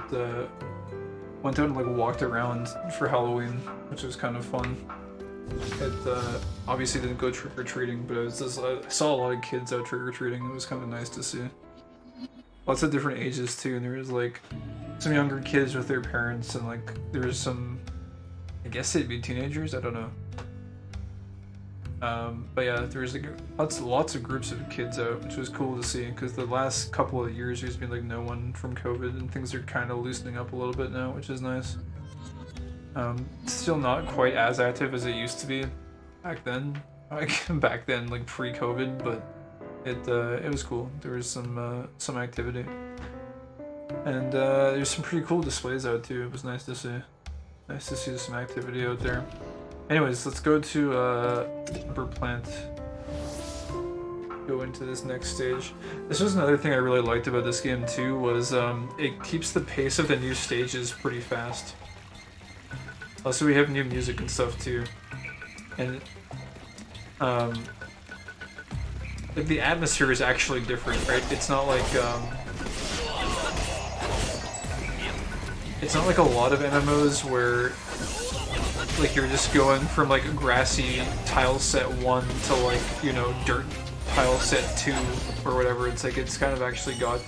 and like walked around for Halloween, which was kind of fun. It obviously didn't go trick or treating, but I saw a lot of kids out trick or treating. It was kind of nice to see. Lots of different ages too, and there was like some younger kids with their parents, and like there was some, I guess they'd be teenagers. I don't know. But yeah, there was like lots of groups of kids out, which was cool to see, because the last couple of years there's been like no one from COVID, and things are kind of loosening up a little bit now, which is nice. Still not quite as active as it used to be back then. Back then, like pre-COVID, but it was cool. There was some activity, and there's some pretty cool displays out too. It was nice to see. Nice to see some activity out there. Anyways, let's go to Upper Plant. Go into this next stage. This was another thing I really liked about this game too, was it keeps the pace of the new stages pretty fast. Also, we have new music and stuff too. And like the atmosphere is actually different, right? It's not like a lot of MMOs where like you're just going from like grassy tile set 1 to like, you know, dirt tile set 2 or whatever. It's like it's kind of actually got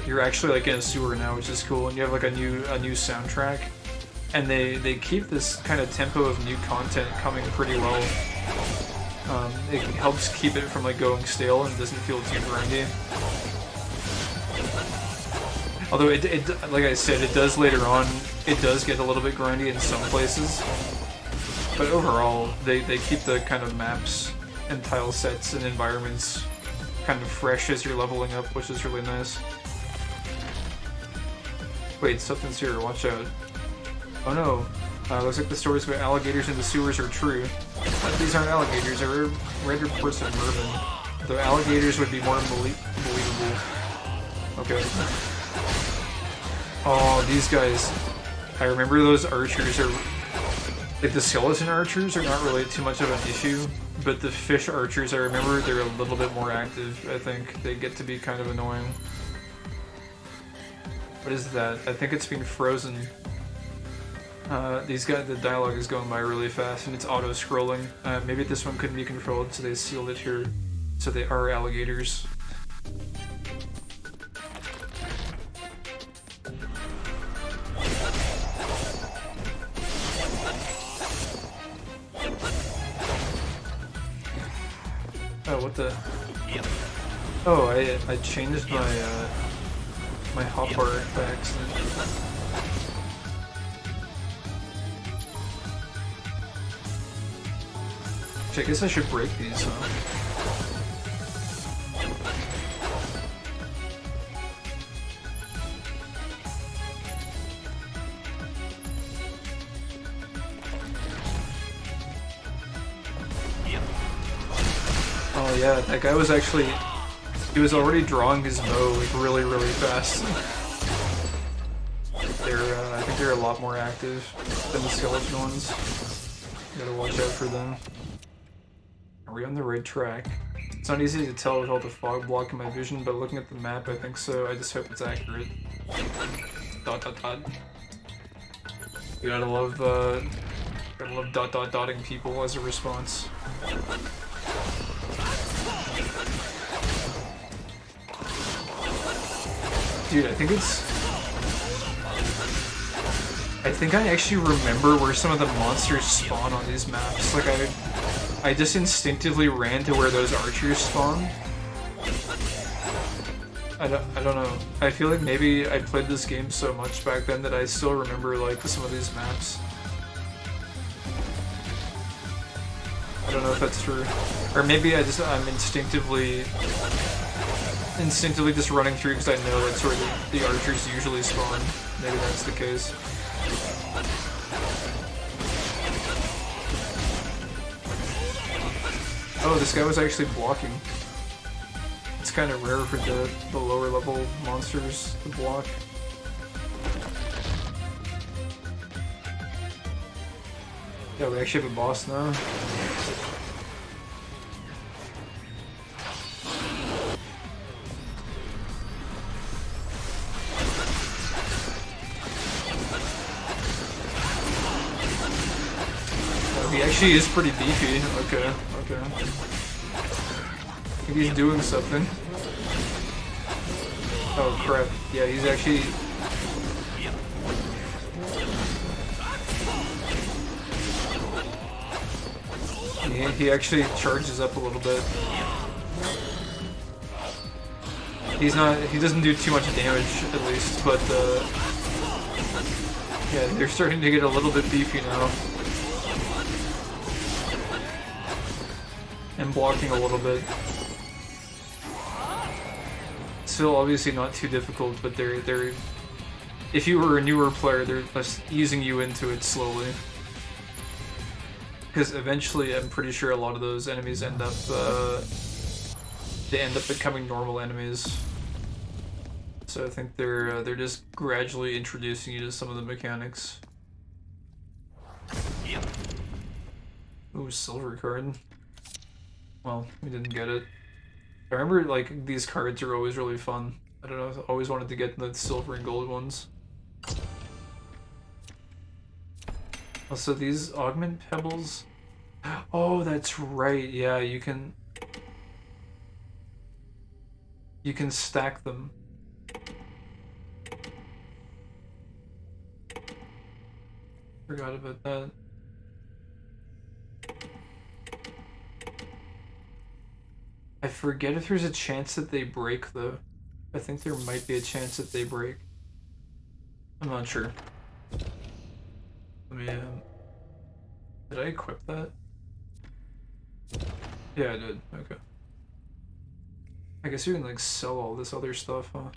you're actually like in a sewer now, which is cool, and you have like a new soundtrack, and they keep this kind of tempo of new content coming pretty well. It helps keep it from like going stale and doesn't feel too grindy. Although it like I said, it does later on, it does get a little bit grindy in some places. But overall, they keep the kind of maps and tile sets and environments kind of fresh as you're leveling up, which is really nice. Wait, something's here, watch out. Oh no, looks like the stories about alligators in the sewers are true. But these aren't alligators, they're red reports of mermen. The alligators would be more believable. Okay. Oh, these guys. I remember those archers are... Like, the skeleton archers are not really too much of an issue, but the fish archers, I remember they're a little bit more active, I think. They get to be kind of annoying. What is that? I think it's being frozen. These guys, the dialogue is going by really fast, and it's auto-scrolling. Maybe this one couldn't be controlled, so they sealed it here. So they are alligators. Oh, what the? Oh, I changed my my hotbar by accident. I guess I should break these, huh? Oh yeah, that guy was actually... He was already drawing his bow like really, really fast. I think they're a lot more active than the skeleton ones. Gotta watch out for them. Are we on the right track? It's not easy to tell with all the fog blocking my vision, but looking at the map, I think so. I just hope it's accurate. ... You gotta love dotting people as a response. Dude, I think I actually remember where some of the monsters spawn on these maps. Like I just instinctively ran to where those archers spawn. I don't know. I feel like maybe I played this game so much back then that I still remember like some of these maps. I don't know if that's true. Or maybe I'm instinctively just running through because I know that's where the archers usually spawn. Maybe that's the case. Oh, this guy was actually blocking. It's kind of rare for the lower level monsters to block. Yeah, we actually have a boss now. Oh, he actually is pretty beefy. Okay, okay. I think he's doing something. Oh crap. Yeah, he's actually... He actually charges up a little bit. He doesn't do too much damage, at least, but yeah, they're starting to get a little bit beefy now. And blocking a little bit. Still obviously not too difficult, but they're if you were a newer player, they're just easing you into it slowly. Because eventually, I'm pretty sure a lot of those enemies end up becoming normal enemies. So I think they're just gradually introducing you to some of the mechanics. Ooh, silver card. Well, we didn't get it. I remember, like, these cards are always really fun. I don't know, I always wanted to get the silver and gold ones. Also, these augment pebbles... Oh, that's right, yeah, you can stack them. Forgot about that. I forget if there's a chance that they break, though. I think there might be a chance that they break. I'm not sure. Let me, did I equip that? Yeah, I did. Okay. I guess you can, like, sell all this other stuff, huh?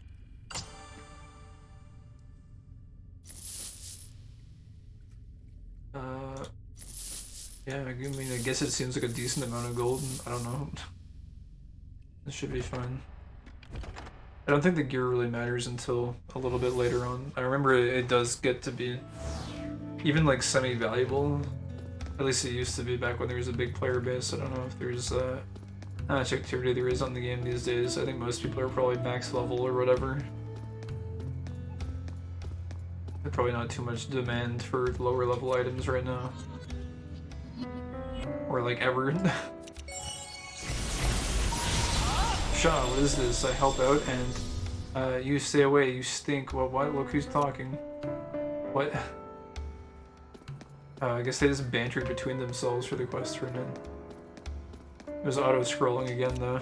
Yeah, I mean, I guess it seems like a decent amount of gold. I don't know. This should be fine. I don't think the gear really matters until a little bit later on. I remember it does get to be even like semi-valuable. At least it used to be back when there was a big player base. I don't know if there's how much activity there is on the game these days. I think most people are probably max level or whatever. There's probably not too much demand for lower level items right now. Or like ever. Shaw, what is this? I help out and you stay away, you stink. What? Look who's talking. What? I guess they just bantered between themselves for the quest to run in. It was auto-scrolling again though.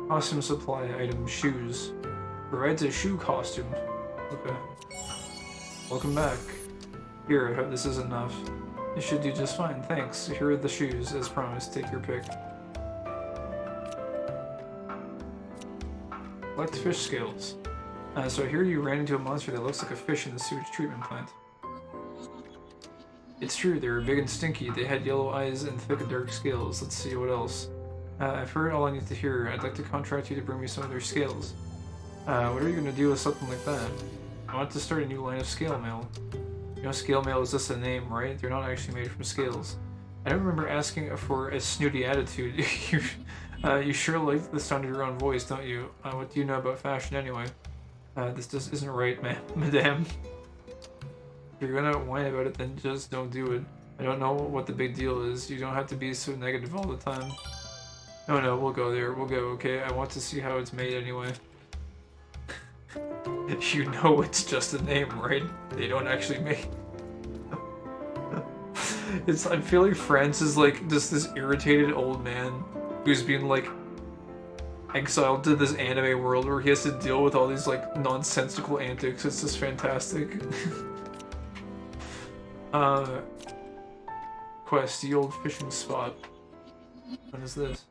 Costume supply item, shoes. Provides a shoe costume. Okay. Welcome back. Here, I hope this is enough. You should do just fine, thanks. Here are the shoes, as promised. Take your pick. Collect fish scales. So here you ran into a monster that looks like a fish in the sewage treatment plant. It's true, they were big and stinky. They had yellow eyes and thick and dark scales. Let's see, what else? I've heard all I need to hear. I'd like to contract you to bring me some of their scales. What are you going to do with something like that? I want to start a new line of scale mail. You know, scale mail is just a name, right? They're not actually made from scales. I don't remember asking for a snooty attitude. You sure like the sound of your own voice, don't you? What do you know about fashion anyway? This just isn't right, madame. If you're gonna whine about it, then just don't do it. I don't know what the big deal is. You don't have to be so negative all the time. No, we'll go there. We'll go, okay? I want to see how it's made anyway. You know it's just a name, right? They don't actually make... I feel like France is like just this irritated old man who's been like exiled to this anime world where he has to deal with all these like nonsensical antics. It's just fantastic. Quest, the old fishing spot. What is this?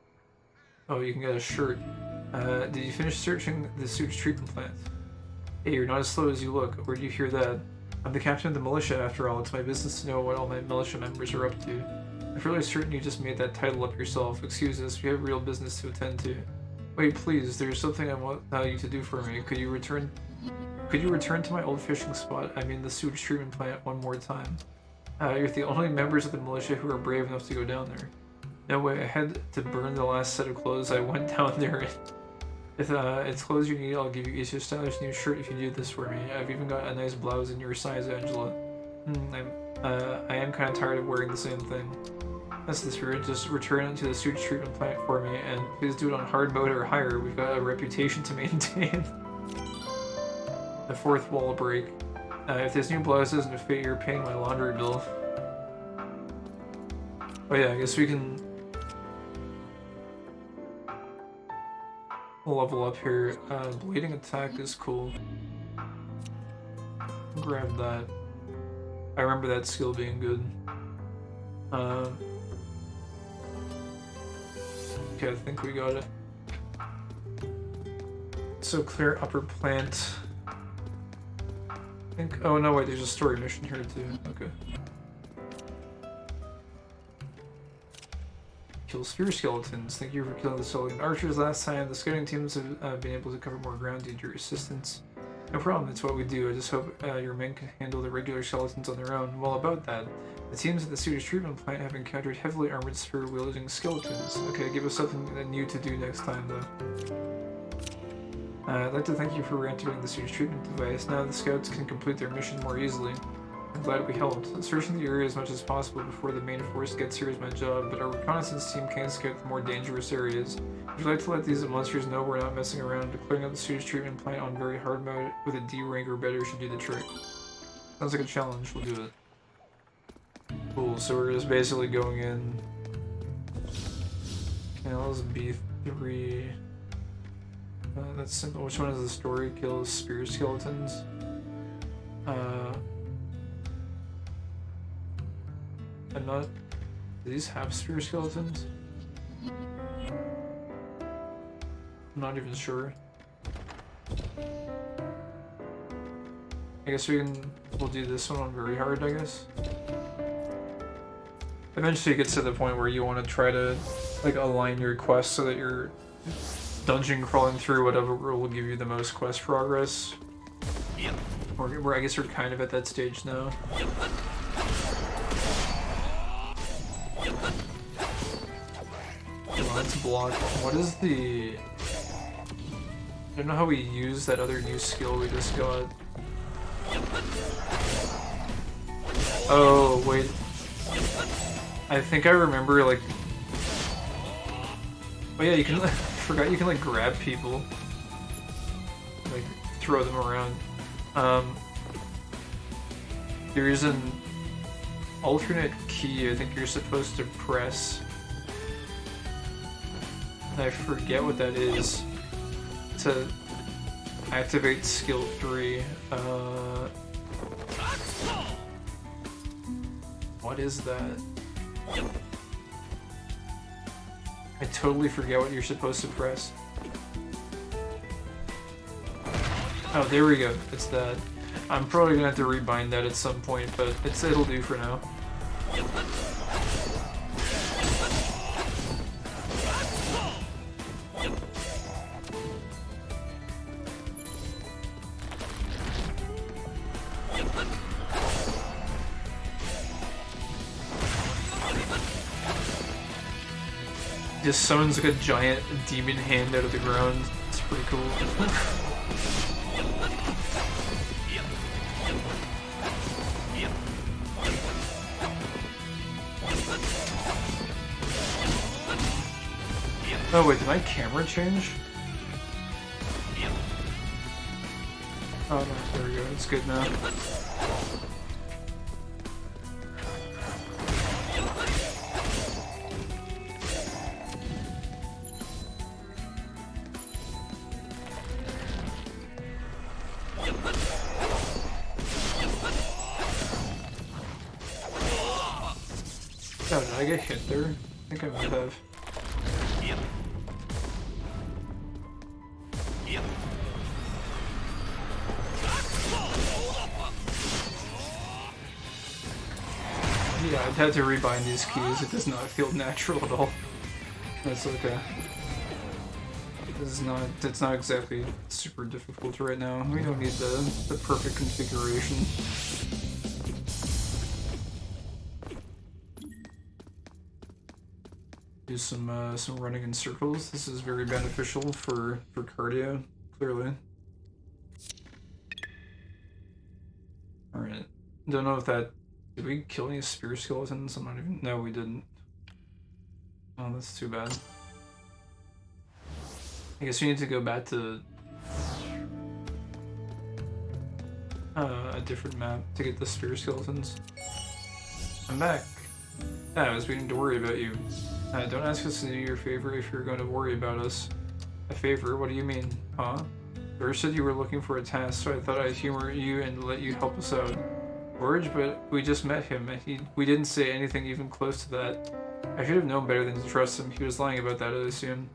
Oh, you can get a shirt. Did you finish searching the sewage treatment plant? Hey, you're not as slow as you look. Where did you hear that? I'm the captain of the militia, after all. It's my business to know what all my militia members are up to. I'm fairly certain you just made that title up yourself. Excuse us, we have real business to attend to. Wait, please, there's something I want you to do for me. Could you return to my old fishing spot, I mean the sewage treatment plant, one more time? You're the only members of the militia who are brave enough to go down there. No way, I had to burn the last set of clothes. I went down there. If it's clothes you need, I'll give you each a stylish new shirt if you do this for me. I've even got a nice blouse in your size, Angela. I am kind of tired of wearing the same thing. That's the spirit. Just return it to the sewage treatment plant for me, and please do it on hard mode or higher. We've got a reputation to maintain. The fourth wall break. If this new blouse doesn't fit, you're paying my laundry bill. Oh yeah, I guess we can level up here. Blading attack is cool. Grab that. I remember that skill being good. Okay, I think we got it. So clear upper plant. I think. Oh no, wait. There's a story mission here too. Okay. Kill spear skeletons. Thank you for killing the Sullivan archers last time. The scouting teams have been able to cover more ground due to your assistance. No problem, that's what we do. I just hope your men can handle the regular skeletons on their own. Well, about that, the teams at the sewage treatment plant have encountered heavily armored spear-wielding skeletons. Okay, give us something new to do next time, though. I'd like to thank you for reactivating the sewage treatment device. Now the scouts can complete their mission more easily. I'm glad we helped. Searching the area as much as possible before the main force gets here is my job, but our reconnaissance team can scout the more dangerous areas. If you'd like to let these monsters know we're not messing around, clearing out the sewage treatment plant on very hard mode with a D rank or better should do the trick. Sounds like a challenge, we'll do it. Cool, so we're just basically going in. Kills B3. That's simple. Which one is the story? Kills spear skeletons. I'm not. Do these have spear skeletons? I'm not even sure. I guess we'll do this one on very hard, I guess. Eventually it gets to the point where you want to try to like align your quests so that you're dungeon crawling through whatever will give you the most quest progress. Or I guess we're kind of at that stage now. Let's block. What is the... I don't know how we use that other new skill we just got. Oh, wait. I think I remember, like... Oh yeah, you can... I forgot you can, like, grab people. Like, throw them around. There's an alternate key I think you're supposed to press. I forget what that is. To activate skill 3. What is that? I totally forget what you're supposed to press. Oh, there we go. It's that. I'm probably gonna have to rebind that at some point, but it'll do for now. Just summons like a giant demon hand out of the ground. It's pretty cool. Oh wait, did my camera change? Oh no, there we go, it's good now. Oh, did I get hit there? I think I might have. Yep. Yep. Yeah, I'd had to rebind these keys. It does not feel natural at all. That's okay. It's not exactly super difficult right now. We don't need the perfect configuration. Do some running in circles. This is very beneficial for cardio, clearly. Alright. Don't know if that... Did we kill any spear skeletons? I'm not even... No, we didn't. Oh, that's too bad. I guess we need to go back to... a different map to get the spear skeletons. I'm back. Yeah, I was waiting to worry about you. Don't ask us to do your favor if you're going to worry about us. A favor? What do you mean? Huh? George said you were looking for a task, so I thought I'd humor you and let you help us out. George? But we just met him, and we didn't say anything even close to that. I should have known better than to trust him. He was lying about that, I assume.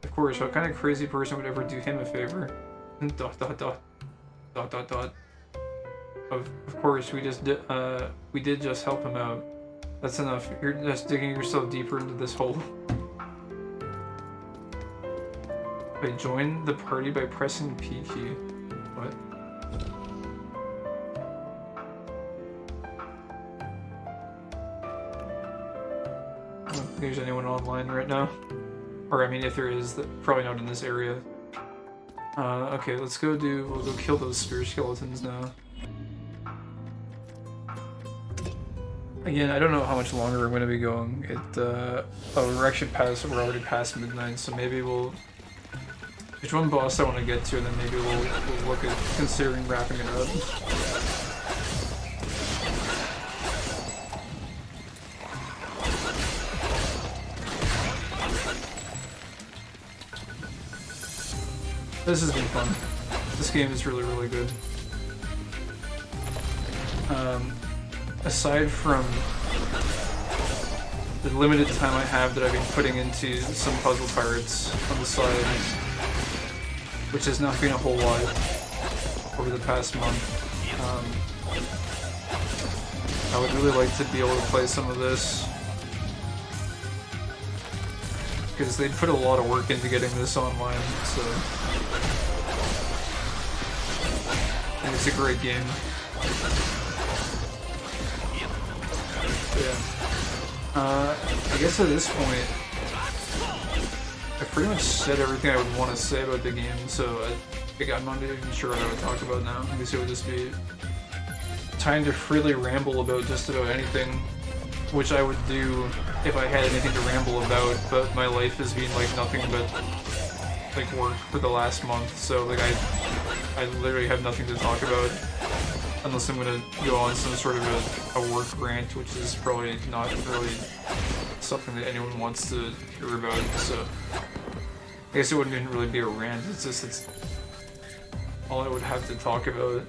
Of course, what kind of crazy person would ever do him a favor? ... Of course, we did just help him out. That's enough. You're just digging yourself deeper into this hole. I joined the party by pressing the P key. What? I don't think there's anyone online right now. Or, I mean, if there is, probably not in this area. Okay, we'll go kill those spear skeletons now. Again, I don't know how much longer we're going to be going. Oh, we're already past midnight, so maybe we'll... There's one boss I want to get to, and then maybe we'll look at considering wrapping it up. This has been fun. This game is really, really good. Aside from the limited time I have that I've been putting into some puzzle pirates on the side, which has not been a whole lot over the past month, I would really like to be able to play some of this, because they put a lot of work into getting this online, so and it's a great game. Yeah. I guess at this point, I pretty much said everything I would want to say about the game, so I'm not even sure what I would talk about now. I guess it would just be time to freely ramble about just about anything, which I would do if I had anything to ramble about, but my life has been like nothing but like work for the last month, so like I literally have nothing to talk about. Unless I'm gonna go on some sort of a work rant, which is probably not really something that anyone wants to hear about, so I guess it wouldn't even really be a rant, it's all I would have to talk about.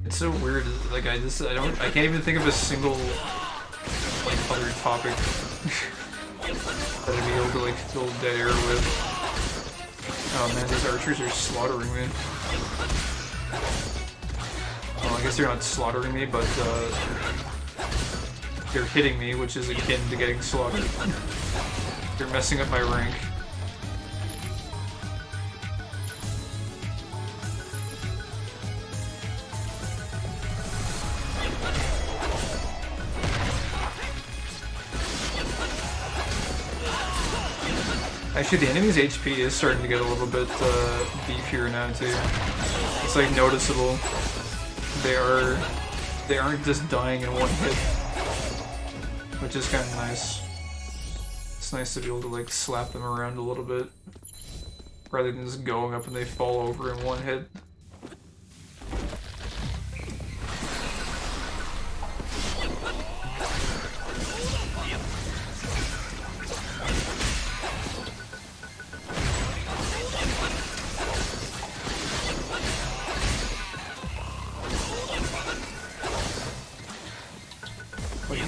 It's so weird, like I can't even think of a single like other topic that I'd be able to like fill dead air with. Oh man, these archers are slaughtering me. Well, I guess they're not slaughtering me, but they're hitting me, which is akin to getting slaughtered. They're messing up my rank. Actually, the enemy's HP is starting to get a little bit beefier now too. It's like noticeable. They aren't just dying in one hit, which is kind of nice. It's nice to be able to like slap them around a little bit, rather than just going up and they fall over in one hit.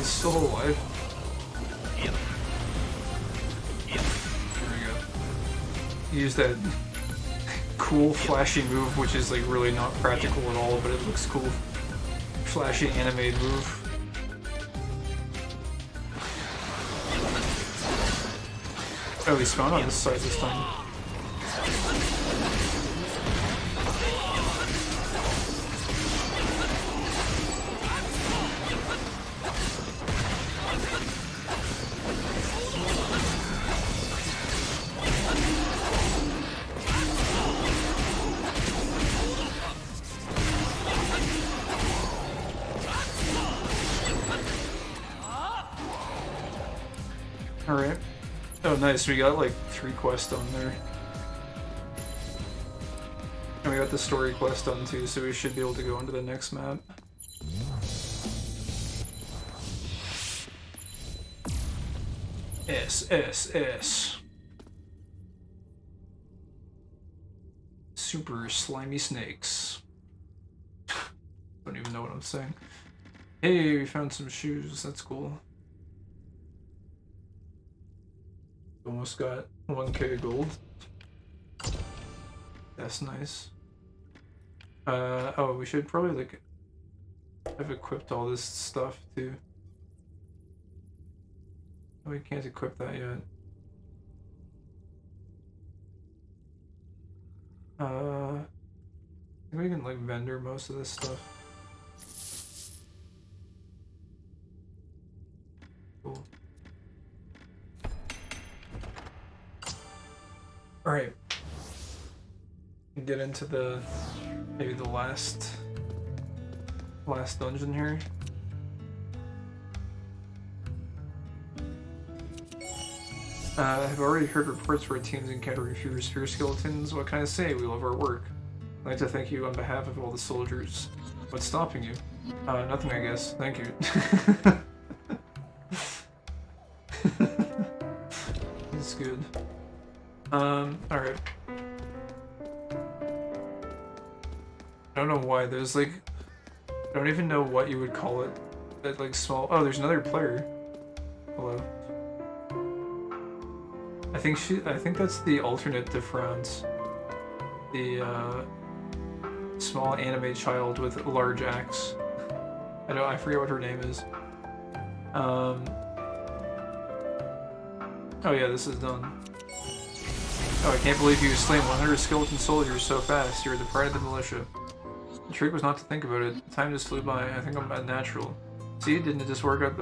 he's still alive. There we go. He used that cool flashy move, which is like really not practical at all, but it looks cool. Flashy animated move. Oh, he spawned on this side this time. Alright. Oh nice, we got like 3 quests on there. And we got the story quest done too, so we should be able to go into the next map. S. Super slimy snakes. Don't even know what I'm saying. Hey, we found some shoes, that's cool. Almost got 1k gold. That's nice. Oh, we should probably like have equipped all this stuff too. We can't equip that yet. I think we can like vendor most of this stuff. Cool. Alright. Get into the maybe the last dungeon here. I've already heard reports where teams encountering fewer spear skeletons. What can I say? We love our work. I'd like to thank you on behalf of all the soldiers. What's stopping you? Nothing, I guess. Thank you. That's good. Alright. I don't know why, there's like... I don't even know what you would call it. That like small... Oh, there's another player. Hello. I think that's the alternate to Franz. The, small anime child with a large axe. I forget what her name is. Oh yeah, this is done. Oh, I can't believe you slain 100 skeleton soldiers so fast. You're the pride of the militia. The trick was not to think about it. Time just flew by. I think I'm unnatural. See, didn't it just work out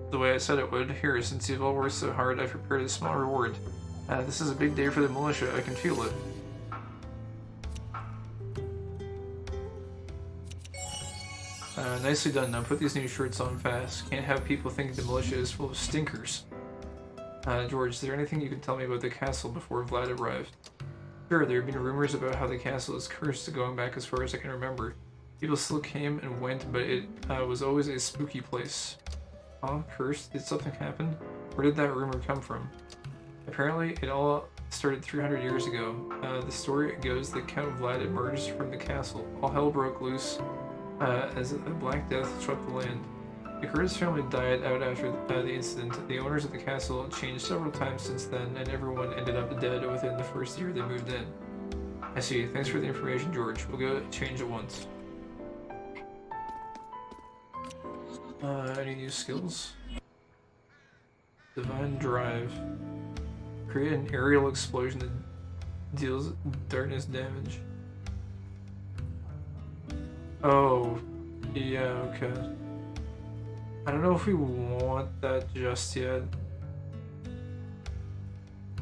the way I said it would? Here, since you've all worked so hard, I've prepared a small reward. This is a big day for the militia. I can feel it. Nicely done. Now put these new shirts on fast. Can't have people think the militia is full of stinkers. George, is there anything you can tell me about the castle before Vlad arrived? Sure, there have been rumors about how the castle is cursed going back as far as I can remember. People still came and went, but it was always a spooky place. Huh? Cursed? Did something happen? Where did that rumor come from? Apparently, it all started 300 years ago. The story goes that Count Vlad emerged from the castle. All hell broke loose as a Black Death swept the land. The Curtis family died out after the incident. The owners of the castle changed several times since then, and everyone ended up dead within the first year they moved in. I see. Thanks for the information, George. We'll go change it once. Any new skills? Divine Drive. Create an aerial explosion that deals darkness damage. Oh, yeah, okay. I don't know if we want that just yet.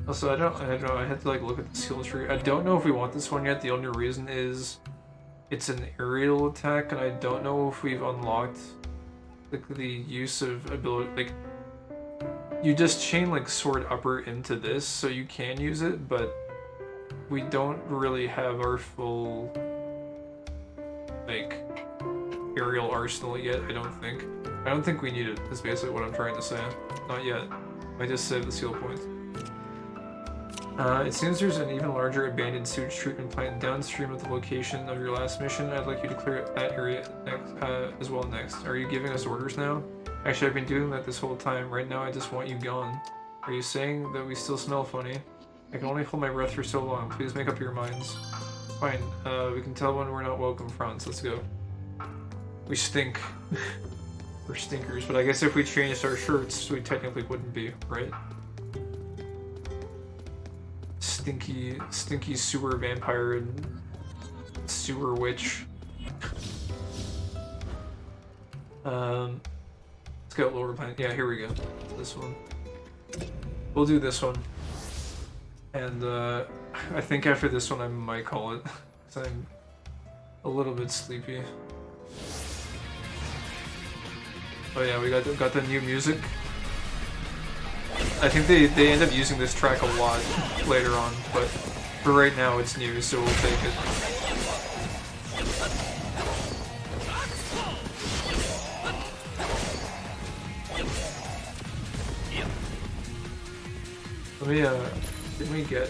Also, I don't know, I had to like look at the skill tree. I don't know if we want this one yet. The only reason is it's an aerial attack, and I don't know if we've unlocked like the use of ability. Like, you just chain like sword upper into this, so you can use it, but we don't really have our full like aerial arsenal yet. I don't think we need it, is basically what I'm trying to say. Not yet. I just saved the skill points. It seems there's an even larger abandoned sewage treatment plant downstream of the location of your last mission. I'd like you to clear that area next, as well next. Are you giving us orders now? Actually, I've been doing that this whole time. Right now, I just want you gone. Are you saying that we still smell funny? I can only hold my breath for so long. Please make up your minds. Fine. We can tell when we're not welcome, Franz. Let's go. We stink. We're stinkers, but I guess if we changed our shirts, we technically wouldn't be, right? Stinky sewer vampire and sewer witch. Let's go lower planet. Yeah, here we go. This one. We'll do this one. And I think after this one I might call it, because I'm a little bit sleepy. Oh yeah, we got the new music. I think they end up using this track a lot later on, but for right now it's new, so we'll take it. Let me didn't we get?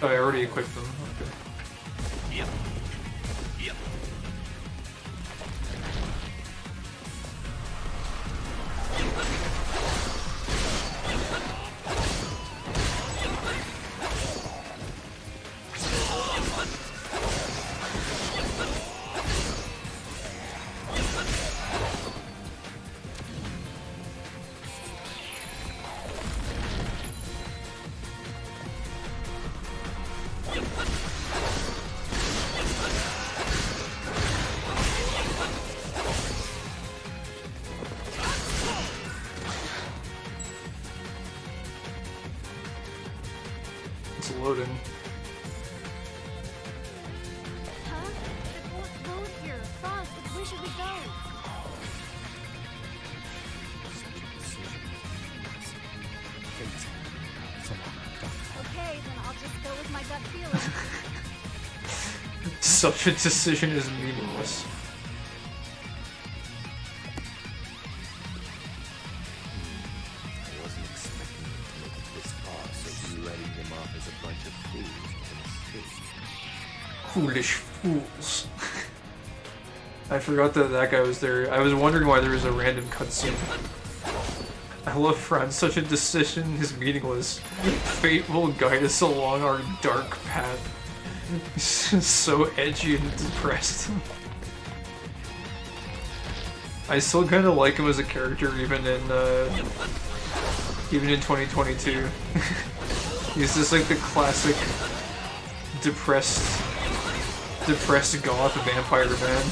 Oh, I already equipped them. Okay. Yep. It's loading. Huh? It won't load here. Franz, where should we go? Okay, then I'll just go with my gut feeling. Such a decision is meaningless. I wasn't expecting them to make it this far, so you letting them off as a bunch of fools was a mistake. Foolish fools. I forgot that that guy was there. I was wondering why there was a random cutscene. I love Franz, such a decision is meaningless. Fate will guide us along our dark path. He's so edgy and depressed. I still kind of like him as a character, even in 2022. He's just like the classic depressed goth vampire man.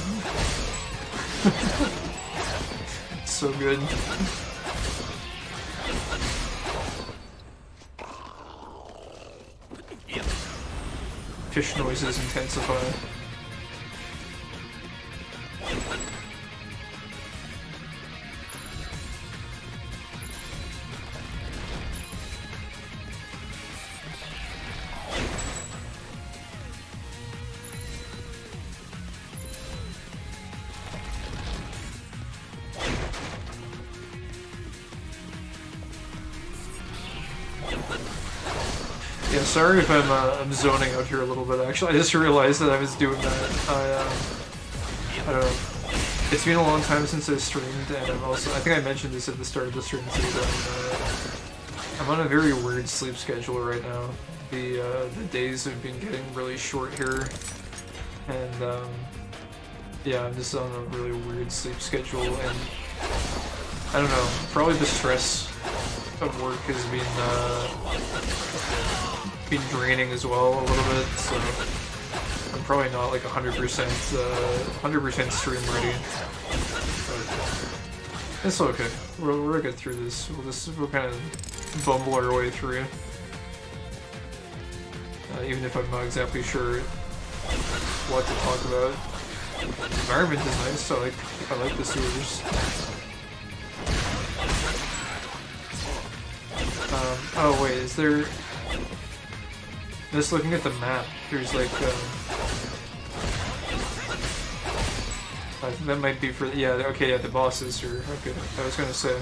So good. Fish noises intensify. Yeah, sorry if I'm zoning out here a little bit. Actually, I just realized that I was doing that. I don't know. It's been a long time since I streamed, and I think I mentioned this at the start of the stream too. But I'm on a very weird sleep schedule right now. The days have been getting really short here, and yeah, I'm just on a really weird sleep schedule, and I don't know. Probably the stress of work has been draining as well a little bit, so I'm probably not like 100% stream ready. But it's okay. We'll get through this. We'll kind of bumble our way through. Even if I'm not exactly sure what to talk about. The environment is nice. I like the sewers. Oh wait, is there? Just looking at the map, there's like, that might be for, yeah, okay, yeah, the bosses are, okay, I was gonna say.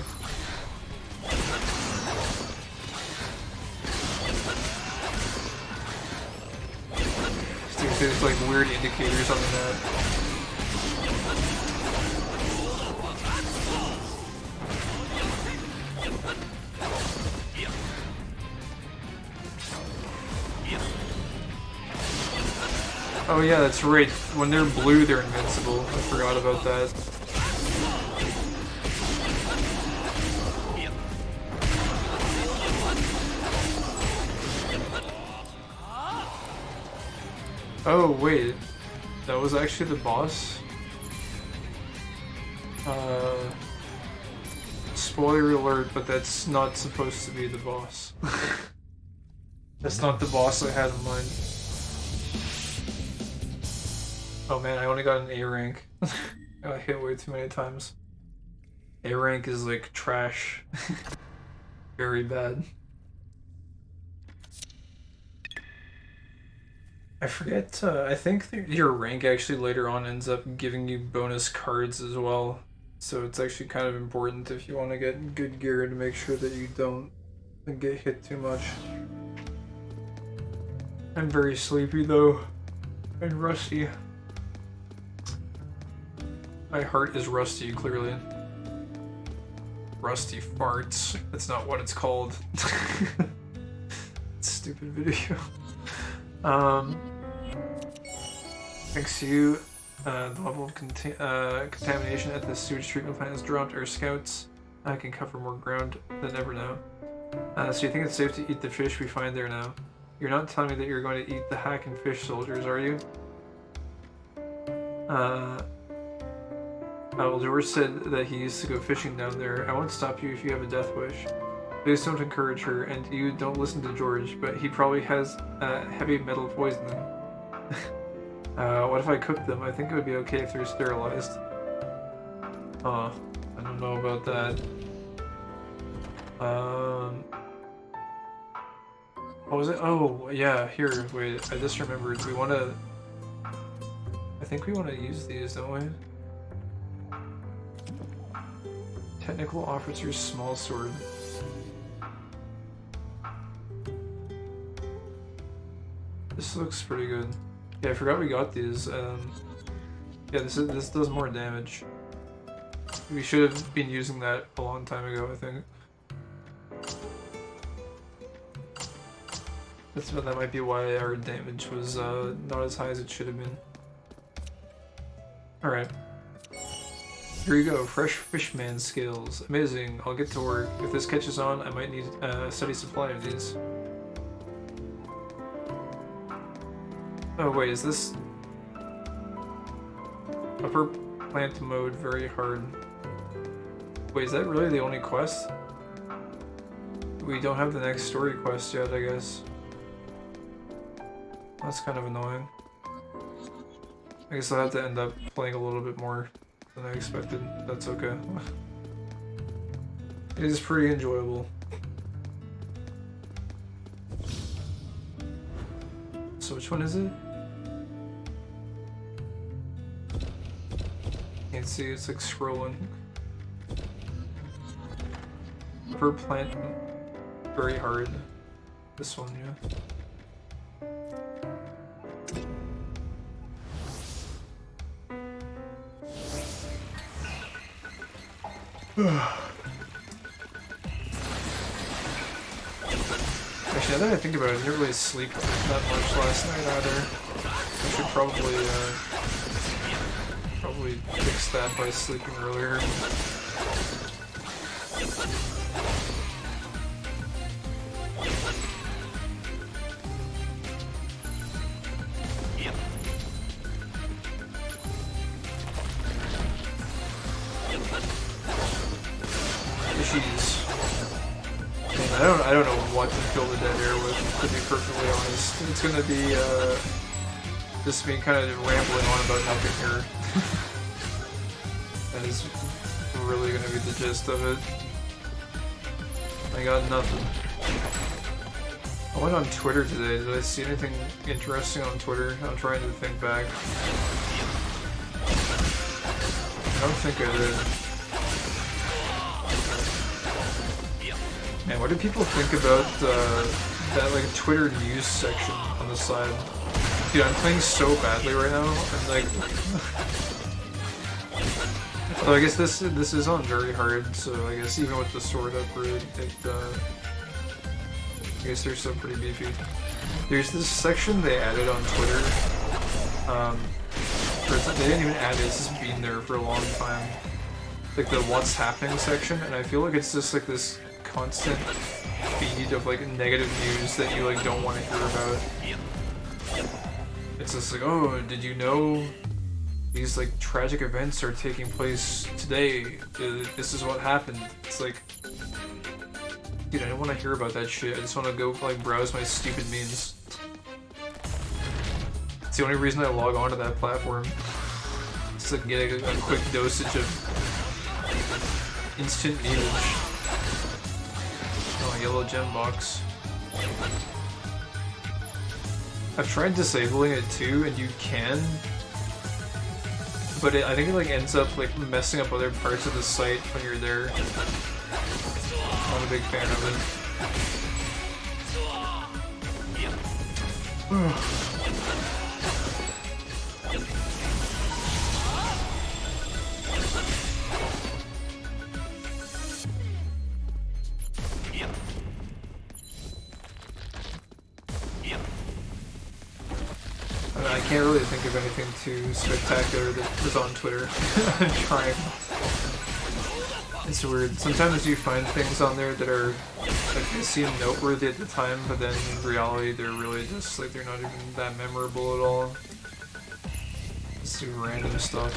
There's like weird indicators on the map. Oh yeah, that's right. When they're blue, they're invincible. I forgot about that. Oh wait, that was actually the boss? Spoiler alert, but that's not supposed to be the boss. That's not the boss I had in mind. Oh man, I only got an A rank. I got hit way too many times. A rank is like trash. Very bad. I forget, I think your rank actually later on ends up giving you bonus cards as well. So it's actually kind of important if you want to get good gear to make sure that you don't get hit too much. I'm very sleepy though, and rusty. My heart is rusty, clearly. Rusty farts. That's not what it's called. Stupid video. Thanks to you, the level of contamination at the sewage treatment plant has dropped. Our scouts can cover more ground than ever now. So you think it's safe to eat the fish we find there now? You're not telling me that you're going to eat the hack and fish soldiers, are you? Well, George said that he used to go fishing down there. I won't stop you if you have a death wish. Please don't encourage her, and you don't listen to George, but he probably has heavy metal poisoning. What if I cook them? I think it would be okay if they're sterilized. I don't know about that. What was it? Oh, yeah, here, wait, I just remembered. We want to... I think we want to use these, don't we? Technical officer's small sword. This looks pretty good. Yeah, I forgot we got these. Yeah, this does more damage. We should have been using that a long time ago, I think. That might be why our damage was not as high as it should have been. Alright. Here you go, fresh fishman scales. Amazing, I'll get to work. If this catches on, I might need a steady supply of these. Oh wait, is this... Upper plant mode very hard. Wait, is that really the only quest? We don't have the next story quest yet, I guess. That's kind of annoying. I guess I'll have to end up playing a little bit more than I expected. That's okay. It is pretty enjoyable. So which one is it? Can't see, it's like scrolling. Per plant, very hard. This one, yeah. Actually, now that I think about it, I didn't really sleep that much last night either. I should probably fix that by sleeping earlier. I don't know what to fill the dead air with, to be perfectly honest. It's gonna be, just me kind of rambling on about nothing here. That is really gonna be the gist of it. I got nothing. I went on Twitter today. Did I see anything interesting on Twitter? I'm trying to think back. I don't think I did. Man, what do people think about that like Twitter news section on the side? Dude, I'm playing so badly right now. I'm like, so I guess this is on very hard. So I guess even with the sword upgrade, I guess they're still pretty beefy. There's this section they added on Twitter They didn't even add it, it's just been there for a long time. Like the what's happening section, and I feel like it's just like this constant feed of like negative news that you like don't want to hear about. It's just like, oh, did you know these like tragic events are taking place today? This is what happened. It's like, dude, I don't want to hear about that shit. I just want to go like browse my stupid memes. It's the only reason I log on to that platform. Just like get a quick dosage of instant memeage. Oh, a yellow gem box. I've tried disabling it too, and you can, but I think it like ends up like messing up other parts of the site when you're there. I'm a big fan of it. I can't really think of anything too spectacular that was on Twitter. I'm trying. It's weird. Sometimes you find things on there that are like they seem noteworthy at the time, but then in reality they're really just like they're not even that memorable at all. Just do random stuff.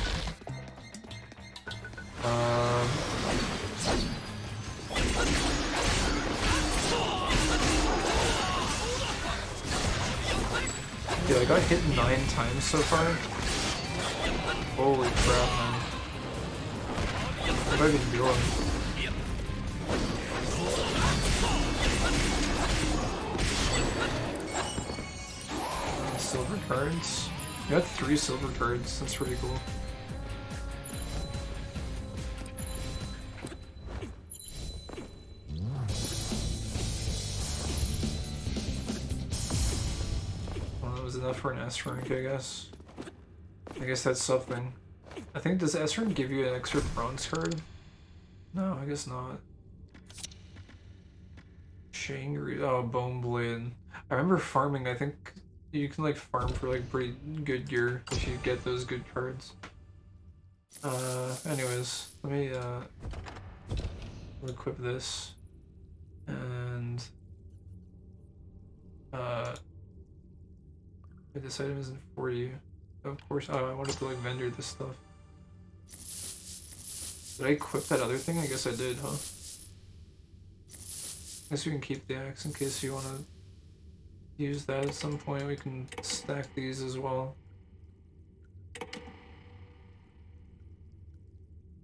Yeah, I got hit 9 times so far. Holy crap, man. What have I been doing? Silver cards? I got 3 silver cards, that's pretty cool. Enough for an S rank, I guess. I guess that's something. I think, does S rank give you an extra bronze card? No, I guess not. Shangri, oh, Bone Blade. I remember farming, I think you can like farm for like pretty good gear if you get those good cards. Anyways, let me equip this. And this item isn't for you. Of course, oh, I wanted to like vendor this stuff. Did I equip that other thing? I guess I did, huh? I guess we can keep the axe in case you want to use that at some point. We can stack these as well.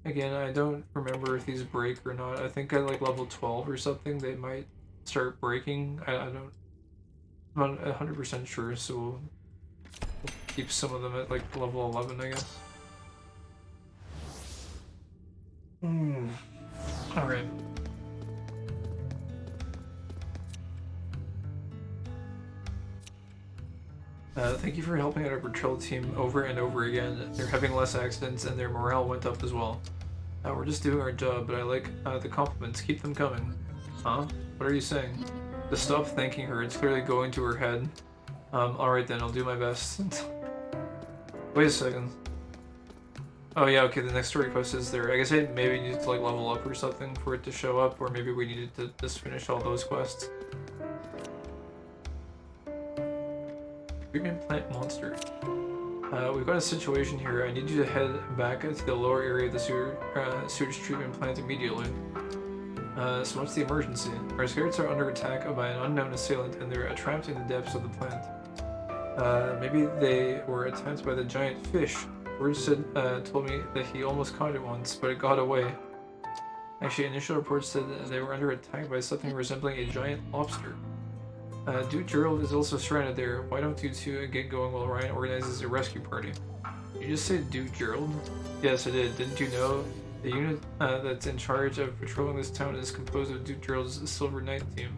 Again, I don't remember if these break or not. I think at like level 12 or something they might start breaking. I'm not 100% sure, so we'll keep some of them at like level 11, I guess. Alright. Thank you for helping out our patrol team over and over again. They're having less accidents and their morale went up as well. We're just doing our job, but I like the compliments. Keep them coming. Huh? What are you saying? To stop thanking her, it's clearly going to her head. Alright then, I'll do my best. Wait a second. Oh yeah, okay, the next story quest is there. I guess I maybe need to like level up or something for it to show up, or maybe we needed to just finish all those quests. Treatment plant monster. We've got a situation here. I need you to head back to the lower area of the sewage treatment plant immediately. So what's the emergency? Our scouts are under attack by an unknown assailant and they're trapped in the depths of the plant. Maybe they were attacked by the giant fish. Word told me that he almost caught it once, but it got away. Actually, initial reports said that they were under attack by something resembling a giant lobster. Duke Gerald is also stranded there. Why don't you two get going while Ryan organizes a rescue party? You just said Duke Gerald? Yes, I did. Didn't you know? The unit that's in charge of patrolling this town is composed of Duke Gerald's Silver Knight team.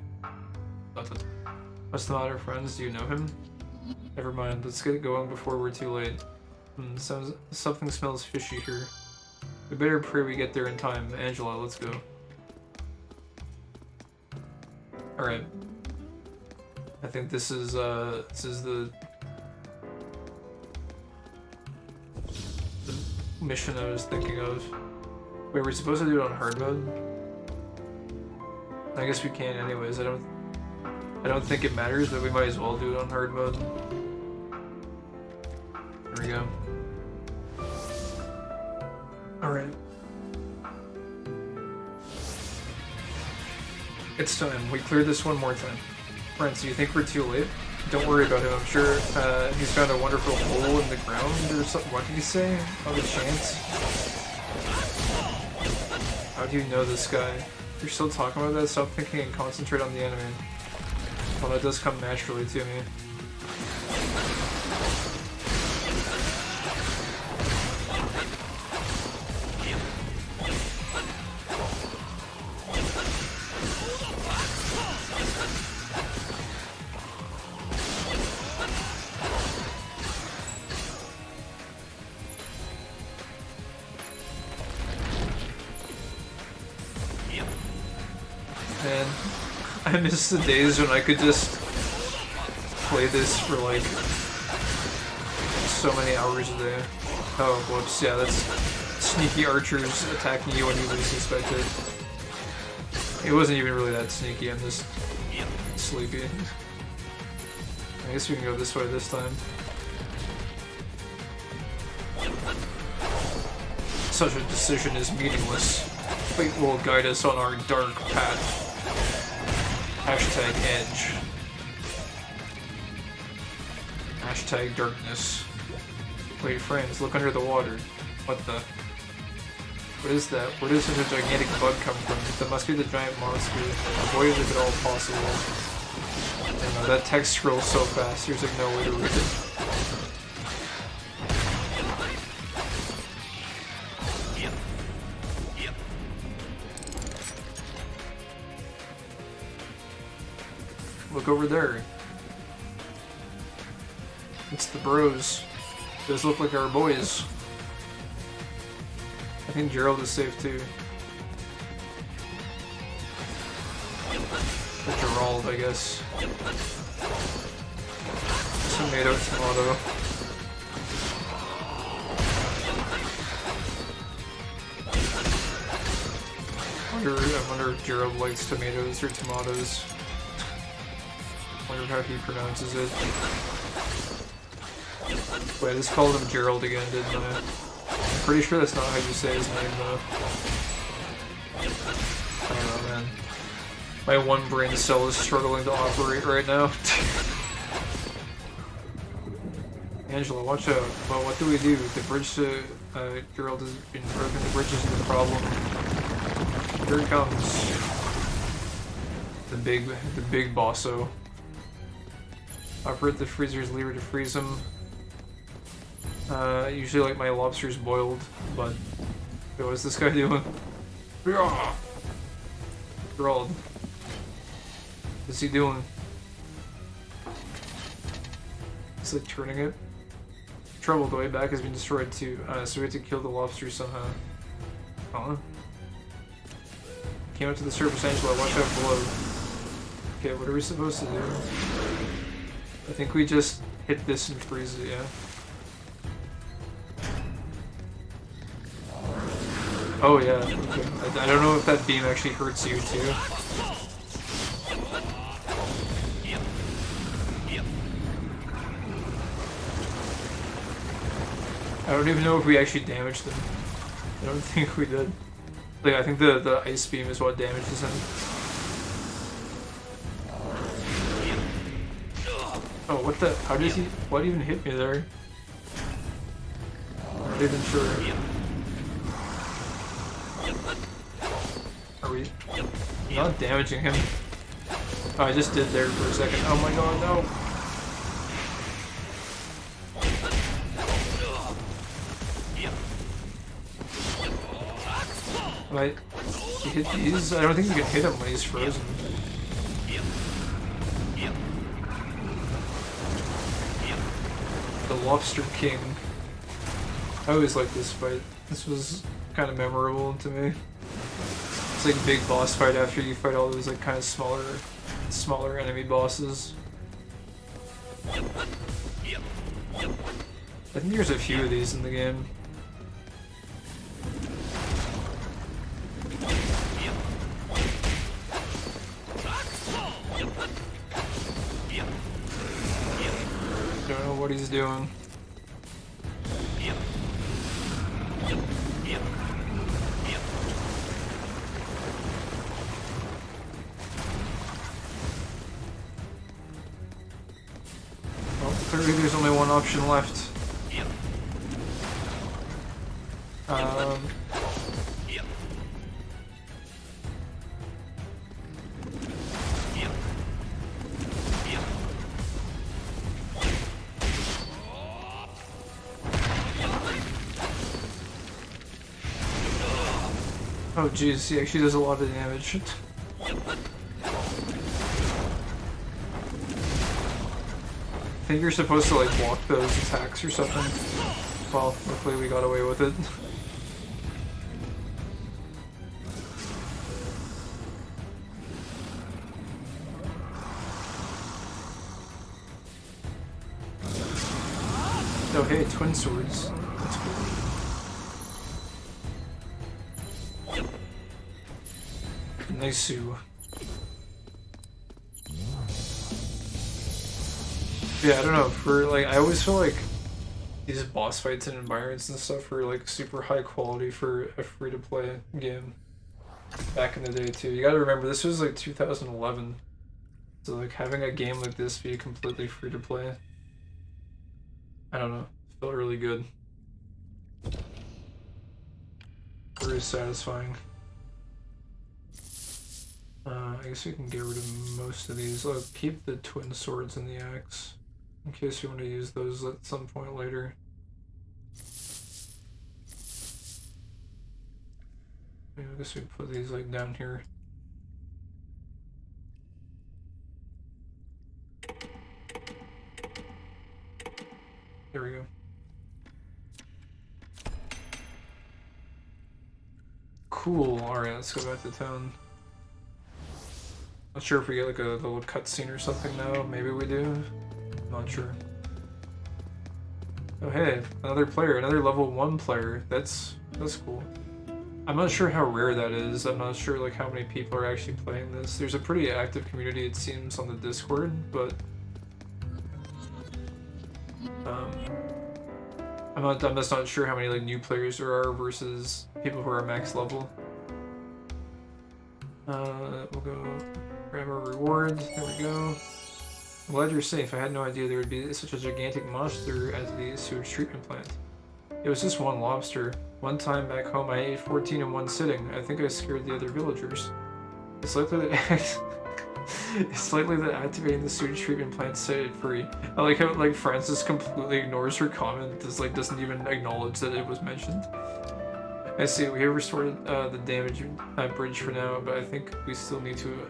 What's the matter, friends? Do you know him? Never mind. Let's get going before we're too late. Something smells fishy here. We better pray we get there in time. Angela, let's go. Alright. I think this is the mission I was thinking of. Wait, we're supposed to do it on hard mode? I guess we can anyways. I don't think it matters, but we might as well do it on hard mode. There we go. Alright. It's time. We cleared this one more time. Friends, do you think we're too late? Don't worry about him. I'm sure he's found a wonderful hole in the ground or something. What did he say? Oh, the chance? How do you know this guy? You're still talking about that? Stop thinking and concentrate on the enemy. Well, that does come naturally to me. Man, I miss the days when I could just play this for like so many hours a day. Oh, whoops, yeah, that's sneaky archers attacking you when you least expect it. It wasn't even really that sneaky, I'm just sleepy. I guess we can go this way this time. Such a decision is meaningless. Fate will guide us on our dark path. Hashtag edge. Hashtag darkness. Wait, friends, look under the water. What the? What is that? Where does such a gigantic bug come from? That must be the giant monster. Avoid it if at all possible. And that text scrolls so fast, there's like no way to read it. Look over there. It's the bros. Those look like our boys. I think Gerald is safe too. Or Gerald, I guess. Tomato, tomato. I wonder if Gerald likes tomatoes or tomatoes. Wonder how he pronounces it. Wait, I just called him Gerald again, didn't I? I'm pretty sure that's not how you say his name, though. I don't know, man. My one brain cell is struggling to operate right now. Angela, watch out. Well, what do we do? The bridge to Gerald has been broken. The bridge isn't the problem. Here it comes. The big bosso. Operate the freezer's lever to freeze them. Usually like my lobsters boiled, but what is this guy doing? Gerald. What's he doing? He's like turning it. Trouble, the way back has been destroyed too, so we have to kill the lobsters somehow. Huh? Came up to the surface, Angela, watch out below. Okay, what are we supposed to do? I think we just hit this and freeze it, yeah? Oh yeah, okay. I don't know if that beam actually hurts you too. I don't even know if we actually damaged them. I don't think we did. Like, I think the ice beam is what damages him. Oh, what the? How did he? What even hit me there? I'm not even sure. Are we not damaging him? Oh, I just did there for a second. Oh my god, no! Right? You hit these? I don't think you can hit him when he's frozen. The Lobster King. I always liked this fight. This was kind of memorable to me. It's like a big boss fight after you fight all those like kind of smaller enemy bosses. I think there's a few of these in the game. what he's doing. Well, clearly there's only one option left. Oh jeez, he actually does a lot of damage. I think you're supposed to like block those attacks or something. Well, luckily we got away with it. Oh hey, twin swords. That's cool. Nice Sue. Yeah, I don't know, for like, I always feel like these boss fights and environments and stuff are like super high quality for a free-to-play game. Back in the day too. You gotta remember, this was like 2011. So like having a game like this be completely free-to-play, I don't know, felt really good. Very satisfying. I guess we can get rid of most of these. I'll keep the twin swords and the axe in case you want to use those at some point later. I guess we put these like down here. There we go. Cool. Alright, let's go back to town. Not sure if we get like a little cutscene or something now. Maybe we do. Not sure. Oh hey, another player, another level 1 player. That's cool. I'm not sure how rare that is. I'm not sure like how many people are actually playing this. There's a pretty active community it seems on the Discord, but I'm just not sure how many like new players there are versus people who are max level. We'll go grab our reward. There we go. I'm glad you're safe. I had no idea there would be such a gigantic monster as the sewage treatment plant. It was just one lobster. One time back home I ate 14 in one sitting. I think I scared the other villagers. It's likely that it's likely that activating the sewage treatment plant set it free. I like how like Francis completely ignores her comment. Doesn't even acknowledge that it was mentioned. I see. We have restored the damaged bridge for now, but I think we still need to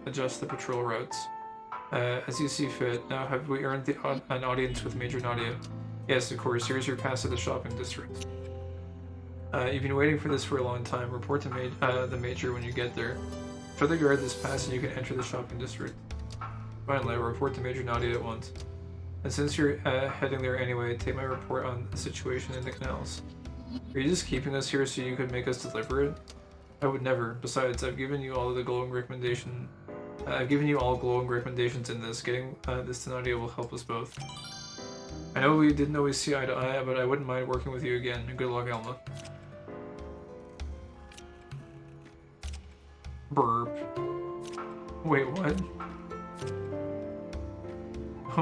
adjust the patrol routes. As you see fit. Now, have we earned an audience with Major Nadia? Yes, of course. Here's your pass to the shopping district. You've been waiting for this for a long time. Report to the Major when you get there. Show the guard this pass and you can enter the shopping district. Finally, I'll report to Major Nadia at once. And since you're heading there anyway, take my report on the situation in the canals. Are you just keeping us here so you could make us deliver it? I would never. Besides, I've given you all the glowing recommendation. I've given you all glowing recommendations in this. Getting this to Nadia will help us both. I know we didn't always see eye to eye, but I wouldn't mind working with you again. And good luck, Elma. Burp. Wait, what?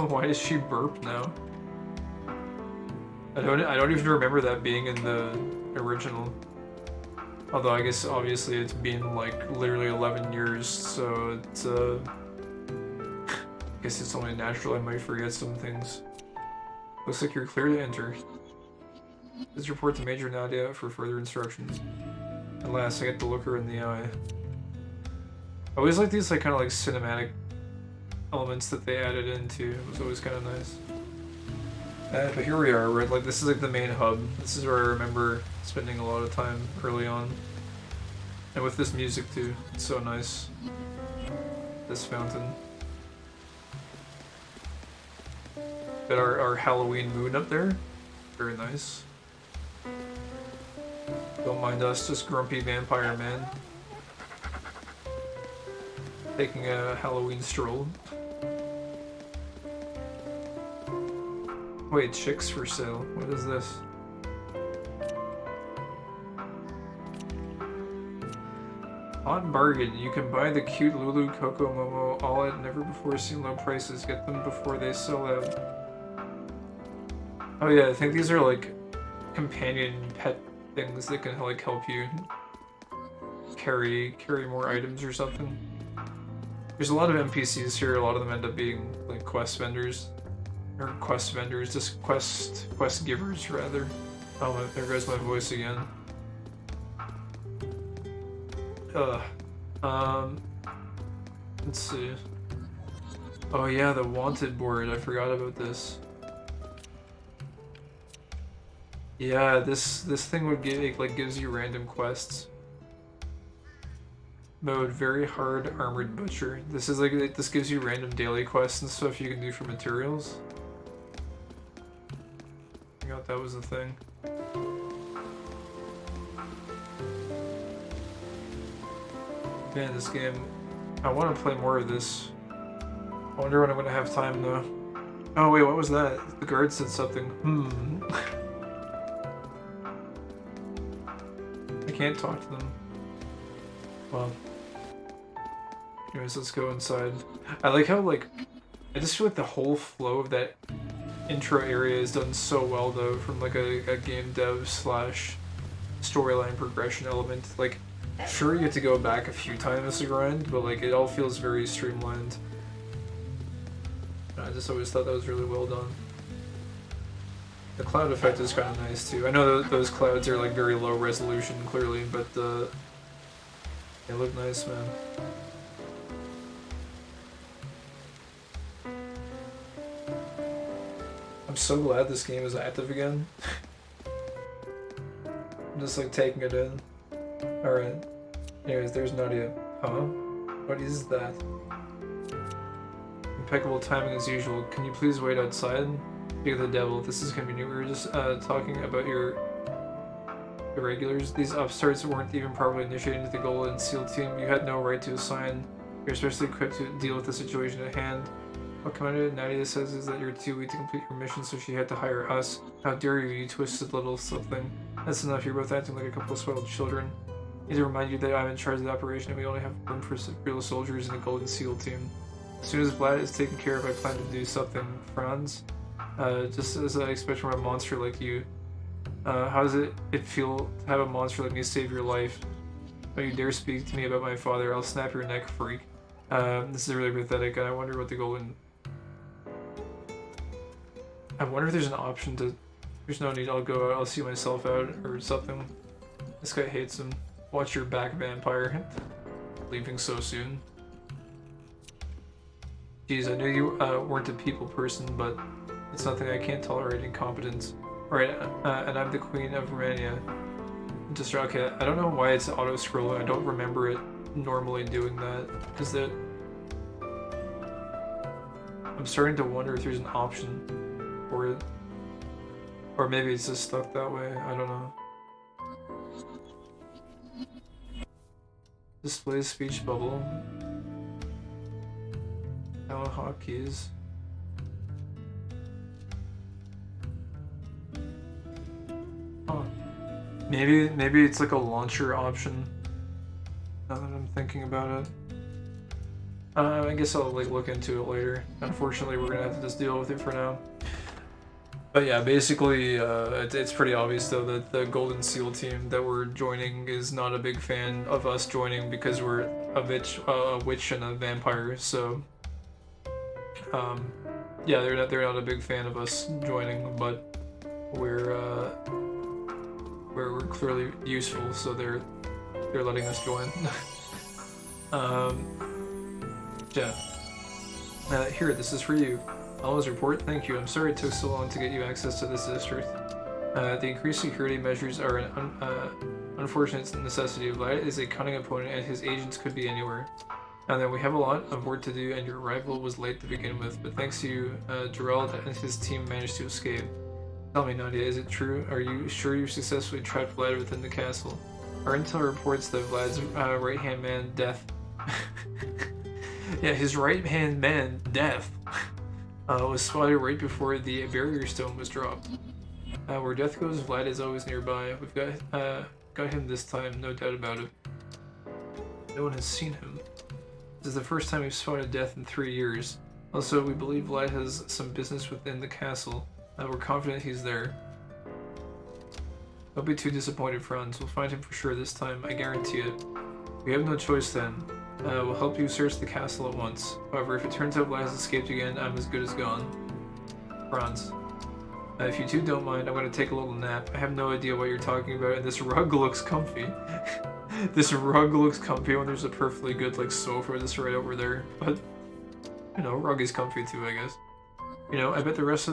Why does she burp now? I don't even remember that being in the original. Although I guess obviously it's been like literally 11 years, so it's I guess it's only natural I might forget some things. Looks like you're clear to enter. Please report to Major Nadia for further instructions. At last I get to look her in the eye. I always like these like kind of like cinematic elements that they added into. It was always kind of nice. But here we are, right? Like this is like the main hub. This is where I remember spending a lot of time early on. And with this music too, it's so nice. This fountain. Got our Halloween moon up there. Very nice. Don't mind us, just grumpy vampire man. Taking a Halloween stroll. Wait, chicks for sale. What is this? On bargain, you can buy the cute Lulu Coco Momo all at never before seen low prices. Get them before they sell out. Oh yeah, I think these are like companion pet things that can like help you carry more items or something. There's a lot of NPCs here. A lot of them end up being like quest vendors, or quest vendors, just quest givers rather. Oh, there goes my voice again. Let's see. Oh yeah, the wanted board. I forgot about this. Yeah, this thing would give like gives you random quests. Mode very hard armored butcher. This is like this gives you random daily quests and stuff you can do for materials. I forgot that was a thing. Man, this game. I want to play more of this. I wonder when I'm gonna have time though. Oh wait, what was that? The guard said something. I can't talk to them. Well. Anyways, let's go inside. I like how like I just feel like the whole flow of that intro area is done so well though, from like a game dev slash storyline progression element. Like, sure you get to go back a few times to grind, but like it all feels very streamlined. I just always thought that was really well done. The cloud effect is kind of nice too. I know those clouds are like very low resolution clearly, but they look nice, man. I'm so glad this game is active again. I'm just like taking it in. Alright. Anyways, there's Nadia. Huh? What is that? Impeccable timing as usual. Can you please wait outside? Speak of the devil. This is convenient. We were just talking about your irregulars. These upstarts weren't even properly initiated into the Golden SEAL team. You had no right to assign. You're especially equipped to deal with the situation at hand. What Commander Nadia says is that you're too weak to complete your mission, so she had to hire us. How dare you, you twisted little something. That's enough, you're both acting like a couple of spoiled children. I need to remind you that I'm in charge of the operation and we only have room for real soldiers in the Golden SEAL team. As soon as Vlad is taken care of, I plan to do something, Franz. Just as I expect from a monster like you. How does it feel to have a monster like me save your life? Don't you dare speak to me about my father, I'll snap your neck, freak. This is really pathetic, and I wonder what the Golden... I wonder if there's an option to... There's no need, I'll go out, I'll see myself out, or something. This guy hates him. Watch your back, vampire. Leaving so soon. Jeez, I knew you weren't a people person, but it's nothing I can't tolerate incompetence. Right, and I'm the Queen of Romania. Just okay, I don't know why it's auto-scrolling, I don't remember it normally doing that. Is that... I'm starting to wonder if there's an option for it. Or maybe it's just stuck that way, I don't know. Display speech bubble. Now hotkeys. Huh. Maybe it's like a launcher option. Now that I'm thinking about it. I guess I'll like look into it later. Unfortunately, we're gonna have to just deal with it for now. But yeah, basically, it's pretty obvious though that the Golden SEAL team that we're joining is not a big fan of us joining because we're a witch and a vampire. So, yeah, they're not a big fan of us joining, but we're clearly useful, so they're letting us join. Yeah. Here, this is for you. Always report. Thank you. I'm sorry it took so long to get you access to this district. The increased security measures are an unfortunate necessity. Vlad is a cunning opponent and his agents could be anywhere. Now then, we have a lot of work to do and your arrival was late to begin with, but thanks to you, Gerald and his team managed to escape. Tell me, Nadia, is it true? Are you sure you successfully trapped Vlad within the castle? Our intel reports that Vlad's right-hand man, Death... yeah, his right-hand man, Death... was spotted right before the barrier stone was dropped. Where death goes, Vlad is always nearby. We've got him this time, no doubt about it. No one has seen him. This is the first time we've spotted death in 3 years. Also, we believe Vlad has some business within the castle. We're confident he's there. Don't be too disappointed, Franz. We'll find him for sure this time, I guarantee it. We have no choice then. We'll help you search the castle at once. However, if it turns out Vlad has escaped again, I'm as good as gone. Franz. If you two don't mind, I'm going to take a little nap. I have no idea what you're talking about, and this rug looks comfy. This rug looks comfy when there's a perfectly good, like, sofa that's right over there. But, you know, rug is comfy too, I guess. You know, I bet the rest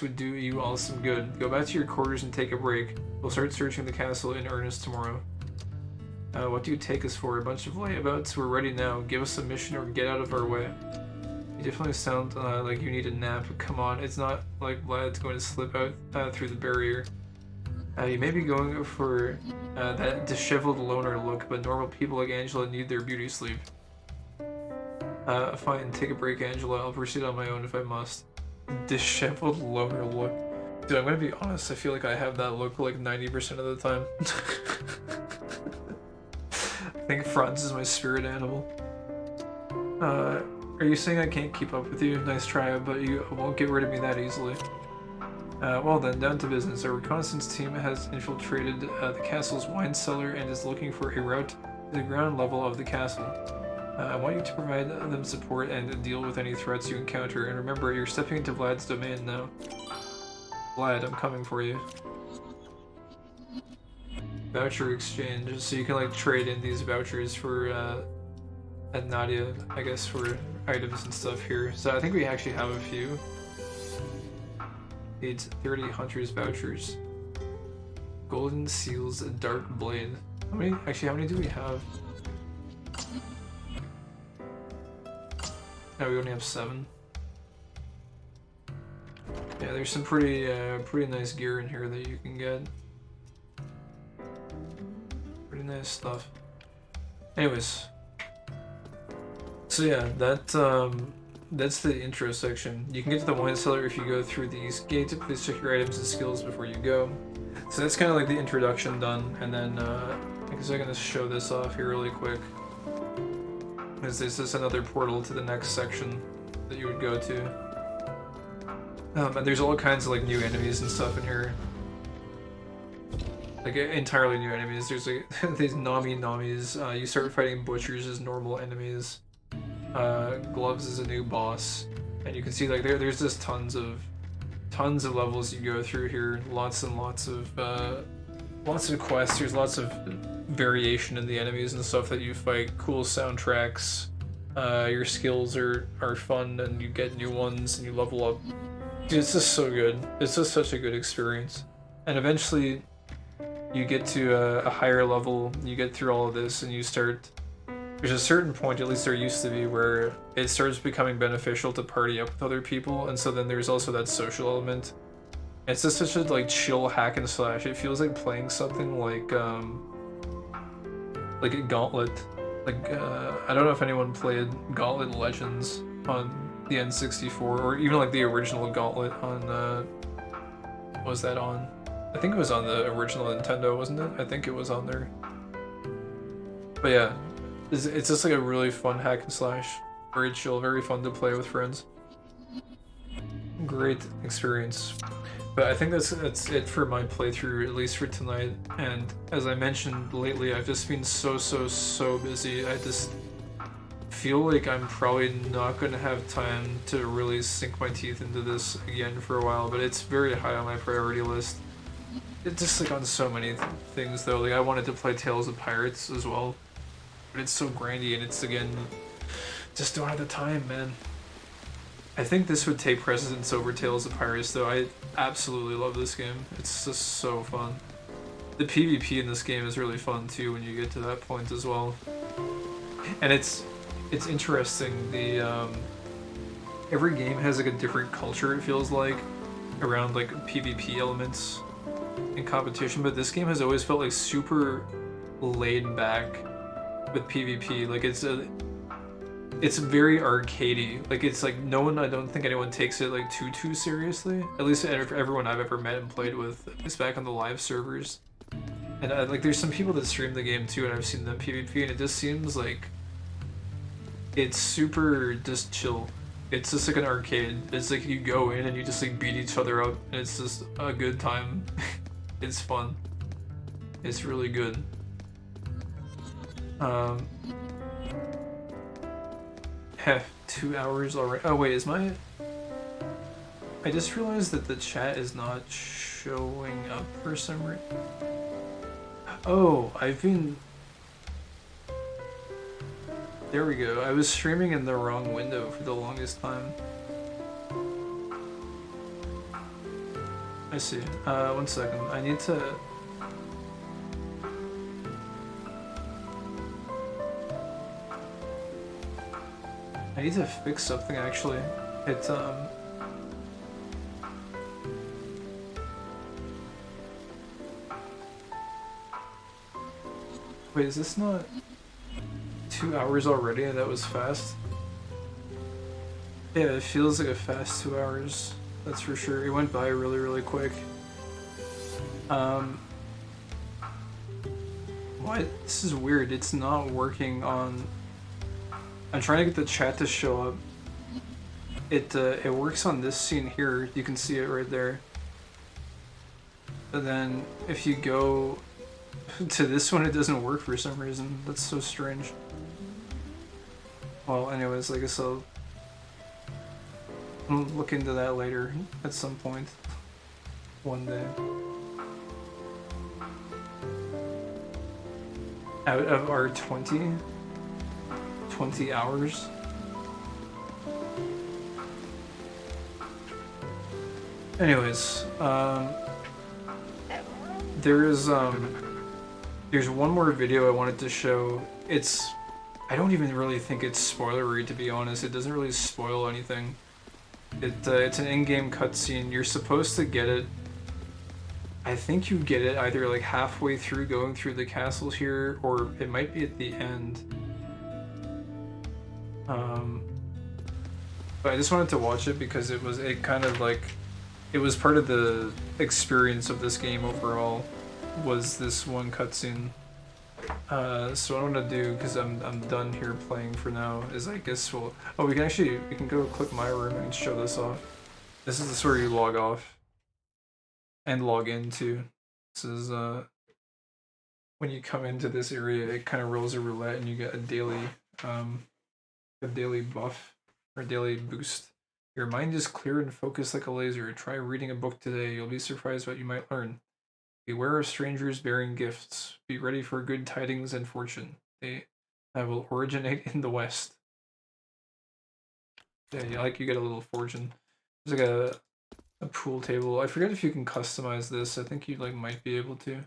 would do you all some good. Go back to your quarters and take a break. We'll start searching the castle in earnest tomorrow. What do you take us for? A bunch of layabouts? We're ready now. Give us a mission or get out of our way. You definitely sound like you need a nap. Come on, it's not like Vlad's going to slip out through the barrier. You may be going for that disheveled loner look, but normal people like Angela need their beauty sleep. Fine, take a break, Angela. I'll proceed on my own if I must. Disheveled loner look. Dude, I'm gonna be honest, I feel like I have that look like 90% of the time. I think Franz is my spirit animal. Are you saying I can't keep up with you? Nice try, but you won't get rid of me that easily. Well then, down to business. Our reconnaissance team has infiltrated the castle's wine cellar and is looking for a route to the ground level of the castle. I want you to provide them support and deal with any threats you encounter. And remember, you're stepping into Vlad's domain now. Vlad, I'm coming for you. Voucher exchange. So you can like trade in these vouchers for at Nadia, I guess, for items and stuff here. So I think we actually have a few. Needs 30 Hunter's vouchers. Golden Seals, a Dark Blade. How many do we have? No, we only have 7. Yeah, there's some pretty nice gear in here that you can get. Pretty nice stuff. Anyways. So yeah, that's the intro section. You can get to the wine cellar if you go through the east gate. Please check your items and skills before you go. So that's kind of like the introduction done, and then I guess I'm gonna show this off here really quick. Because this is another portal to the next section that you would go to. And there's all kinds of like new enemies and stuff in here. Like entirely new enemies. There's like these Namis. You start fighting butchers as normal enemies. Gloves is a new boss, and you can see like there's just tons of levels you go through here. Lots and lots of quests. There's lots of variation in the enemies and stuff that you fight. Cool soundtracks. Your skills are fun, and you get new ones, and you level up. Dude, it's just so good. It's just such a good experience. And eventually, you get to a higher level. You get through all of this, and you start. There's a certain point, at least there used to be, where it starts becoming beneficial to party up with other people, and so then there's also that social element. It's just such a like chill hack and slash. It feels like playing something like a Gauntlet. Like I don't know if anyone played Gauntlet Legends on the N64, or even like the original Gauntlet on what was that on? I think it was on the original Nintendo, wasn't it? I think it was on there. But yeah. It's just like a really fun hack and slash. Very chill, very fun to play with friends. Great experience. But I think that's it for my playthrough, at least for tonight. And as I mentioned lately, I've just been so busy. I just feel like I'm probably not going to have time to really sink my teeth into this again for a while, but it's very high on my priority list. It's just like on so many things though. Like I wanted to play Tales of Pirates as well. But it's so grindy, and it's, again, just don't have the time, man. I think this would take precedence over Tales of Pirates, though. I absolutely love this game. It's just so fun. The PvP in this game is really fun, too, when you get to that point as well. And it's interesting. Every game has, like, a different culture, it feels like, around, like, PvP elements in competition. But this game has always felt, like, super laid back with PvP. Like it's very arcadey. Like it's like no one, I don't think anyone takes it like too seriously. At least everyone I've ever met and played with, at least back on the live servers. And like there's some people that stream the game too, and I've seen them PvP, and it just seems like it's super just chill. It's just like an arcade. It's like you go in and you just like beat each other up, and it's just a good time. It's fun. It's really good. Heh, 2 hours already. Oh wait, is my... I just realized that the chat is not showing up for some reason. Oh, I've been... There we go. I was streaming in the wrong window for the longest time. I see. 1 second. I need to... I need to fix something actually. It's wait, is this not 2 hours already? That was fast. Yeah, it feels like a fast 2 hours. That's for sure. It went by really quick. What? This is weird. It's not working on... I'm trying to get the chat to show up. It works on this scene here. You can see it right there. But then if you go to this one, it doesn't work for some reason. That's so strange. Well, anyways, like I said, I'll look into that later at some point. One day. Out of our 20 hours. Anyways, there's one more video I wanted to show. I don't even really think it's spoilery, to be honest. It doesn't really spoil anything. It's an in-game cutscene. You're supposed to get it. I think you get it either like halfway through going through the castles here, or it might be at the end. But I just wanted to watch it because it was part of the experience of this game overall, was this one cutscene. So what I'm gonna do, because I'm done here playing for now, is I guess we can go click my room and show this off. This is where you log off and log into. This is when you come into this area, it kind of rolls a roulette and you get a daily buff or daily boost. Your mind is clear and focused like a laser. Try reading a book today. You'll be surprised what you might learn. Beware of strangers bearing gifts. Be ready for good tidings and fortune. That will originate in the West. Yeah, you get a little fortune. There's like a pool table. I forget if you can customize this. I think you might be able to.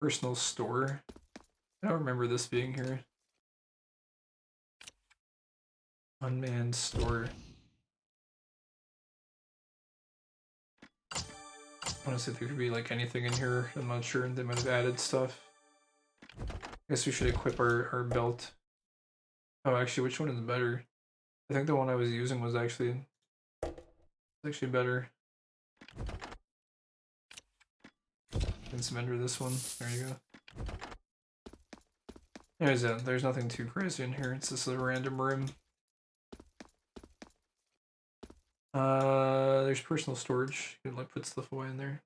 Personal store. I don't remember this being here. Unmanned store. I want to see if there could be anything in here. I'm not sure. They might have added stuff. I guess we should equip our belt. Oh, actually, which one is better? I think the one I was using was actually better. Let's enter this one. There you go. Anyways, yeah, there's nothing too crazy in here. It's just a random room. There's personal storage. You can put stuff away in there.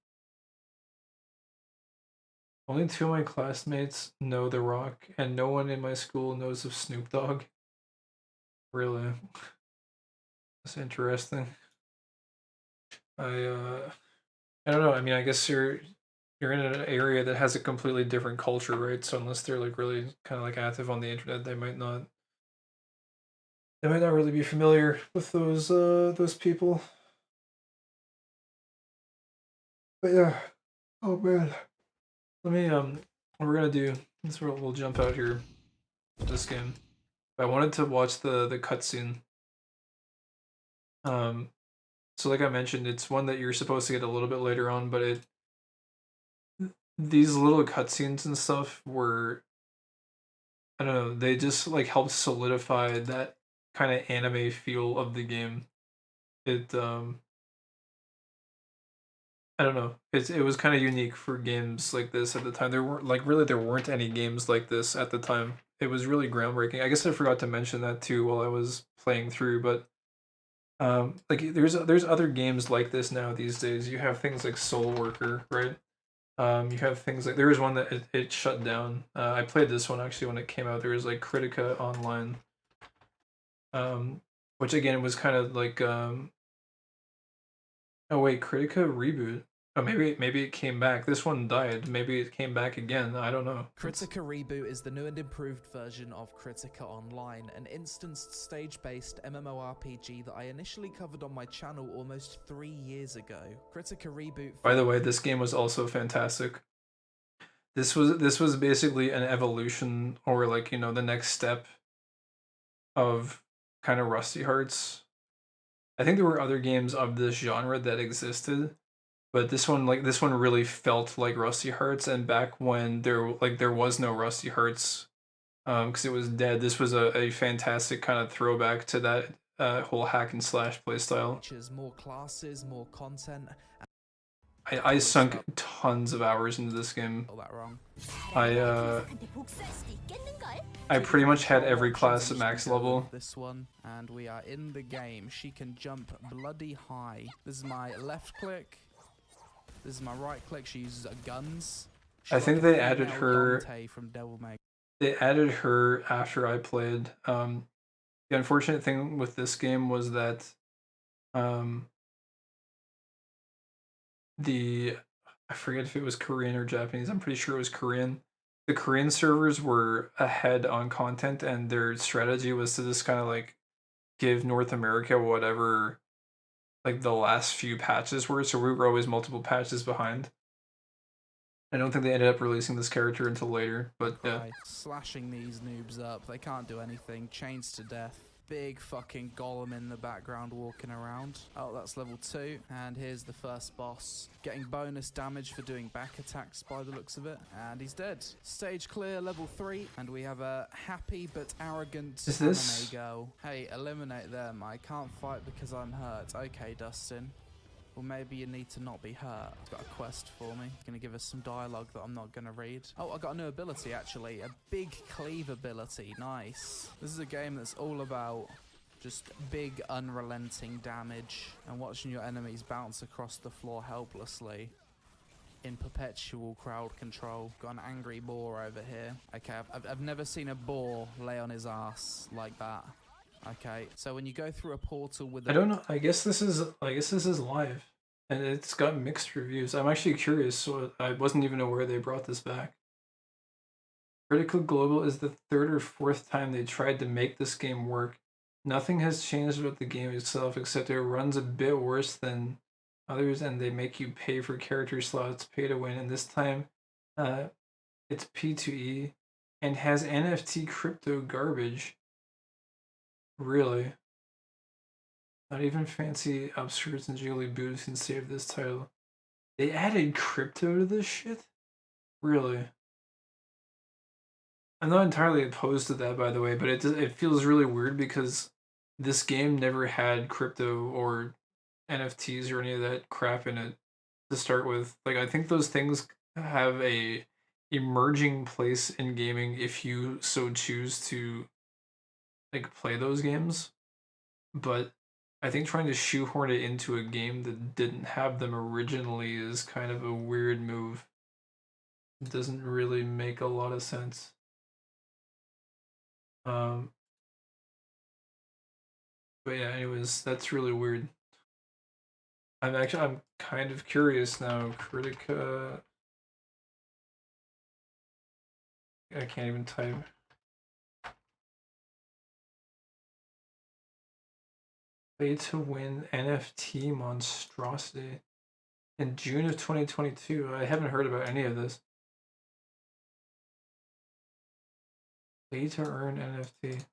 Only 2 of my classmates know The Rock, and no one in my school knows of Snoop Dogg. Really? That's interesting. I don't know. I mean, I guess you're in an area that has a completely different culture, right? So unless they're really kind of active on the internet, they might not really be familiar with those people. But yeah. Oh man. Let me what we're gonna do is we'll jump out here this game. I wanted to watch the cutscene. So like I mentioned, it's one that you're supposed to get a little bit later on, but these little cutscenes and stuff were I don't know, they just like helped solidify that kind of anime feel of the game. It I don't know. It was kind of unique for games like this at the time. There weren't any games like this at the time. It was really groundbreaking. I guess I forgot to mention that too while I was playing through, but like there's other games like this now these days. You have things like Soul Worker, right? You have things like there was one that it shut down. I played this one actually when it came out. There was like Critica Online, which again was kind of like oh wait, Critica reboot. Oh, maybe it came back. This one died. Maybe it came back again. I don't know. Critica Reboot is the new and improved version of Critica Online, an instanced stage-based MMORPG that I initially covered on my channel almost 3 years ago. Critica Reboot... By the way, this game was also fantastic. This was basically an evolution, or like, you know, the next step of kind of Rusty Hearts. I think there were other games of this genre that existed, but this one really felt like Rusty Hearts. And back when there was no Rusty Hearts, because it was dead. This was a fantastic kind of throwback to that whole hack and slash playstyle. Features more classes, more content. I sunk tons of hours into this game. Got that wrong. I pretty much had every class at max level. This one, and we are in the game. She can jump bloody high. This is my left click. This is my right click. She uses guns. I think they added her. Dante from Devil May. They added her after I played. The unfortunate thing with this game was that I forget if it was Korean or Japanese. I'm pretty sure it was Korean. The Korean servers were ahead on content, and their strategy was to just kind of like give North America whatever like the last few patches were. So we were always multiple patches behind. I don't think they ended up releasing this character until later, but yeah. Right. Slashing these noobs up. They can't do anything. Chains to death. Big fucking golem in the background walking around. Oh, that's level 2. And here's the first boss. Getting bonus damage for doing back attacks by the looks of it. And he's dead. Stage clear, level 3. And we have a happy but arrogant anime girl. Hey, eliminate them. I can't fight because I'm hurt. Okay, Dustin. Well, maybe you need to not be hurt. It's got a quest for me. It's going to give us some dialogue that I'm not going to read. Oh, I got a new ability, actually. A big cleave ability. Nice. This is a game that's all about just big, unrelenting damage and watching your enemies bounce across the floor helplessly in perpetual crowd control. Got an angry boar over here. Okay, I've never seen a boar lay on his ass like that. Okay, so when you go through a portal with I don't know. I guess this is live, and it's got mixed reviews. I'm actually curious. So I wasn't even aware they brought this back. Critical Global is the 3rd or 4th time they tried to make this game work. Nothing has changed about the game itself, except it runs a bit worse than others, and they make you pay for character slots, pay to win. And this time, it's P2E, and has NFT crypto garbage. Really? Not even fancy upskirts and jiggly boobs can save this title. They added crypto to this shit? Really? I'm not entirely opposed to that, by the way, but it feels really weird because this game never had crypto or NFTs or any of that crap in it to start with. Like, I think those things have a emerging place in gaming if you so choose to like play those games, but I think trying to shoehorn it into a game that didn't have them originally is kind of a weird move. It doesn't really make a lot of sense. But yeah, anyways, that's really weird. I'm kind of curious now. Critica. I can't even type. Play to win NFT monstrosity in June of 2022. I haven't heard about any of this. Play to earn NFT.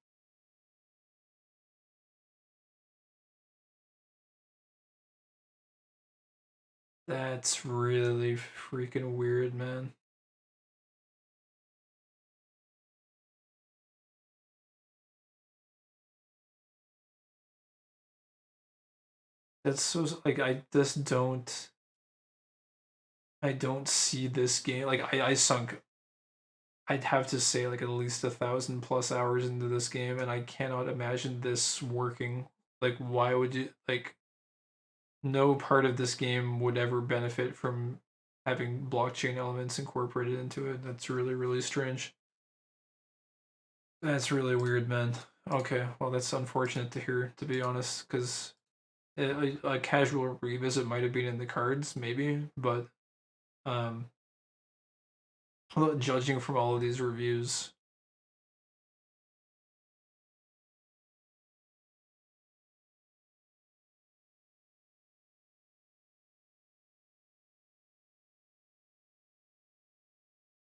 That's really freaking weird, man. That's so like I don't see this game like I sunk I'd have to say like at least 1,000+ hours into this game, and I cannot imagine this working. Like, why would you like? No part of this game would ever benefit from having blockchain elements incorporated into it. That's really really strange. That's really weird, man. Okay, well that's unfortunate to hear, to be honest, because a casual revisit might have been in the cards, maybe, but um, judging from all of these reviews,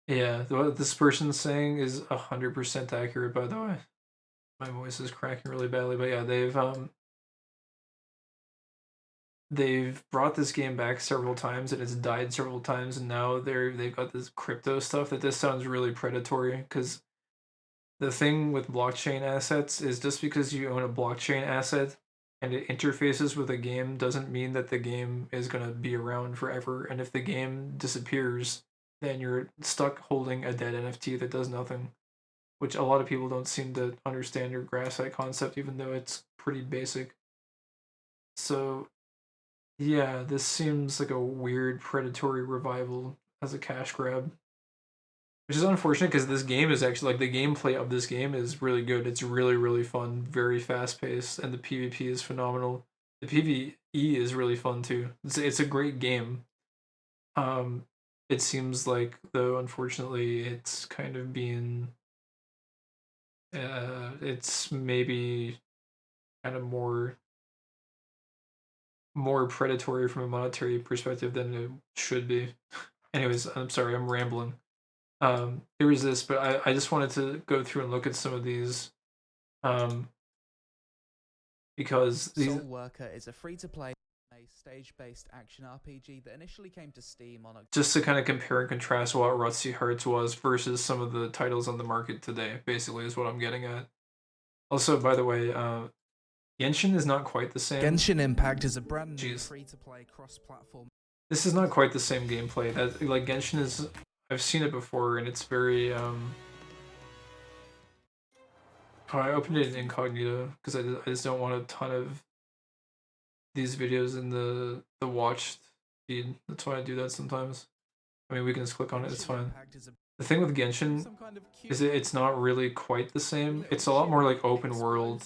yeah, what this person's saying is 100% accurate. By the way, my voice is cracking really badly, but yeah, they've brought this game back several times and it's died several times, and now they've got this crypto stuff that this sounds really predatory because the thing with blockchain assets is just because you own a blockchain asset and it interfaces with a game doesn't mean that the game is going to be around forever. And if the game disappears, then you're stuck holding a dead NFT that does nothing, which a lot of people don't seem to understand or grasp that concept, even though it's pretty basic. So, yeah, this seems like a weird predatory revival as a cash grab. Which is unfortunate because this game is actually like the gameplay of this game is really good. It's really really fun, very fast paced, and the PvP is phenomenal. The PvE is really fun too. It's a great game. Um, it seems like though unfortunately it's kind of being it's maybe kind of more predatory from a monetary perspective than it should be. Anyways, I'm sorry, I'm rambling. There was this, but I just wanted to go through and look at some of these um, because these Soul Worker is a free-to-play stage-based action RPG that initially came to Steam on just to kind of compare and contrast what Rusty Hearts was versus some of the titles on the market today, basically is what I'm getting at. Also, by the way, Genshin is not quite the same. Genshin Impact is a brand new free-to-play cross-platform. This is not quite the same gameplay. That like Genshin is, I've seen it before, and it's very Oh, I opened it in incognito because I just don't want a ton of these videos in the watched feed. That's why I do that sometimes. I mean, we can just click on it. It's fine. The thing with Genshin is it's not really quite the same. It's a lot more like open world.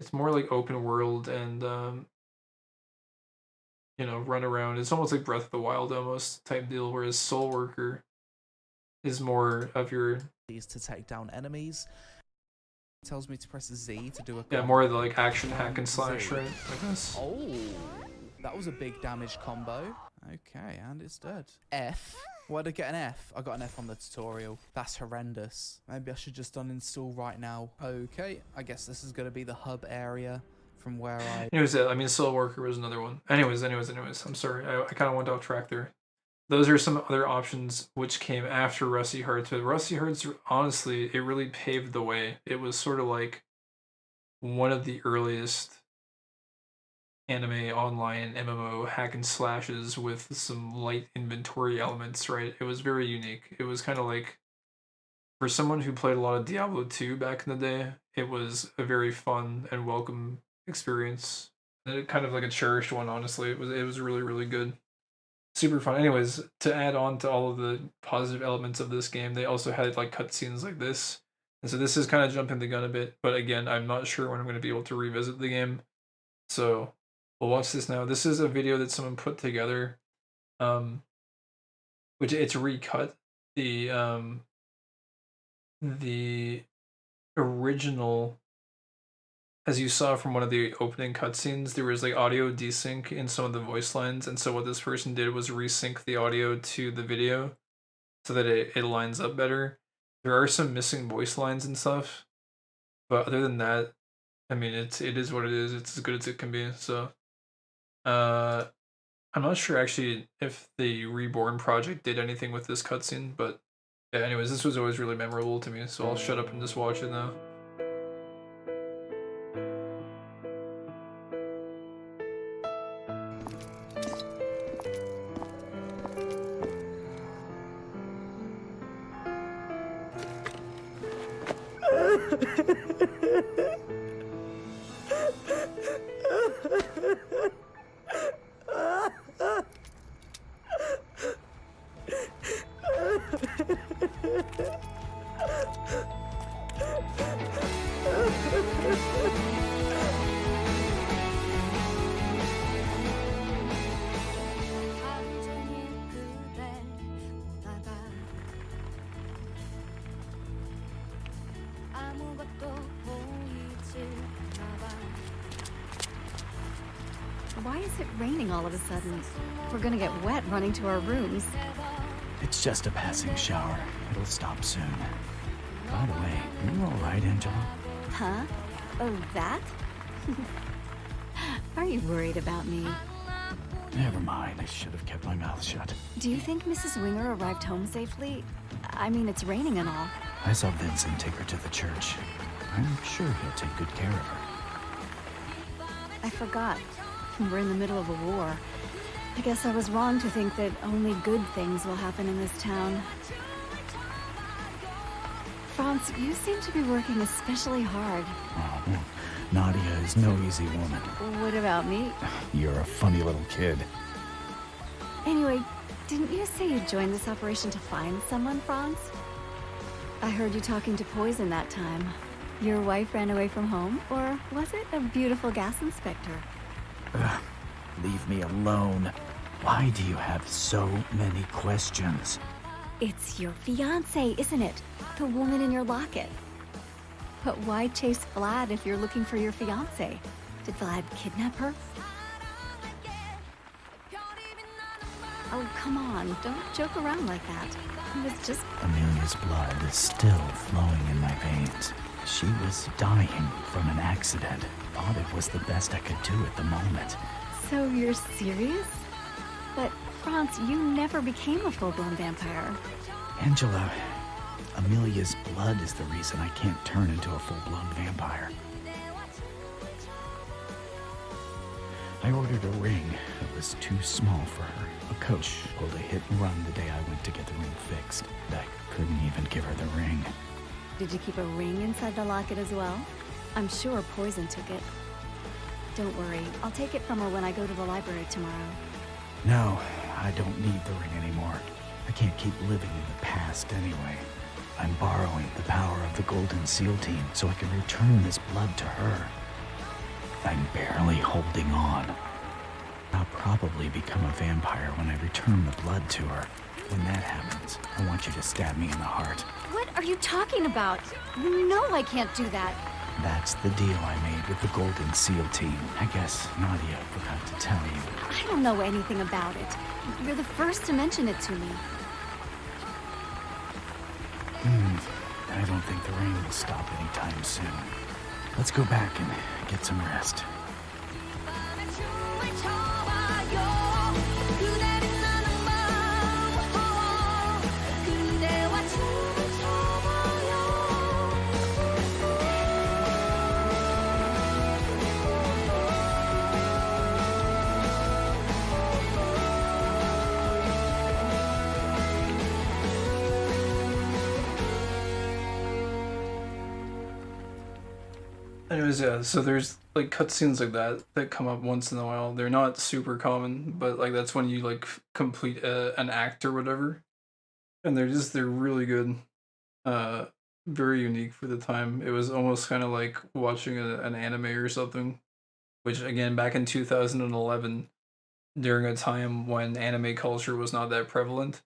It's more like open world and you know, run around. It's almost like Breath of the Wild almost type deal. Whereas Soul Worker is more of your to take down enemies. It tells me to press Z to do a yeah, more of the like action hack and slash, right? Like this. Oh, that was a big damage combo. Okay, and it's dead. F. Why did I get an F? I got an F on the tutorial. That's horrendous. Maybe I should just uninstall right now. Okay, I guess this is going to be the hub area from where I... Anyways, I mean, Soul Worker was another one. Anyways. I'm sorry. I kind of went off track there. Those are some other options which came after Rusty Hearts. But Rusty Hearts, honestly, it really paved the way. It was sort of like one of the earliest anime online MMO hack and slashes with some light inventory elements, right? It was very unique. It was kind of like, for someone who played a lot of Diablo 2 back in the day, it was a very fun and welcome experience. And kind of like a cherished one, honestly. It was really, really good. Super fun. Anyways, to add on to all of the positive elements of this game, they also had like cutscenes like this. And so this is kind of jumping the gun a bit, but again, I'm not sure when I'm going to be able to revisit the game. So we'll watch this now. This is a video that someone put together, which it's recut the original. As you saw from one of the opening cutscenes, there was like audio desync in some of the voice lines, and so what this person did was resync the audio to the video so that it lines up better. There are some missing voice lines and stuff, but other than that, I mean, it is what it is. It's as good as it can be. So, I'm not sure actually if the Reborn project did anything with this cutscene, but yeah. Anyways, this was always really memorable to me, so I'll shut up and just watch it now. Why is it raining all of a sudden? We're gonna get wet running to our rooms. It's just a passing shower. It'll stop soon. By the way, you all right, Angela? Huh? Oh, that? Are you worried about me? Never mind. I should have kept my mouth shut. Do you think Mrs. Winger arrived home safely? I mean, it's raining and all. I saw Vincent take her to the church. I'm sure he'll take good care of her. I forgot. We're in the middle of a war. I guess I was wrong to think that only good things will happen in this town. Franz, you seem to be working especially hard. Oh, well, Nadia is no easy woman. What about me? You're a funny little kid. Anyway, didn't you say you joined this operation to find someone, Franz? I heard you talking to Poison that time. Your wife ran away from home, or was it a beautiful gas inspector? Ugh, leave me alone. Why do you have so many questions? It's your fiancé, isn't it? The woman in your locket. But why chase Vlad if you're looking for your fiancé? Did Vlad kidnap her? Oh, come on. Don't joke around like that. It was just... Amelia's blood is still flowing in my veins. She was dying from an accident. Thought it was the best I could do at the moment. So you're serious? But, Franz, you never became a full-blown vampire. Angela, Amelia's blood is the reason I can't turn into a full-blown vampire. I ordered a ring. It was too small for her. A coach pulled a hit and run the day I went to get the ring fixed. I couldn't even give her the ring. Did you keep a ring inside the locket as well? I'm sure Poison took it. Don't worry, I'll take it from her when I go to the library tomorrow. No, I don't need the ring anymore. I can't keep living in the past anyway. I'm borrowing the power of the Golden SEAL team so I can return this blood to her. I'm barely holding on. I'll probably become a vampire when I return the blood to her. When that happens, I want you to stab me in the heart. What are you talking about? You know I can't do that. That's the deal I made with the Golden SEAL team. I guess Nadia forgot to tell you. I don't know anything about it. You're the first to mention it to me. I don't think the rain will stop anytime soon. Let's go back and get some rest. Anyways, yeah, so there's like cutscenes like that come up once in a while. They're not super common, but like that's when you like complete an act or whatever, and they're really good, very unique for the time. It was almost kind of like watching an anime or something, which again back in 2011, during a time when anime culture was not that prevalent,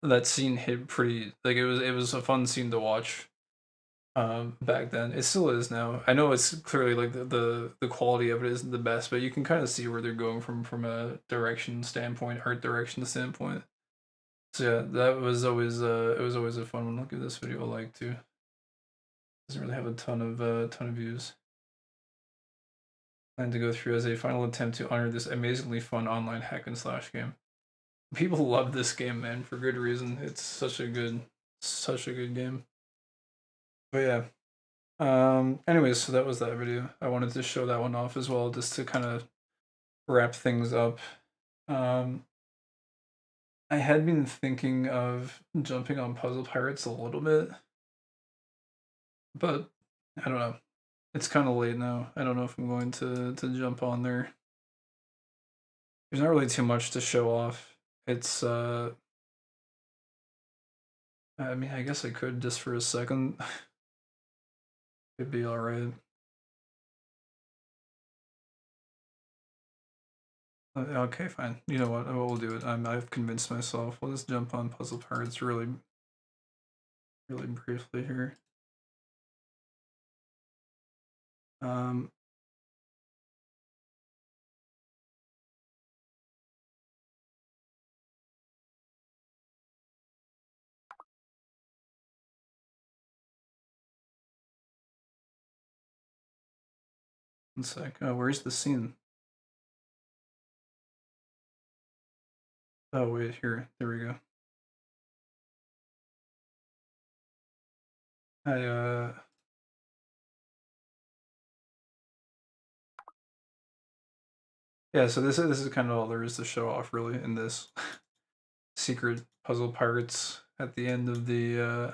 that scene hit pretty like it was a fun scene to watch. Back then it still is now. I know it's clearly like the quality of it isn't the best, but you can kind of see where they're going from a direction standpoint, art direction standpoint. So yeah, that was always it was always a fun one. Look at this video, I like too. Doesn't really have a ton of views. Plan to go through as a final attempt to honor this amazingly fun online hack and slash game. People love this game, man, for good reason. It's such a good game. But yeah. Anyways, so that was that video. I wanted to show that one off as well, just to kind of wrap things up. I had been thinking of jumping on Puzzle Pirates a little bit, but I don't know. It's kind of late now. I don't know if I'm going to jump on there. There's not really too much to show off. It's I mean, I guess I could just for a second. It'd be all right. Okay, fine. You know what? We'll do it. I've convinced myself. We'll just jump on puzzle parts really briefly here. Um, one sec. Where's the scene? Oh wait, here. There we go. I yeah. So this is kind of all there is to show off really in this secret puzzle pirates at the end of the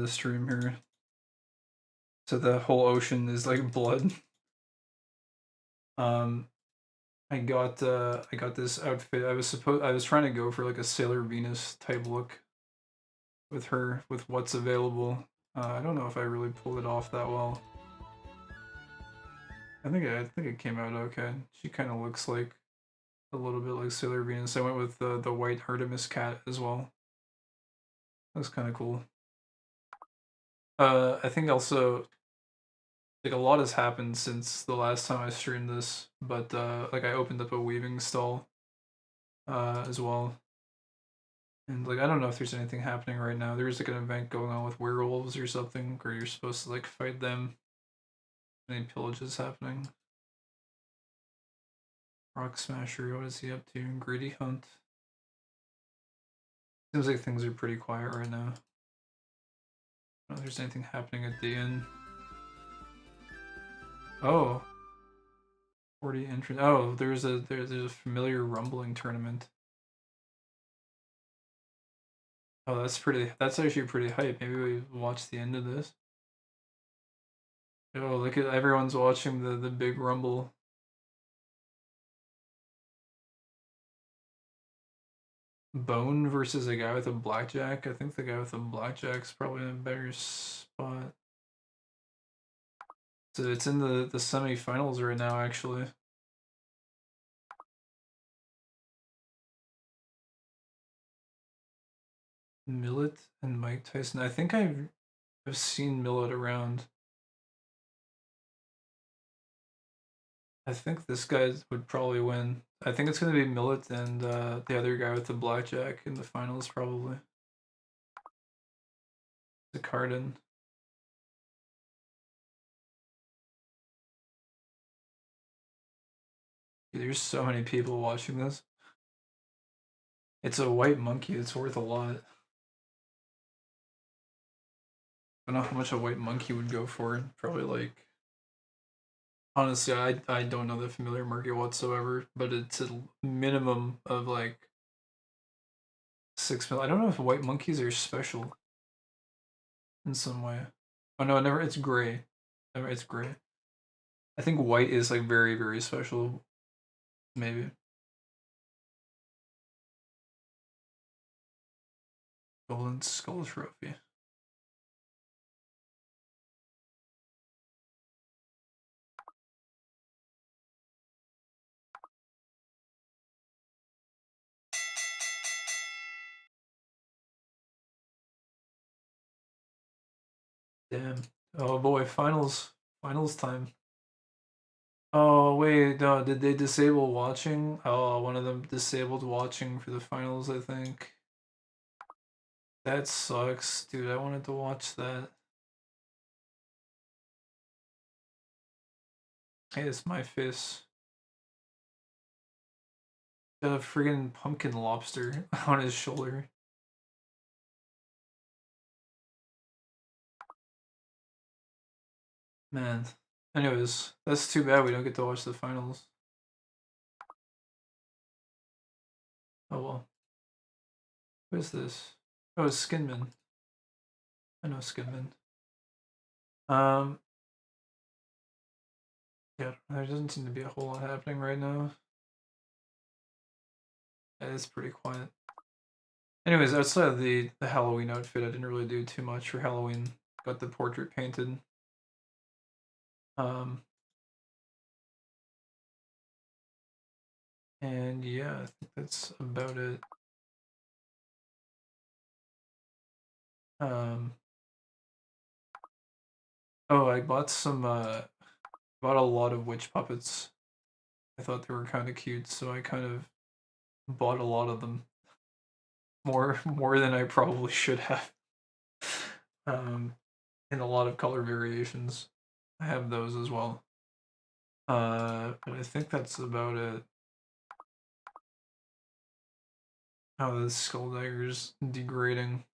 stream here. So the whole ocean is like blood. I got this outfit. I was trying to go for like a Sailor Venus type look with her with what's available. I don't know if I really pulled it off that well. I think it came out okay. She kind of looks like a little bit like Sailor Venus. I went with the white Artemis cat as well. That's kind of cool. I think also like a lot has happened since the last time I streamed this, but like I opened up a weaving stall as well. And like I don't know if there's anything happening right now. There's like an event going on with werewolves or something where you're supposed to like fight them. Any pillages happening? Rock Smasher, what is he up to? Greedy Hunt. Seems like things are pretty quiet right now. I don't know if there's anything happening at the inn. Oh. 40 entrance. Oh, there's a familiar rumbling tournament. Oh, that's actually pretty hype. Maybe we watch the end of this. Oh, look at everyone's watching the big rumble. Bone versus a guy with a blackjack. I think the guy with the blackjack's probably in a better spot. So it's in the semifinals right now, actually. Millet and Mike Tyson. I think I've seen Millet around. I think this guy would probably win. I think it's gonna be Millet and the other guy with the blackjack in the finals, probably. The Cardin. Dude, there's so many people watching this. It's a white monkey. It's worth a lot. I don't know how much a white monkey would go for. Probably like. Honestly, I don't know the familiar market whatsoever, but it's a minimum of like 6 mil. I don't know if white monkeys are special in some way. Oh no, never. It's gray. It's gray. I think white is like very very special. Maybe. Golden Skull Trophy. Damn. Oh boy, finals time. Oh wait, no, did they disable watching? Oh, one of them disabled watching for the finals, I think. That sucks, dude. I wanted to watch that. Hey, it's my face. Got a friggin' pumpkin lobster on his shoulder. Man. Anyways, that's too bad we don't get to watch the finals. Oh well. What is this? Oh, it's Skinman. I know Skidman. Yeah, there doesn't seem to be a whole lot happening right now. It's pretty quiet. Anyways, outside of the Halloween outfit, I didn't really do too much for Halloween. Got the portrait painted. And yeah, I think that's about it. Oh, I bought some, bought a lot of witch puppets. I thought they were kind of cute, so I kind of bought a lot of them. More than I probably should have. In a lot of color variations. I have those as well. But I think that's about it. Oh, the skull dagger's degrading.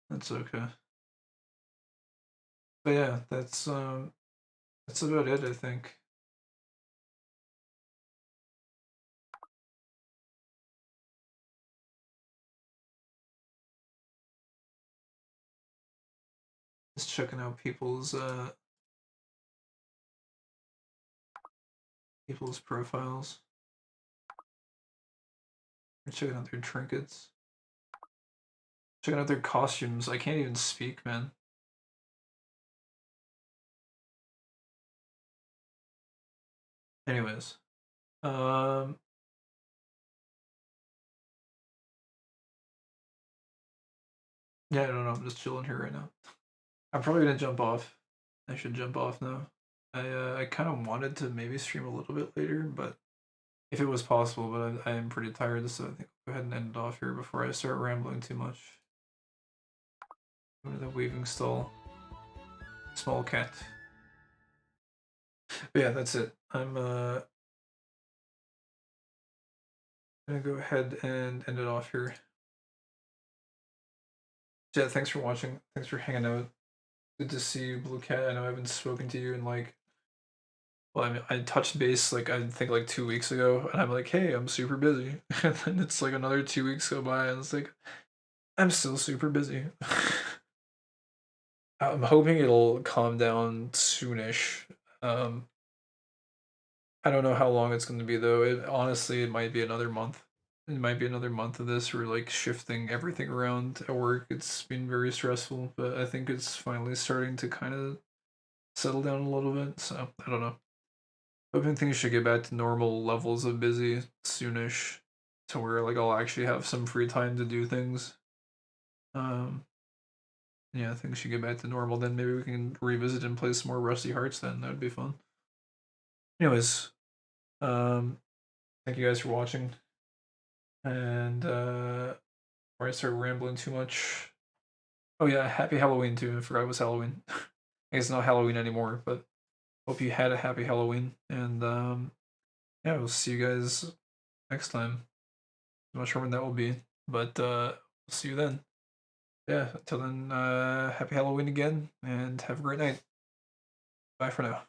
That's okay. But yeah, that's about it, I think. Just checking out people's profiles. We're checking out their trinkets. Checking out their costumes. I can't even speak, man. Anyways. Yeah, I don't know. I'm just chilling here right now. I'm probably gonna jump off. I should jump off now. I kind of wanted to maybe stream a little bit later, but if it was possible, but I am pretty tired, so I think I'll go ahead and end it off here before I start rambling too much. Go to the weaving stall. Small cat. But yeah, that's it. I'm gonna go ahead and end it off here. So yeah, thanks for watching. Thanks for hanging out. Good to see you, Blue Cat. I know I haven't spoken to you in like, well, I mean, I touched base like I think like 2 weeks ago, and I'm like, hey, I'm super busy, and then it's like another 2 weeks go by, and it's like, I'm still super busy. I'm hoping it'll calm down soonish. I don't know how long it's going to be though. It might be another month. It might be another month of this. We're like shifting everything around at work. It's been very stressful, but I think it's finally starting to kind of settle down a little bit. So I don't know. Hoping things should get back to normal levels of busy soonish, to where like I'll actually have some free time to do things. Yeah, things should get back to normal. Then maybe we can revisit and play some more Rusty Hearts. Then that would be fun. Anyways, thank you guys for watching. And before I start rambling too much, oh yeah, happy Halloween too. I forgot it was Halloween. I guess it's not Halloween anymore, but hope you had a happy Halloween. And yeah, we'll see you guys next time. I'm not sure when that will be, but we'll see you then. Yeah, until then, happy Halloween again, and have a great night. Bye for now.